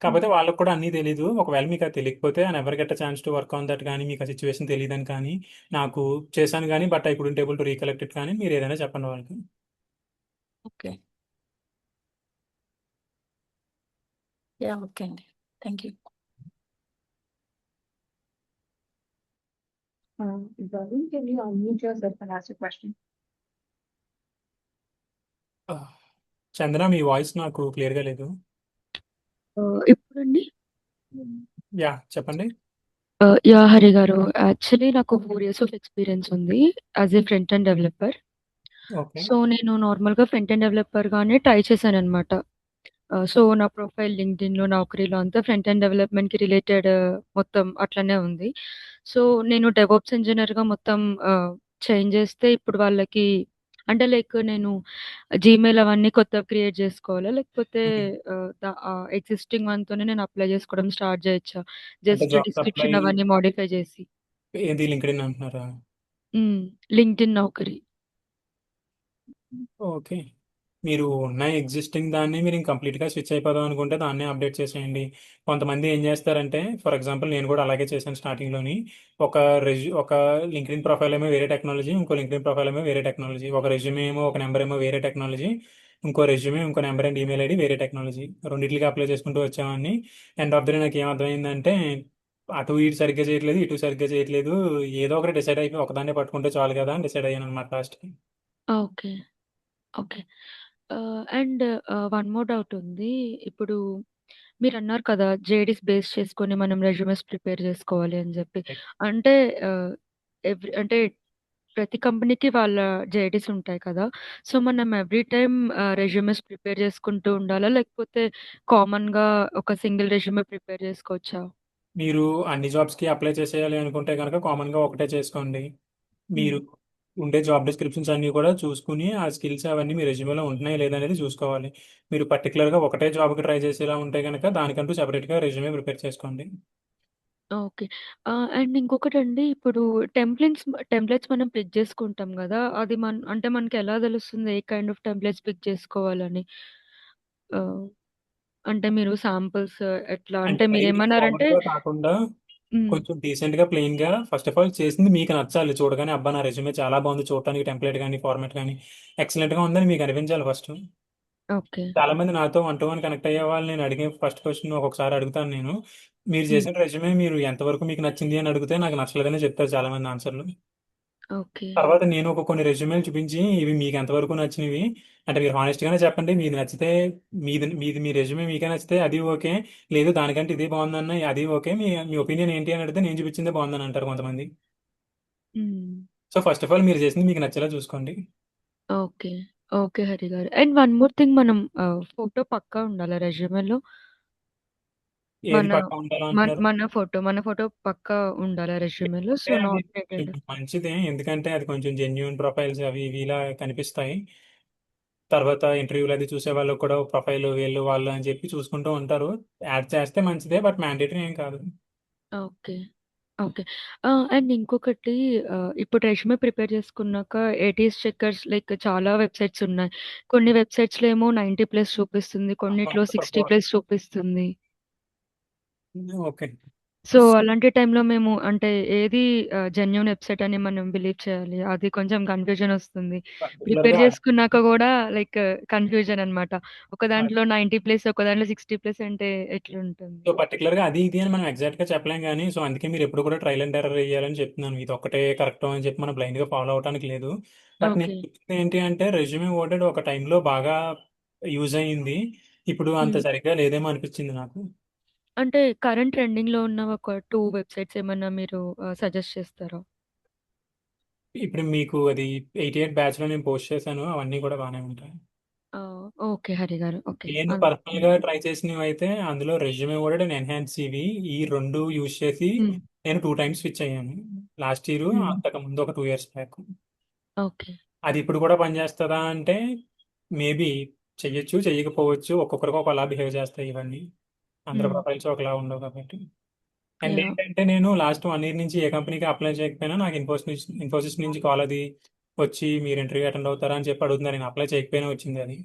కాకపోతే వాళ్ళకి కూడా అన్నీ తెలీదు. ఒకవేళ మీకు అది తెలియకపోతే I never get a chance to work on that గానీ, మీకు ఆ సిచ్యువేషన్ తెలీదని కానీ, నాకు చేశాను గానీ but I couldn't able to recollect it కానీ మీరు ఏదైనా చెప్పండి వాళ్ళకి. ఓకే. యాహ్! ఓకే అండి. Thank you. Varun, can you unmute yourself and ask your question? Chandana, me voice నాకు క్లియర్‌గా లేదు. ఇప్పుడండి? యాహ్! చెప్పండి. యాహ్! హరి గారు. యాక్చువల్లీ నాకు 4 years ఆఫ్ ఎక్స్‌పీరియన్స్ ఉంది as a front end developer. Okay. So, నేను నార్మల్‌గా ఫ్రంట్ ఎండ్ డెవలపర్‌గానే ట్రై చేశాననమాట. సో, నా ప్రొఫైల్ లింక్డ్ఇన్‌లో, నౌకరీలో అంతా ఫ్రంట్ ఎండ్ డెవలప్‌మెంట్‌కి రిలేటెడ్ మొత్తం అట్లనే ఉంది. సో, నేను డెవాప్స్ ఇంజినీర్‌గా మొత్తం చేంజ్ చేస్తే ఇప్పుడు వాళ్ళకి అంటే లైక్ నేను జీమెయిల్ అవన్నీ కొత్తవి క్రియేట్ చేసుకోవాలా? లేకపోతే ఎగ్జిస్టింగ్ వన్‌తోనే నేను అప్లై చేసుకోవడం స్టార్ట్ చేయొచ్చా? అంటే జస్ట్ జాబ్స్ అప్లై డిస్క్రిప్షన్ అవన్నీ మోడిఫై చేసి. ఏది లింక్డ్ఇన్ అంటున్నారా? లింక్డ్ఇన్ నౌకరీ. ఓకే. మీరు ఉన్న ఎగ్జిస్టింగ్ దాన్ని మీరు కంప్లీట్‌గా స్విచ్ అయిపోదాం అనుకుంటే దాన్నే అప్డేట్ చేసేయండి. కొంతమంది ఏం చేస్తారంటే, ఫర్ ఎగ్జాంపుల్ నేను కూడా అలాగే చేశాను స్టార్టింగ్‌లోని. ఒక లింక్డ్ఇన్ ప్రొఫైల్ ఏమో వేరే టెక్నాలజీ, ఇంకో లింక్డ్ఇన్ ప్రొఫైల్ ఏమో వేరే టెక్నాలజీ. ఒక రెజ్యూమే ఏమో ఒక నంబర్ ఏమో వేరే టెక్నాలజీ. ఇంకో రెజ్యూమే, ఇంకో నంబర్ అండ్ ఈమెయిల్ ఐడీ వేరే టెక్నాలజీ. రెండిట్లకి అప్లై చేసుకుంటూ వచ్చేవాడిని. ఎండ్ ఆఫ్ ది డే నాకేం అర్థమైందంటే, అటు ఇటు సరిగ్గా చేయట్లేదు, ఇటు సరిగ్గా చేయట్లేదు. ఏదో ఒకటి డిసైడ్ అయిపోయి ఒకదాన్నే పట్టుకుంటే చాలు కదా అని డిసైడ్ అయ్యాననమాట లాస్ట్‌కి. Okay. Okay. And one more doubt ఉంది. ఇప్పుడు మీరన్నారు కదా! జేడీస్ బేస్ చేసుకొని మనం రెజ్యూమెస్ ప్రిపేర్ చేసుకోవాలి అని జెప్పి. అంటే అంటే ప్రతి కంపెనీకి వాళ్ళ జేడీస్ ఉంటాయి కదా! సో, మనం ఎవ్రీ టైమ్ రెజ్యూమెస్ ప్రిపేర్ చేసుకుంటూ ఉండాలా? లేకపోతే కామన్‌గా ఒక సింగిల్ రెజ్యూమే ప్రిపేర్ చేసుకోవచ్చా? మీరు అన్ని జాబ్స్‌కి అప్లై చేసేయాలి అనుకుంటే గనక కామన్‌గా ఒకటే చేసుకోండి. మీరు హ్మ్. ఉండే జాబ్ డిస్క్రిప్షన్స్ అన్నీ కూడా చూసుకొని, ఆ స్కిల్స్ అవన్నీ మీ రెజ్యూమేలో ఉంటున్నాయా లేదా అనేది చూసుకోవాలి. మీరు పర్టిక్యులర్‌గా ఒకటే జాబ్‌కి ట్రై చేసేలా ఉంటే గనక దానికంటూ సెపరేట్‌గా రెజ్యూమే ప్రిపేర్ చేసుకోండి. ఓకే. అండ్ ఇంకొకటండి ఇప్పుడు టెంప్లేట్స్ మనం పిక్ చేసుకుంటాం గదా! అది అంటే మనకెలా తెలుస్తుంది ఏ కైండ్ ఆఫ్ టెంప్లేట్స్ పిక్ చేసుకోవాలని? ఆహ్, అంటే మీరు సాంపుల్స్ ఎట్లా అంటే అంటే మరీ మీరేమన్నారంటే ఓవర్‌గా కాకుండా కొంచెం డీసెంట్ గా ప్లెయిన్ గా ఫస్ట్ ఆఫ్ ఆల్ చేసింది మీకు నచ్చాలి చూడగానే, అబ్బా నా రెజ్యూమే చాలా బాగుంది చూడటానికి, టెంప్లెట్ కానీ ఫార్మాట్ కానీ ఎక్సలెంట్ గా ఉందని మీకు అనిపించాలి ఫస్ట్. ఓకే. చాలా మంది నాతో వన్ టు వన్ కనెక్ట్ అయ్యే వాళ్ళు నేను అడిగే ఫస్ట్ క్వశ్చన్ ఒక్కొక్కసారి అడుగుతాను నేను, మీరు చేసిన రెజ్యూమే మీరు ఎంతవరకు మీకు నచ్చింది అని అడిగితే నాకు నచ్చలేదని చెప్తారు చాలా మంది ఆన్సర్లు. ఓకే. తర్వాత నేను కొన్ని రెజ్యూమేలు చూపించి ఇవి మీకు ఎంతవరకు నచ్చినవి అంటే మీరు హానెస్ట్ గానే చెప్పండి, మీది నచ్చితే మీది మీది మీ రెజ్యూమే మీకే నచ్చితే అది ఓకే, లేదు దానికంటే ఇదే బాగుందన్న అది ఓకే, మీ మీ ఒపీనియన్ ఏంటి అని అడిగితే నేను చూపించిందే బాగుందని అంటారు కొంతమంది. హ్మ్. సో ఫస్ట్ ఆఫ్ ఆల్ మీరు చేసింది మీకు నచ్చేలా చూసుకోండి. ఓకే. ఓకే హరి గారు. అండ్ వన్ మోర్ థింగ్, మనం ఫోటో పక్కా ఉండాలా రెజ్యూమేలో? ఏది మన పక్కా ఉండాలో అంటున్నారు? మన ఫోటో పక్కా ఉండాలా రెజ్యూమేలో? సో అంటే అది నాట్ డేటెడ్. మంచిదే, ఎందుకంటే అది కొంచెం జెన్యున్ ప్రొఫైల్స్ అవి ఇవి ఇలా కనిపిస్తాయి. తర్వాత ఇంటర్వ్యూలు అది చూసే వాళ్ళు కూడా ప్రొఫైల్ వీళ్ళు వాళ్ళు అని చెప్పి చూసుకుంటూ ఉంటారు. యాడ్ చేస్తే మంచిదే, బట్ మ్యాండేటరీ ఏం కాదు. ఓకే. ఓకే. అండ్ ఇంకొకటి, ఇప్పుడు రెజ్యూమే ప్రిపేర్ చేసుకున్నాక ఏటీఎస్ చెకర్స్ లైక్ చాలా వెబ్‌సైట్స్ ఉన్నాయి. కొన్ని వెబ్‌సైట్స్‌లో ఏమో 90+ చూపిస్తుంది. కొన్నిట్లో 60+ చూపిస్తుంది. ఓకే. సో, అలాంటి టైంలో మేము అంటే ఏది జెన్యూన్ వెబ్‌సైట్ అని మనం బిలీవ్ చేయాలి? అది కొంచెం కన్‌ఫ్యూజన్ ఒస్తుంది. ప్రిపేర్ పర్టికులర్‌గా చేసుకున్నాక గూడా లైక్ కన్‌ఫ్యూజన్ అనమాట. ఒక దాంట్లో 90+, ఒక దాంట్లో 60+ అంటే ఎట్లుంటుంది? సో పర్టికులర్‌గా అది ఇది అని మనం ఎగ్జాక్ట్‌గా చెప్పలేం గానీ, సో అందుకే మీరు ఎప్పుడు కూడా ట్రైల్ అండ్ ఎర్రర్ ఎయ్యాలని చెప్తున్నాను. ఇది ఒక్కటే కరెక్ట్ అని చెప్పి మనం బ్లైండ్‌గా ఫాలో అవ్వటానికి లేదు. బట్ నేను ఓకే. చెప్తుంది ఏంటి అంటే రెజ్యూమే వర్డెడ్ ఒక టైంలో బాగా యూజ్ అయింది. ఇప్పుడు అంత హ్మ్. సరిగ్గా లేదేమో అనిపించింది నాకు. అంటే కరెంట్ ట్రెండింగ్‌లో ఉన్న ఒక 2 వెబ్‌సైట్స్ ఏమన్నా మీరు సజెస్ట్ చేస్తారా? ఇప్పుడు మీకు అది 88 బ్యాచ్‌లో నేను పోస్ట్ చేశాను. అవన్నీ కూడా బానే ఉంటాయి. ఓకే హరి గారు. ఓకే. నేను పర్సనల్‌గా ట్రై చేసినవైతే అందులో రెజ్యూమే వర్డెడ్ అండ్ ఎన్హాన్స్ సివి ఈ 2 యూజ్ చేసి హ్మ్. నేను 2 టైమ్స్ స్విచ్ అయ్యాను. లాస్ట్ ఇయర్, హ్మ్. అంతకుముందు ఒక 2 ఇయర్స్ బ్యాక్. ఓకే. అది ఇప్పుడు కూడా పనిచేస్తదా అంటే మేబీ చెయ్యొచ్చు, చెయ్యకపోవచ్చు. ఒక్కొక్కరికి ఒకలా బిహేవ్ చేస్తాయి ఇవన్నీ. అందరి హ్మ్. ప్రొఫైల్స్ ఒకలా ఉండవు కాబట్టి. And yeah! ఏంటంటే నేను లాస్ట్ 1 ఇయర్ నుంచి ఏ కంపెనీకి అప్లై చేయకపోయినా నాకు ఇన్ఫోసిస్ నుంచి కాల్ అది వచ్చి మీరు ఇంటర్వ్యూ అటెండ్ అవుతారా అని చెప్పి అడుగుతున్నారు. నేను అప్లై చేయకపోయినా వచ్చింది అది.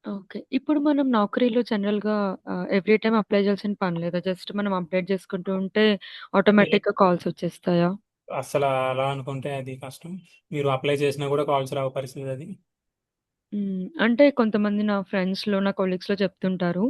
ఓకే. ఇప్పుడు మనం నౌకరీలో జనరల్‌గా ఎవ్రీ టైమ్ అప్లై చేయాల్సిన పని లేదా? జస్ట్ మనం అప్డేట్ చేసుకుంటూ ఉంటే ఆటోమేటిక్‌గా కాల్స్ వచ్చేస్తాయా? అసలు అలా అనుకుంటే అది కష్టం. మీరు అప్లై చేసినా కూడా కాల్స్ రావు పరిస్థితి అది. అంటే కొంతమంది నా ఫ్రెండ్స్‌లో, నా కొలీగ్స్‌లో చెప్తుంటారు.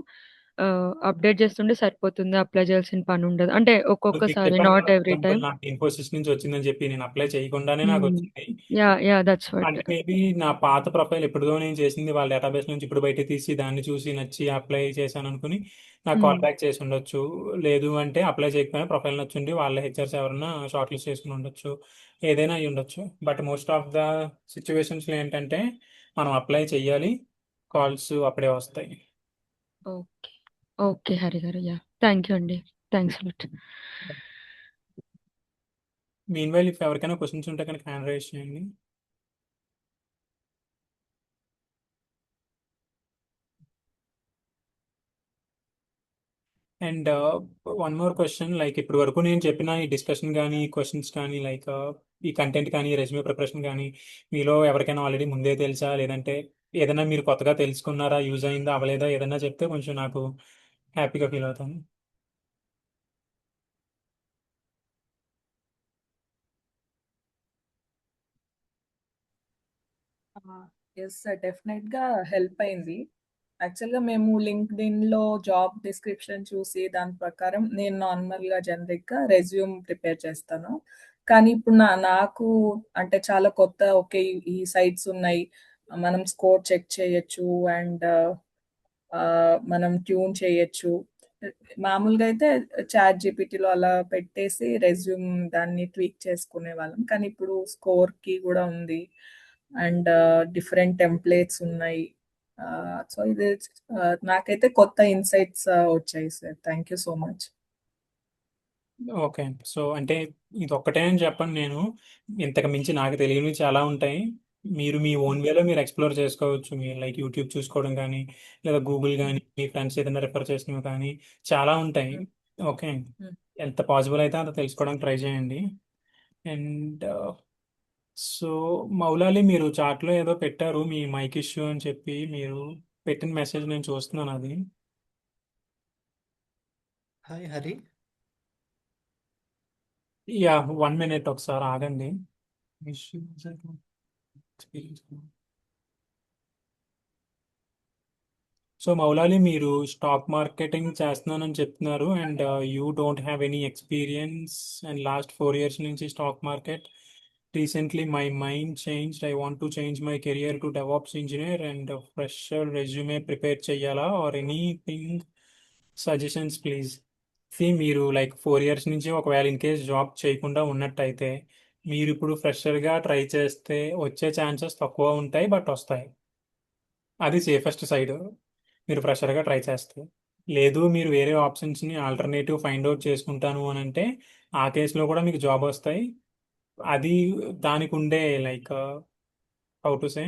అప్డేట్ చేస్తుంటే సరిపోతుంది. అప్లై చేయాల్సిన పని ఉండదు. అంటే మీకు ఒక్కొక్కసారి చెప్పాను నాట్ కదా ఎవ్రీ ఎగ్జాంపుల్, టైమ్. నాకు ఇన్ఫోసిస్ నుంచి వచ్చిందని చెప్పి నేను అప్లై చేయకుండానే నాకు హ్మ్. వచ్చింది. యాహ్! That's what. అంటే మేబీ నా పాత ప్రొఫైల్ ఎప్పుడుదో నేను చేసింది వాళ్ళ డేటాబేస్ నుంచి ఇప్పుడు బయట తీసి దాన్ని చూసి నచ్చి అప్లై చేశాను అనుకుని నాకు హ్మ్. కాల్ బ్యాక్ చేసి ఉండొచ్చు. లేదు అంటే అప్లై చేయకపోయినా ప్రొఫైల్ నచ్చుండి వాళ్ళ హెచ్ఆర్స్ ఎవరన్నా షార్ట్ లిస్ట్ చేసుకుని ఉండొచ్చు. ఏదైనా అయ్యి ఉండొచ్చు. బట్ మోస్ట్ ఆఫ్ ద సిచ్యువేషన్స్‌లో ఏంటంటే మనం అప్లై చేయాలి. కాల్స్ అప్పుడే వస్తాయి. ఓకే. ఓకే హరి గారు. యాహ్! థాంక్ యూ అండి. Thanks a lot. Meanwhile if ఎవరికైనా క్వెషన్స్ ఉంటే కనుక హ్యాండ్ రైజ్ చేయండి. And one more question, like ఇప్పటి వరకు నేను చెప్పిన ఈ డిస్కషన్ కానీ క్వెషన్స్ కానీ లైక్ ఈ కంటెంట్ కానీ రెజ్యూమే ప్రిపరేషన్ కానీ మీలో ఎవరికైనా ఆల్రెడీ ముందే తెలుసా, లేదంటే ఏదైనా మీరు కొత్తగా తెలుసుకున్నారా, యూజ్ అయిందా అవ్వలేదా ఏదైనా చెప్తే కొంచెం నాకు హ్యాపీగా ఫీల్ అవుతాను. ఎస్ సార్, డెఫినెట్గా హెల్ప్ అయింది. యాక్చువల్గా మేము లింక్డ్ఇన్లో జాబ్ డిస్క్రిప్షన్ చూసి దాని ప్రకారం నేను నార్మల్గా జనరిక్గా రెజ్యూమ్ ప్రిపేర్ చేస్తాను. కానీ ఇప్పుడు నాకు అంటే చాలా కొత్త, ఓకే ఈ సైట్స్ ఉన్నాయి, మనం స్కోర్ చెక్ చేయొచ్చు అండ్ మనం ట్యూన్ చేయొచ్చు. మామూలుగా అయితే చాట్ జీపీటీలో అలా పెట్టేసి రెజ్యూమ్ దాన్ని ట్వీక్ చేసుకునే వాళ్ళం, కానీ ఇప్పుడు స్కోర్కి కూడా ఉంది అండ్ డిఫరెంట్ టెంప్లేట్స్ ఉన్నాయి. సో ఇది నాకైతే కొత్త ఇన్సైట్స్ వచ్చాయి sir. Thank you so much. Okay. So అంటే ఇది ఒక్కటే అని చెప్పను నేను. ఇంతకు మించి నాకు తెలియనివి చాలా ఉంటాయి. మీరు మీ ఓన్ వేలో మీరు ఎక్స్‌ప్లోర్ చేసుకోవచ్చు. మీరు లైక్ యూట్యూబ్ చూసుకోవడం గానీ, లేదా గూగుల్ గానీ, మీ ఫ్రెండ్స్ ఏదైనా రిఫర్ చేసినవి కానీ చాలా ఉంటాయి. ఓకే. ఎంత పాసిబుల్ అయితే అంత తెలుసుకోవడానికి ట్రై చేయండి. అండ్ సో మౌలాలి మీరు చాట్‌లో ఏదో పెట్టారు మీ మైక్ ఇష్యూ అని చెప్పి మీరు పెట్టిన మెసేజ్ నేను చూస్తున్నాను అది. హాయ్ హరి. యా 1 minute ఒకసారి ఆగండి. సో మౌలాలి, మీరు స్టాక్ మార్కెటింగ్ చేస్తున్నానని చెప్తున్నారు and you don't have any experience and last 4 years నుంచి stock market. Recently my mind changed. I want to change my career to DevOps engineer and fresher resume prepare చేయాలా or anything suggestions please. మీరు like 4 years నుంచి ఒకవేళ in case job చేయకుండా ఉన్నట్టయితే మీరు ఇప్పుడు ఫ్రెషర్గా try చేస్తే వచ్చే ఛాన్సెస్ తక్కువ ఉంటాయి, బట్ వస్తాయి. అది సేఫెస్ట్ సైడ్ మీరు ఫ్రెషర్గా ట్రై చేస్తే. లేదు మీరు వేరే ఆప్షన్స్ని ఆల్టర్నేటివ్ ఫైండ్ అవుట్ చేసుకుంటాను అని అంటే ఆ కేసులో కూడా మీకు జాబ్ వస్తాయి. అది దానికి ఉండే లైక్ హౌ టు సే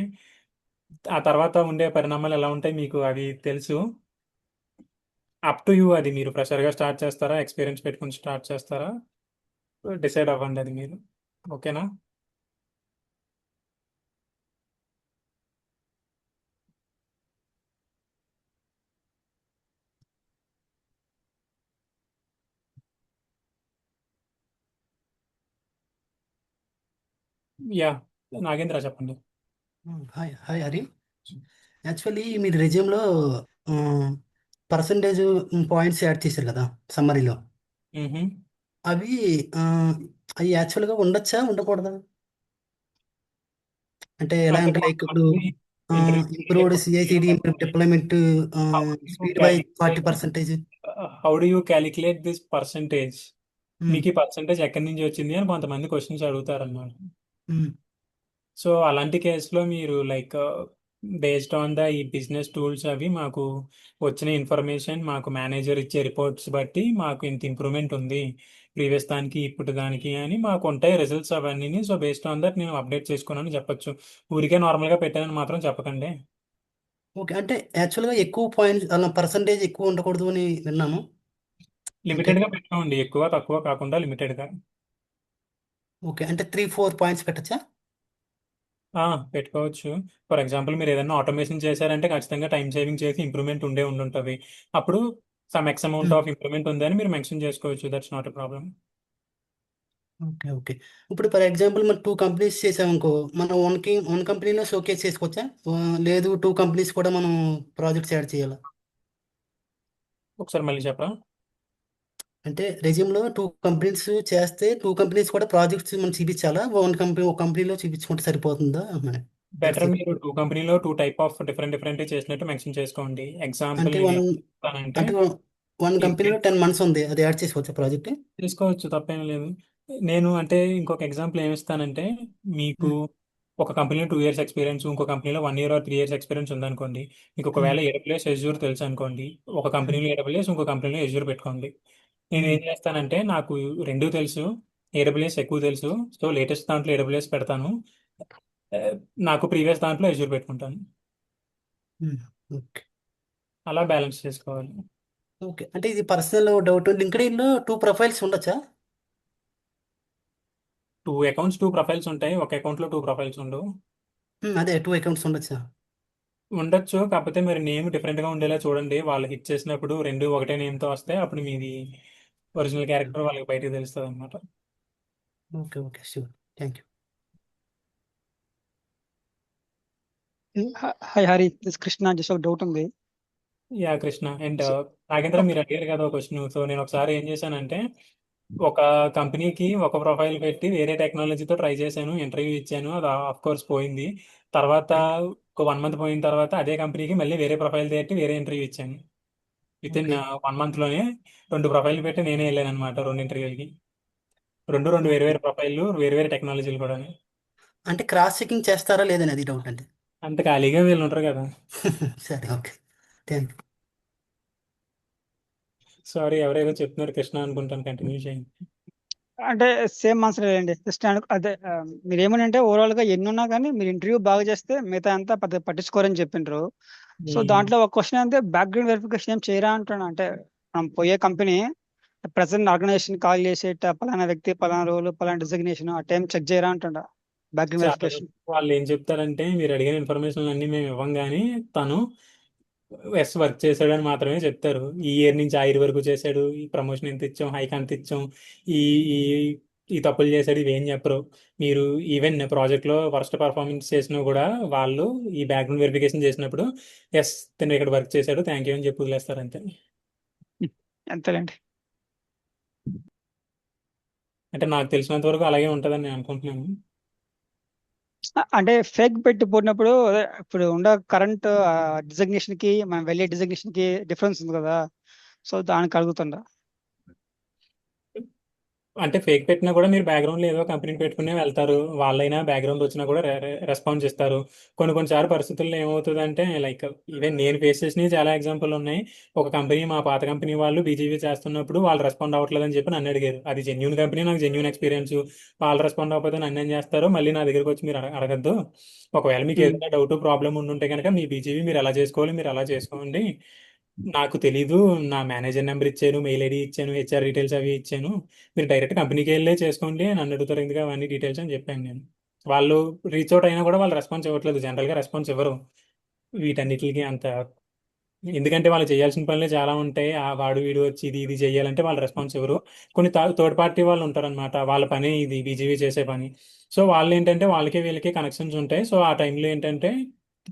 ఆ తర్వాత ఉండే పరిణామాలు ఎలా ఉంటాయి మీకు అవి తెలుసు. Up to you. అది మీరు ఫ్రెషర్గా స్టార్ట్ చేస్తారా, ఎక్స్పీరియన్స్ పెట్టుకుని స్టార్ట్ చేస్తారా, డిసైడ్ అవ్వండి అది మీరు. ఓకేనా? యా, నాగేంద్ర చెప్పండి. Hi hi Hari. యాక్చువల్లీ మీరు రెజ్యూమ్లో పర్సంటేజ్ పాయింట్స్ యాడ్ చేశారు కదా సమ్మరీలో. మ్మ్హమ్. అవి ఆ, అవి యాక్చువల్గా ఉండొచ్చా ఉండకూడదా? అంటే ఎలా అంటే అంటే లైక్ ఇప్పుడు interview improved CICD deployment speed by 40%. How do you calculate this percentage? మీకు ఈ పర్సంటేజ్ ఎక్కడి నుంచి వచ్చింది అని కొంతమంది క్వశ్చన్స్ అడుగుతారు అన్నమాట. సో అలాంటి కేసులో మీరు లైక్ బేస్డ్ ఆన్ ద ఈ బిజినెస్ టూల్స్ అవి మాకు వచ్చిన ఇన్ఫర్మేషన్, మాకు మేనేజర్ ఇచ్చే రిపోర్ట్స్ బట్టి మాకు ఇంత ఇంప్రూవ్మెంట్ ఉంది ప్రీవియస్ దానికి ఇప్పుడు దానికి అని మాకు ఉంటాయి రిజల్ట్స్ అవన్నీ. సో బేస్డ్ ఆన్ దట్ నేను అప్డేట్ చేసుకున్నాను చెప్పొచ్చు. ఊరికే నార్మల్గా పెట్టానని మాత్రం చెప్పకండి. ఓకే, అంటే యాక్చువల్గా ఎక్కువ పాయింట్స్ అలా పర్సంటేజ్ ఎక్కువ ఉండకూడదు అని విన్నాను. అంటే లిమిటెడ్గా పెట్టుకోండి, ఎక్కువ తక్కువ కాకుండా లిమిటెడ్గా. ఓకే, అంటే 3-4 పాయింట్స్ పెట్టచ్చా? పెట్టుకోవచ్చు. ఫర్ ఎగ్జాంపుల్ మీరు ఏదైనా ఆటోమేషన్ చేశారంటే ఖచ్చితంగా టైం సేవింగ్ చేసి ఇంప్రూవ్మెంట్ ఉంటుంటుంది. అప్పుడు some X amount of improvement ఉందని మీరు మెన్షన్ చేసుకోవచ్చు. That's not a problem. Okay okay. ఇప్పుడు ఫర్ ఎగ్జాంపుల్ మనం 2 కంపెనీస్ చేసామనుకో, మనం వన్ కంపెనీలో షోకేస్ చేసుకోవచ్చా? లేదు 2 కంపెనీస్ కూడా మనం ప్రాజెక్ట్స్ యాడ్ చేయాలా? ఒకసారి మళ్ళీ చెప్పరా? అంటే రెజ్యూమ్లో 2 కంపెనీస్ చేస్తే 2 కంపెనీస్ కూడా ప్రాజెక్ట్స్ మనం చూపించాలా? ఒక కంపెనీలో చూపించుకుంటే సరిపోతుందా? బెటర్ మీరు 2 కంపెనీలో 2 టైప్ ఆఫ్ డిఫరెంట్ చేసినట్టు మెన్షన్ చేసుకోండి. ఎగ్జాంపుల్ అంటే నేను వన్ చెప్తానంటే అంటే వన్ కంపెనీలో 10 months ఉంది, అది యాడ్ చేసుకోవచ్చా ప్రాజెక్ట్? చేసుకోవచ్చు, తప్పేం లేదు. నేను అంటే ఇంకొక ఎగ్జాంపుల్ ఏమిస్తానంటే మీకు ఒక కంపెనీలో 2 years ఎక్స్పీరియన్స్, ఇంకో కంపెనీలో 1 year or 3 years ఎక్స్పీరియన్స్ ఉందనుకోండి. మీకు ఒకవేళ AWS Azure తెలుసు అనుకోండి, ఒక కంపెనీలో AWS ఇంకో కంపెనీలో Azure పెట్టుకోండి. నేను ఏం చేస్తానంటే నాకు రెండు తెలుసు, AWS ఎక్కువ తెలుసు, సో లేటెస్ట్ దాంట్లో AWS పెడతాను. ఆ, నాకు ప్రీవియస్ దాంట్లో Azure పెట్టుకుంటాను. ఓకే అలా బ్యాలెన్స్ చేసుకోవాలి. ఓకే. అంటే ఇది పర్సనల్ డౌట్, లింక్డ్ఇన్లో 2 ప్రొఫైల్స్ ఉండొచ్చా? 2 accounts 2 profiles ఉంటాయి, ఒక అకౌంట్లో 2 profiles ఉండవు. అదే 2 అకౌంట్స్ ఉండొచ్చా? ఉండొచ్చు, కాకపోతే మరి నేమ్ డిఫరెంట్గా ఉండేలా చూడండి. వాళ్ళు హిట్ చేసినప్పుడు రెండు ఒకటే నేమ్తో వస్తే అప్పుడు మీది ఒరిజినల్ క్యారెక్టర్ వాళ్ళకి బయటకు తెలుస్తుంది అనమాట. Okay okay, sure, thank you. Hi Hari, this Krishna. Just ఒక డౌట్ ఉంది. యా కృష్ణ. అండ్ నాగేంద్ర, మీరు అడిగారు కదా క్వశ్చన్. సో నేను ఒకసారి ఏం చేశానంటే ఒక కంపెనీకి ఒక ప్రొఫైల్ పెట్టి వేరే టెక్నాలజీతో ట్రై చేశాను, ఇంటర్వ్యూ ఇచ్చాను, అది ఆఫ్ కోర్స్ పోయింది. తర్వాత ఒక 1 month పోయిన తర్వాత అదే కంపెనీకి మళ్ళీ వేరే ప్రొఫైల్ పెట్టి వేరే ఇంటర్వ్యూ ఇచ్చాను. విత్ ఇన్ ఓకే 1 monthలోనే 2 ప్రొఫైల్ పెట్టి నేనే వెళ్ళాను అనమాట 2 ఇంటర్వ్యూలకి. రెండు వేరు వేరు ప్రొఫైల్లు, వేరు వేరు టెక్నాలజీలు కూడా. అంటే క్రాస్ చెకింగ్ చేస్తారా లేదని అది డౌట్ అంటే. అంత ఖాళీగా వీళ్ళు ఉంటారు కదా. సరే, ఓకే, థ్యాంక్ యూ. సారీ, ఎవరేదో చెప్తున్నారు కృష్ణ అనుకుంటాను, కంటిన్యూ చేయండి. అంటే సేమ్ ఆన్సర్ లేండి. జస్ట్ అదే మీరు ఏమనంటే ఓవరాల్ గా ఎన్ని ఉన్నా కానీ మీరు ఇంటర్వ్యూ బాగా చేస్తే మిగతా అంతా పెద్ద పట్టించుకోరని చెప్పిండ్రు. సో దాంట్లో ఒక క్వశ్చన్ అంటే బ్యాక్గ్రౌండ్ వెరిఫికేషన్ ఏం చేయరా అంటున్నా. అంటే మనం పోయే కంపెనీ ప్రెసెంట్ ఆర్గనైజేషన్ కాల్ చేసేట పలానా వ్యక్తి పలానా రోల్ పలానా డిజిగ్నేషన్ ఆ టైం చెక్ చేయరా అంటుండ బ్యాక్గ్రౌండ్ చాలా వెరిఫికేషన్. వాళ్ళు ఏం చెప్తారంటే మీరు అడిగిన ఇన్ఫర్మేషన్ అన్ని మేము ఇవ్వం కానీ తను వర్క్ చేశాడని మాత్రమే చెప్తారు. ఈ ఇయర్ నుంచి ఆ ఇయర్ వరకు చేశాడు, ఈ ప్రమోషన్ ఎంత ఇచ్చాం, హైక్ అంత ఇచ్చాం, ఈ ఈ ఈ తప్పులు చేశాడు ఇవేం చెప్పరు. మీరు ఈవెన్ ప్రాజెక్ట్లో వర్స్ట్ పర్ఫార్మెన్స్ చేసినా కూడా వాళ్ళు ఈ బ్యాక్గ్రౌండ్ వెరిఫికేషన్ చేసినప్పుడు ఎస్ తను ఇక్కడ వర్క్ చేశాడు థ్యాంక్ యూ అని చెప్పి వదిలేస్తారు అంతే. అంతేలేండి. అంటే నాకు తెలిసినంత వరకు అలాగే ఉంటుందని నేను అనుకుంటున్నాను. అంటే ఫేక్ పెట్టి పోయినప్పుడు అదే ఇప్పుడు ఉండే కరెంట్ డిజగ్నేషన్ కి మనం వెళ్ళే డిజగ్నేషన్ కి డిఫరెన్స్ ఉంది కదా, సో దానికి అడుగుతుండ. అంటే ఫేక్ పెట్టినా కూడా మీరు బ్యాక్గ్రౌండ్లో ఏదో కంపెనీని పెట్టుకునే వెళ్తారు, వాళ్ళైనా బ్యాక్గ్రౌండ్ వచ్చినా కూడా రెస్పాన్స్ ఇస్తారు. కొన్నిసార్లు పరిస్థితుల్లో ఏమవుతుందంటే లైక్ ఈవెన్ నేను ఫేస్ చేసినవి చాలా ఎగ్జాంపుల్ ఉన్నాయి. ఒక కంపెనీ మా పాత కంపెనీ వాళ్ళు బీజీవీ చేస్తున్నప్పుడు వాళ్ళు రెస్పాండ్ అవ్వట్లేదు అని చెప్పి నన్ను అడిగారు. అది జెన్యూన్ కంపెనీ, నాకు జెన్యూన్ ఎక్స్పీరియన్స్. వాళ్ళు రెస్పాండ్ అవ్వకపోతే నన్ను ఏం చేస్తారు, మళ్ళీ నా దగ్గరికి వచ్చి మీరు అడగద్దు. ఒకవేళ మీకు ఏదైనా డౌట్ ప్రాబ్లం ఉంటే కనుక మీ బీజీవీ మీరు ఎలా చేసుకోవాలి మీరు అలా చేసుకోండి, నాకు తెలీదు, నా మేనేజర్ నెంబర్ ఇచ్చాను, మెయిల్ ఐడి ఇచ్చాను, హెచ్ఆర్ డీటెయిల్స్ అవి ఇచ్చాను, మీరు డైరెక్ట్ కంపెనీకి వెళ్ళే చేసుకోండి అని అడుగుతారు ఎందుకు అవన్నీ డీటెయిల్స్ అని చెప్పాను నేను. వాళ్ళు రీచ్ అవుట్ అయినా కూడా వాళ్ళు రెస్పాన్స్ ఇవ్వట్లేదు, జనరల్గా రెస్పాన్స్ ఇవ్వరు వీటన్నిటికి అంత. ఎందుకంటే వాళ్ళు చేయాల్సిన పనులే చాలా ఉంటాయి, ఆ వాడు వీడు వచ్చి ఇది ఇది చేయాలంటే వాళ్ళు రెస్పాన్స్ ఇవ్వరు. కొన్ని థర్డ్ పార్టీ వాళ్ళు ఉంటారనమాట, వాళ్ళ పని ఇది బీజీవీ చేసే పని. సో వాళ్ళు ఏంటంటే వాళ్ళకి వీళ్ళకి కనెక్షన్స్ ఉంటాయి. సో ఆ టైంలో ఏంటంటే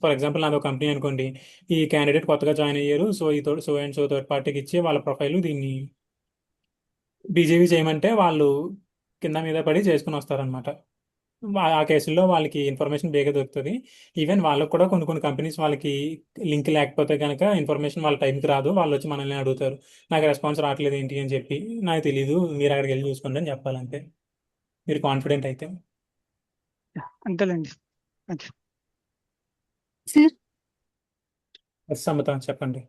ఫర్ ఎగ్జాంపుల్ నాది ఒక కంపెనీ అనుకోండి, ఈ క్యాండిడేట్ కొత్తగా జాయిన్ అయ్యారు, సో ఈ సో అండ్ సో థర్డ్ పార్టీకి ఇచ్చి వాళ్ళ ప్రొఫైల్ దీన్ని బీజేపీ చేయమంటే వాళ్ళు కింద మీద పడి చేసుకుని వస్తారనమాట. ఆ కేసుల్లో వాళ్ళకి ఇన్ఫర్మేషన్ బేగా దొరుకుతుంది. ఈవెన్ వాళ్ళకు కూడా కొన్ని కంపెనీస్ వాళ్ళకి లింక్ లేకపోతే కనుక ఇన్ఫర్మేషన్ వాళ్ళ టైంకి రాదు, వాళ్ళు వచ్చి మనల్ని అడుగుతారు నాకు రెస్పాన్స్ రావట్లేదు ఏంటి అని చెప్పి. నాకు తెలీదు మీరు అక్కడికి వెళ్ళి చూసుకోండి అని చెప్పాలంటే, మీరు కాన్ఫిడెంట్ అయితే. అంతేలేండి. Thank you. సార్ సమత చెప్పండి.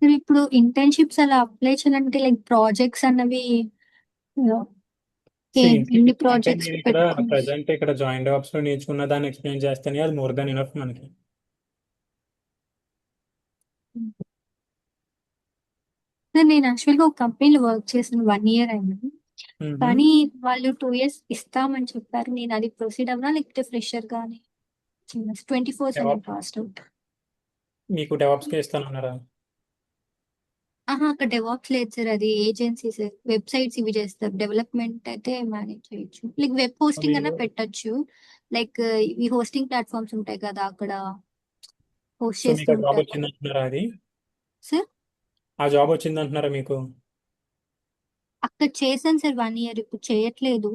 సార్ ఇప్పుడు ఇంటర్న్షిప్స్ అలా అప్లై చేయాలంటే లైక్ ప్రాజెక్ట్స్ అన్నవి ఎన్ని అంటే ప్రాజెక్ట్స్ మీరు ఇక్కడ పెట్టుకోవాలి? ప్రజెంట్ ఇక్కడ జాయిన్ డాబ్స్ లో నేర్చుకున్న దాన్ని ఎక్స్ప్లెయిన్ చేస్తేనే అది మోర్ దాన్ ఇనఫ్ మనకి. సార్ నేను యాక్చువల్గా ఒక కంపెనీలో వర్క్ చేసిన 1 year అయింది, కానీ వాళ్ళు 2 years ఇస్తామని చెప్పారు. నేను అది ప్రొసీడ్ అవ్వనా లేకపోతే ఫ్రెషర్ గానీ 24/7 పాస్డ్ అవుట్? మీకు డెవాప్స్కి ఇస్తానన్నారా? అక్కడ డెవాప్స్ లేదు సార్, అది ఏజెన్సీస్ వెబ్సైట్స్ ఇవి చేస్తారు, డెవలప్మెంట్ అయితే మేనేజ్ చేయొచ్చు. లైక్ వెబ్ హోస్టింగ్ అన్నా మీరు పెట్టొచ్చు, లైక్ ఇవి హోస్టింగ్ ప్లాట్ఫామ్స్ ఉంటాయి కదా అక్కడ హోస్ట్ సో చేస్తూ మీకు ఆ జాబ్ ఉంటారు. వచ్చింది అంటున్నారా? అది సార్ ఆ జాబ్ వచ్చింది అంటున్నారా మీకు? అక్కడ చేశాను సార్ 1 year, ఇప్పుడు చేయట్లేదు.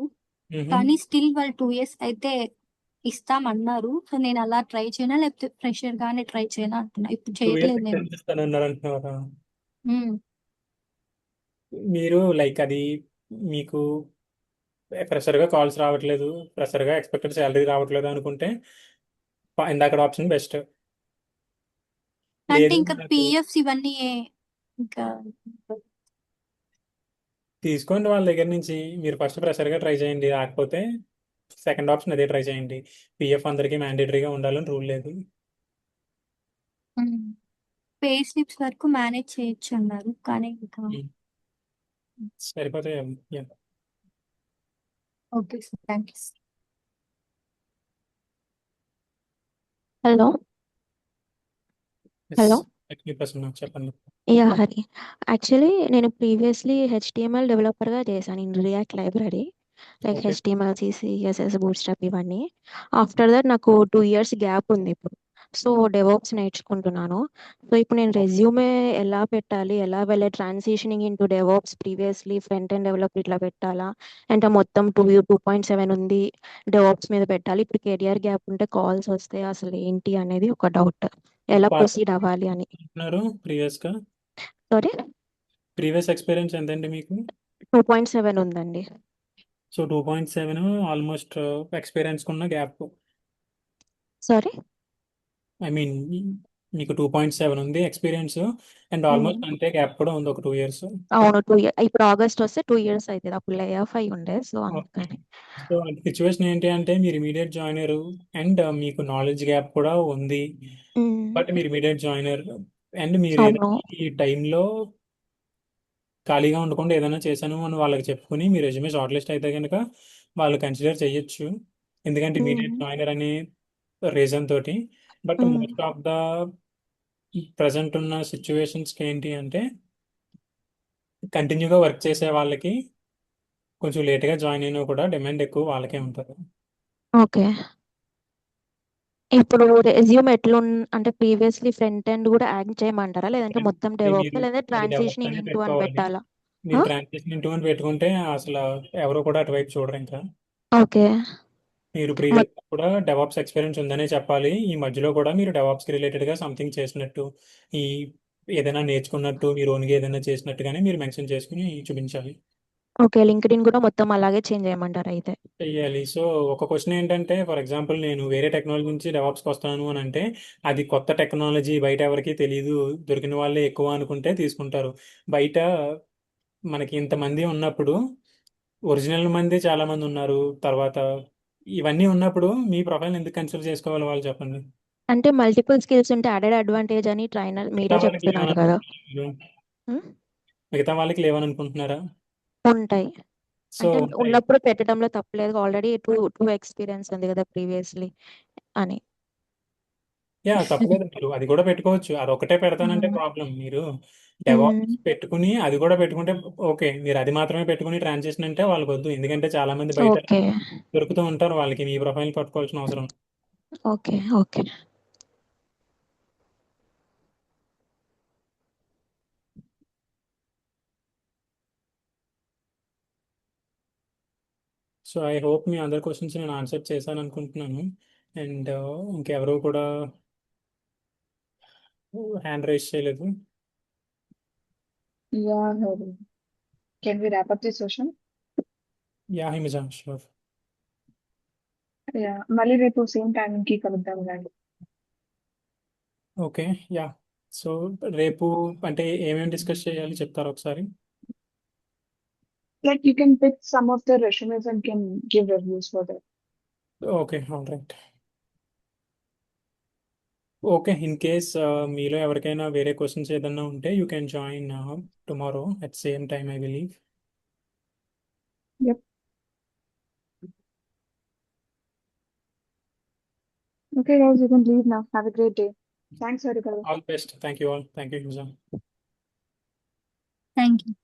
కానీ స్టిల్ వాళ్ళు 2 years అయితే ఇస్తామన్నారు. సో నేను అలా ట్రై చేయనా లేకపోతే ఫ్రెషర్ గానే ట్రై చేయనా అంటున్నా, ఇప్పుడు 2 years చేయట్లేదు నేను. ఎక్స్టెండ్ ఇస్తానన్నారు అంటున్నారా? ఉమ్. మీరు లైక్ అది మీకు ఫ్రెషర్గా కాల్స్ రావట్లేదు, ఫ్రెషర్గా ఎక్స్పెక్టెడ్ శాలరీ రావట్లేదు అనుకుంటే ఇందాక ఆప్షన్ బెస్ట్. అంటే లేదు ఇంకా నాకు పిఎఫ్స్ ఇవన్నీ ఇంకా తీసుకోండి వాళ్ళ దగ్గర నుంచి. మీరు ఫస్ట్ ఫ్రెషర్గా ట్రై చేయండి, రాకపోతే సెకండ్ ఆప్షన్ అదే ట్రై చేయండి. పిఎఫ్ అందరికీ మ్యాండేటరీగా ఉండాలని రూల్ లేదు. పే స్లిప్స్ వరకు మేనేజ్ చేయొచ్చు అన్నారు, కానీ ఇంకా సరిపోతే okay sir, thank you. Hello hello చెప్పండి. యా హరి, యాక్చువల్లీ నేను ప్రీవియస్లీ హెచ్టిఎంఎల్ డెవలపర్గా చేశాను in react library, like okay HTML CSS bootstrap ఇవన్నీ. ఆఫ్టర్ దట్ నాకు 2 years గ్యాప్ ఉంది ఇప్పుడు. సో డెవాప్స్ నేర్చుకుంటున్నాను. సో ఇప్పుడు నేను రెజ్యూమే ఎలా పెట్టాలి, ఎలా వెళ్ళే transitioning into DevOps, previously front end developer ఇట్లా పెట్టాలా, అంటే మొత్తం 2.7 ఉంది డెవాప్స్ మీద పెట్టాలి, ఇప్పుడు కెరియర్ గ్యాప్ ఉంటే కాల్స్ వస్తే అసలు ఏంటి అనేది ఒక డౌట్, ఎలా ప్రొసీడ్ అవ్వాలి అని. ప్రీవియస్ ఎక్స్పీరియన్స్ ఎంతండి మీకు? 2.7 ఉందండి. సో 2.7 ఆల్మోస్ట్ ఎక్స్పీరియన్స్ ఉన్న గ్యాప్. సారీ, ఐ మీన్ మీకు 2.7 ఉంది ఎక్స్పీరియన్స్ అండ్ ఆల్మోస్ట్ అంటే గ్యాప్ కూడా ఉంది ఒక 2 years. అవును 2 years, ఇప్పుడు ఆగస్ట్ వస్తే 2 years అవుతుంది, అప్పుడు లే ఆఫ్ అయి ఉండే, సో అందుకని. సో సిచ్యువేషన్ ఏంటి అంటే మీరు ఇమీడియట్ జాయినర్ అండ్ మీకు నాలెడ్జ్ గ్యాప్ కూడా ఉంది, బట్ మీరు ఇమీడియట్ జాయినర్ అండ్ మీరు అవును ఈ టైంలో ఖాళీగా ఉండకుండా ఏదైనా చేశాను అని వాళ్ళకి చెప్పుకుని మీ రెజ్యూమే షార్ట్ లిస్ట్ అయితే కనుక వాళ్ళు కన్సిడర్ చేయొచ్చు, ఎందుకంటే ఇమీడియట్ జాయినర్ అనే రీజన్ తోటి. But most of the present ఉన్న సిచ్యువేషన్స్కి ఏంటి అంటే కంటిన్యూగా వర్క్ చేసే వాళ్ళకి కొంచెం లేట్గా జాయిన్ అయినా కూడా డిమాండ్ ఎక్కువ వాళ్ళకే ఉంటుంది. ఓకే. ఇప్పుడు రెజ్యూమ్ అంటే ప్రీవియస్లీ ఫ్రంట్ ఎండ్ కూడా యాడ్ చేయమంటారా, లేదంటే మొత్తం అది డెవాప్స్, మీరు లేదా అది ట్రాన్సిషన్ డెవలప్స్ అనే ఇంటూ అని పెట్టుకోవాలి. పెట్టాలా? మీరు ఆ? ట్రాన్సిషన్ ఇంటూ అని పెట్టుకుంటే అసలు ఎవరు కూడా అటువైపు చూడరు. ఇంకా ఓకే. మీరు మొ- ప్రీవియస్ కూడా డెవాప్స్ ఎక్స్పీరియన్స్ ఉందనే చెప్పాలి. ఈ మధ్యలో కూడా మీరు డెవాప్స్ కి రిలేటెడ్ గా సంథింగ్ చేసినట్టు, ఈ ఏదైనా నేర్చుకున్నట్టు, మీరు ఓన్గా ఏదైనా చేసినట్టుగానే మీరు మెన్షన్ చేసుకుని చూపించాలి. ఓకే, లింక్డ్ఇన్ కూడా మొత్తం అలాగే చేంజ్ చేయమంటారు అయితే? చెయ్యాలి. సో ఒక క్వశ్చన్ ఏంటంటే, ఫర్ ఎగ్జాంపుల్ నేను వేరే టెక్నాలజీ నుంచి డెవాప్స్కి వస్తాను అని అంటే, అది కొత్త టెక్నాలజీ, బయట ఎవరికి తెలియదు, దొరికిన వాళ్ళే ఎక్కువ అనుకుంటే తీసుకుంటారు. బయట మనకి ఇంతమంది ఉన్నప్పుడు ఒరిజినల్ మంది చాలా మంది ఉన్నారు. తర్వాత ఇవన్నీ ఉన్నప్పుడు మీ ప్రొఫైల్ ఎందుకు కన్సిడర్ చేసుకోవాలి వాళ్ళు, చెప్పండి. అంటే మల్టిపుల్ స్కిల్స్ ఉంటే యాడెడ్ అడ్వాంటేజ్ అని ట్రైనర్ మిగతా మీరే వాళ్ళకి లేవని చెప్తున్నారు కదా. అనుకుంటున్నారు మీరు? ఉమ్, మిగతా వాళ్ళకి లేవని అనుకుంటున్నారా? ఉంటాయి. సో అంటే ఉంటాయి. ఉన్నప్పుడు పెట్టడంలో తప్పలేదు, ఆల్రెడీ టూ ఎక్స్పీరియన్స్ ఉంది కదా ప్రీవియస్లీ అని. యా తప్పలేదు, మీరు అది కూడా పెట్టుకోవచ్చు. అదొకటే పెడతానంటే ప్రాబ్లం. మీరు డెవాప్స్ పెట్టుకుని అది కూడా పెట్టుకుంటే ఓకే. మీరు అది మాత్రమే పెట్టుకుని ట్రాన్సిషన్ అంటే వాళ్ళకి వద్దు. ఎందుకంటే చాలా మంది బయట ఓకే. దొరుకుతూ ఉంటారు. వాళ్ళకి మీ ప్రొఫైల్ పట్టుకోవాల్సిన అవసరం. Okay. Okay. So I hope మీ అందరి క్వశ్చన్స్ నేను ఆన్సర్ చేశాను అనుకుంటున్నాను. అండ్ ఇంకెవరు కూడా హ్యాండ్ రైజ్ చేయలేదు. Yeah, Hari. Can we wrap up this session? Yeah Himaja, sure. Yeah. మళ్ళీ రేపు సేమ్ టైంకి కలుద్దాం రండి. ఓకే. యా. సో రేపు అంటే ఏమేమి డిస్కస్ చేయాలి చెప్తారా ఒకసారి? Like you can pick some of the resumes and can give reviews for that. Okay, all right. Okay, in case మీలో ఎవరికైనా వేరే క్వశ్చన్స్ ఏదన్నా ఉంటే you can join tomorrow at same time, I believe. Yep. Okay, guys, you can leave now. Have a great day. Thanks, Harika. All best. Thank you all. Thank you Himaja. Thank you.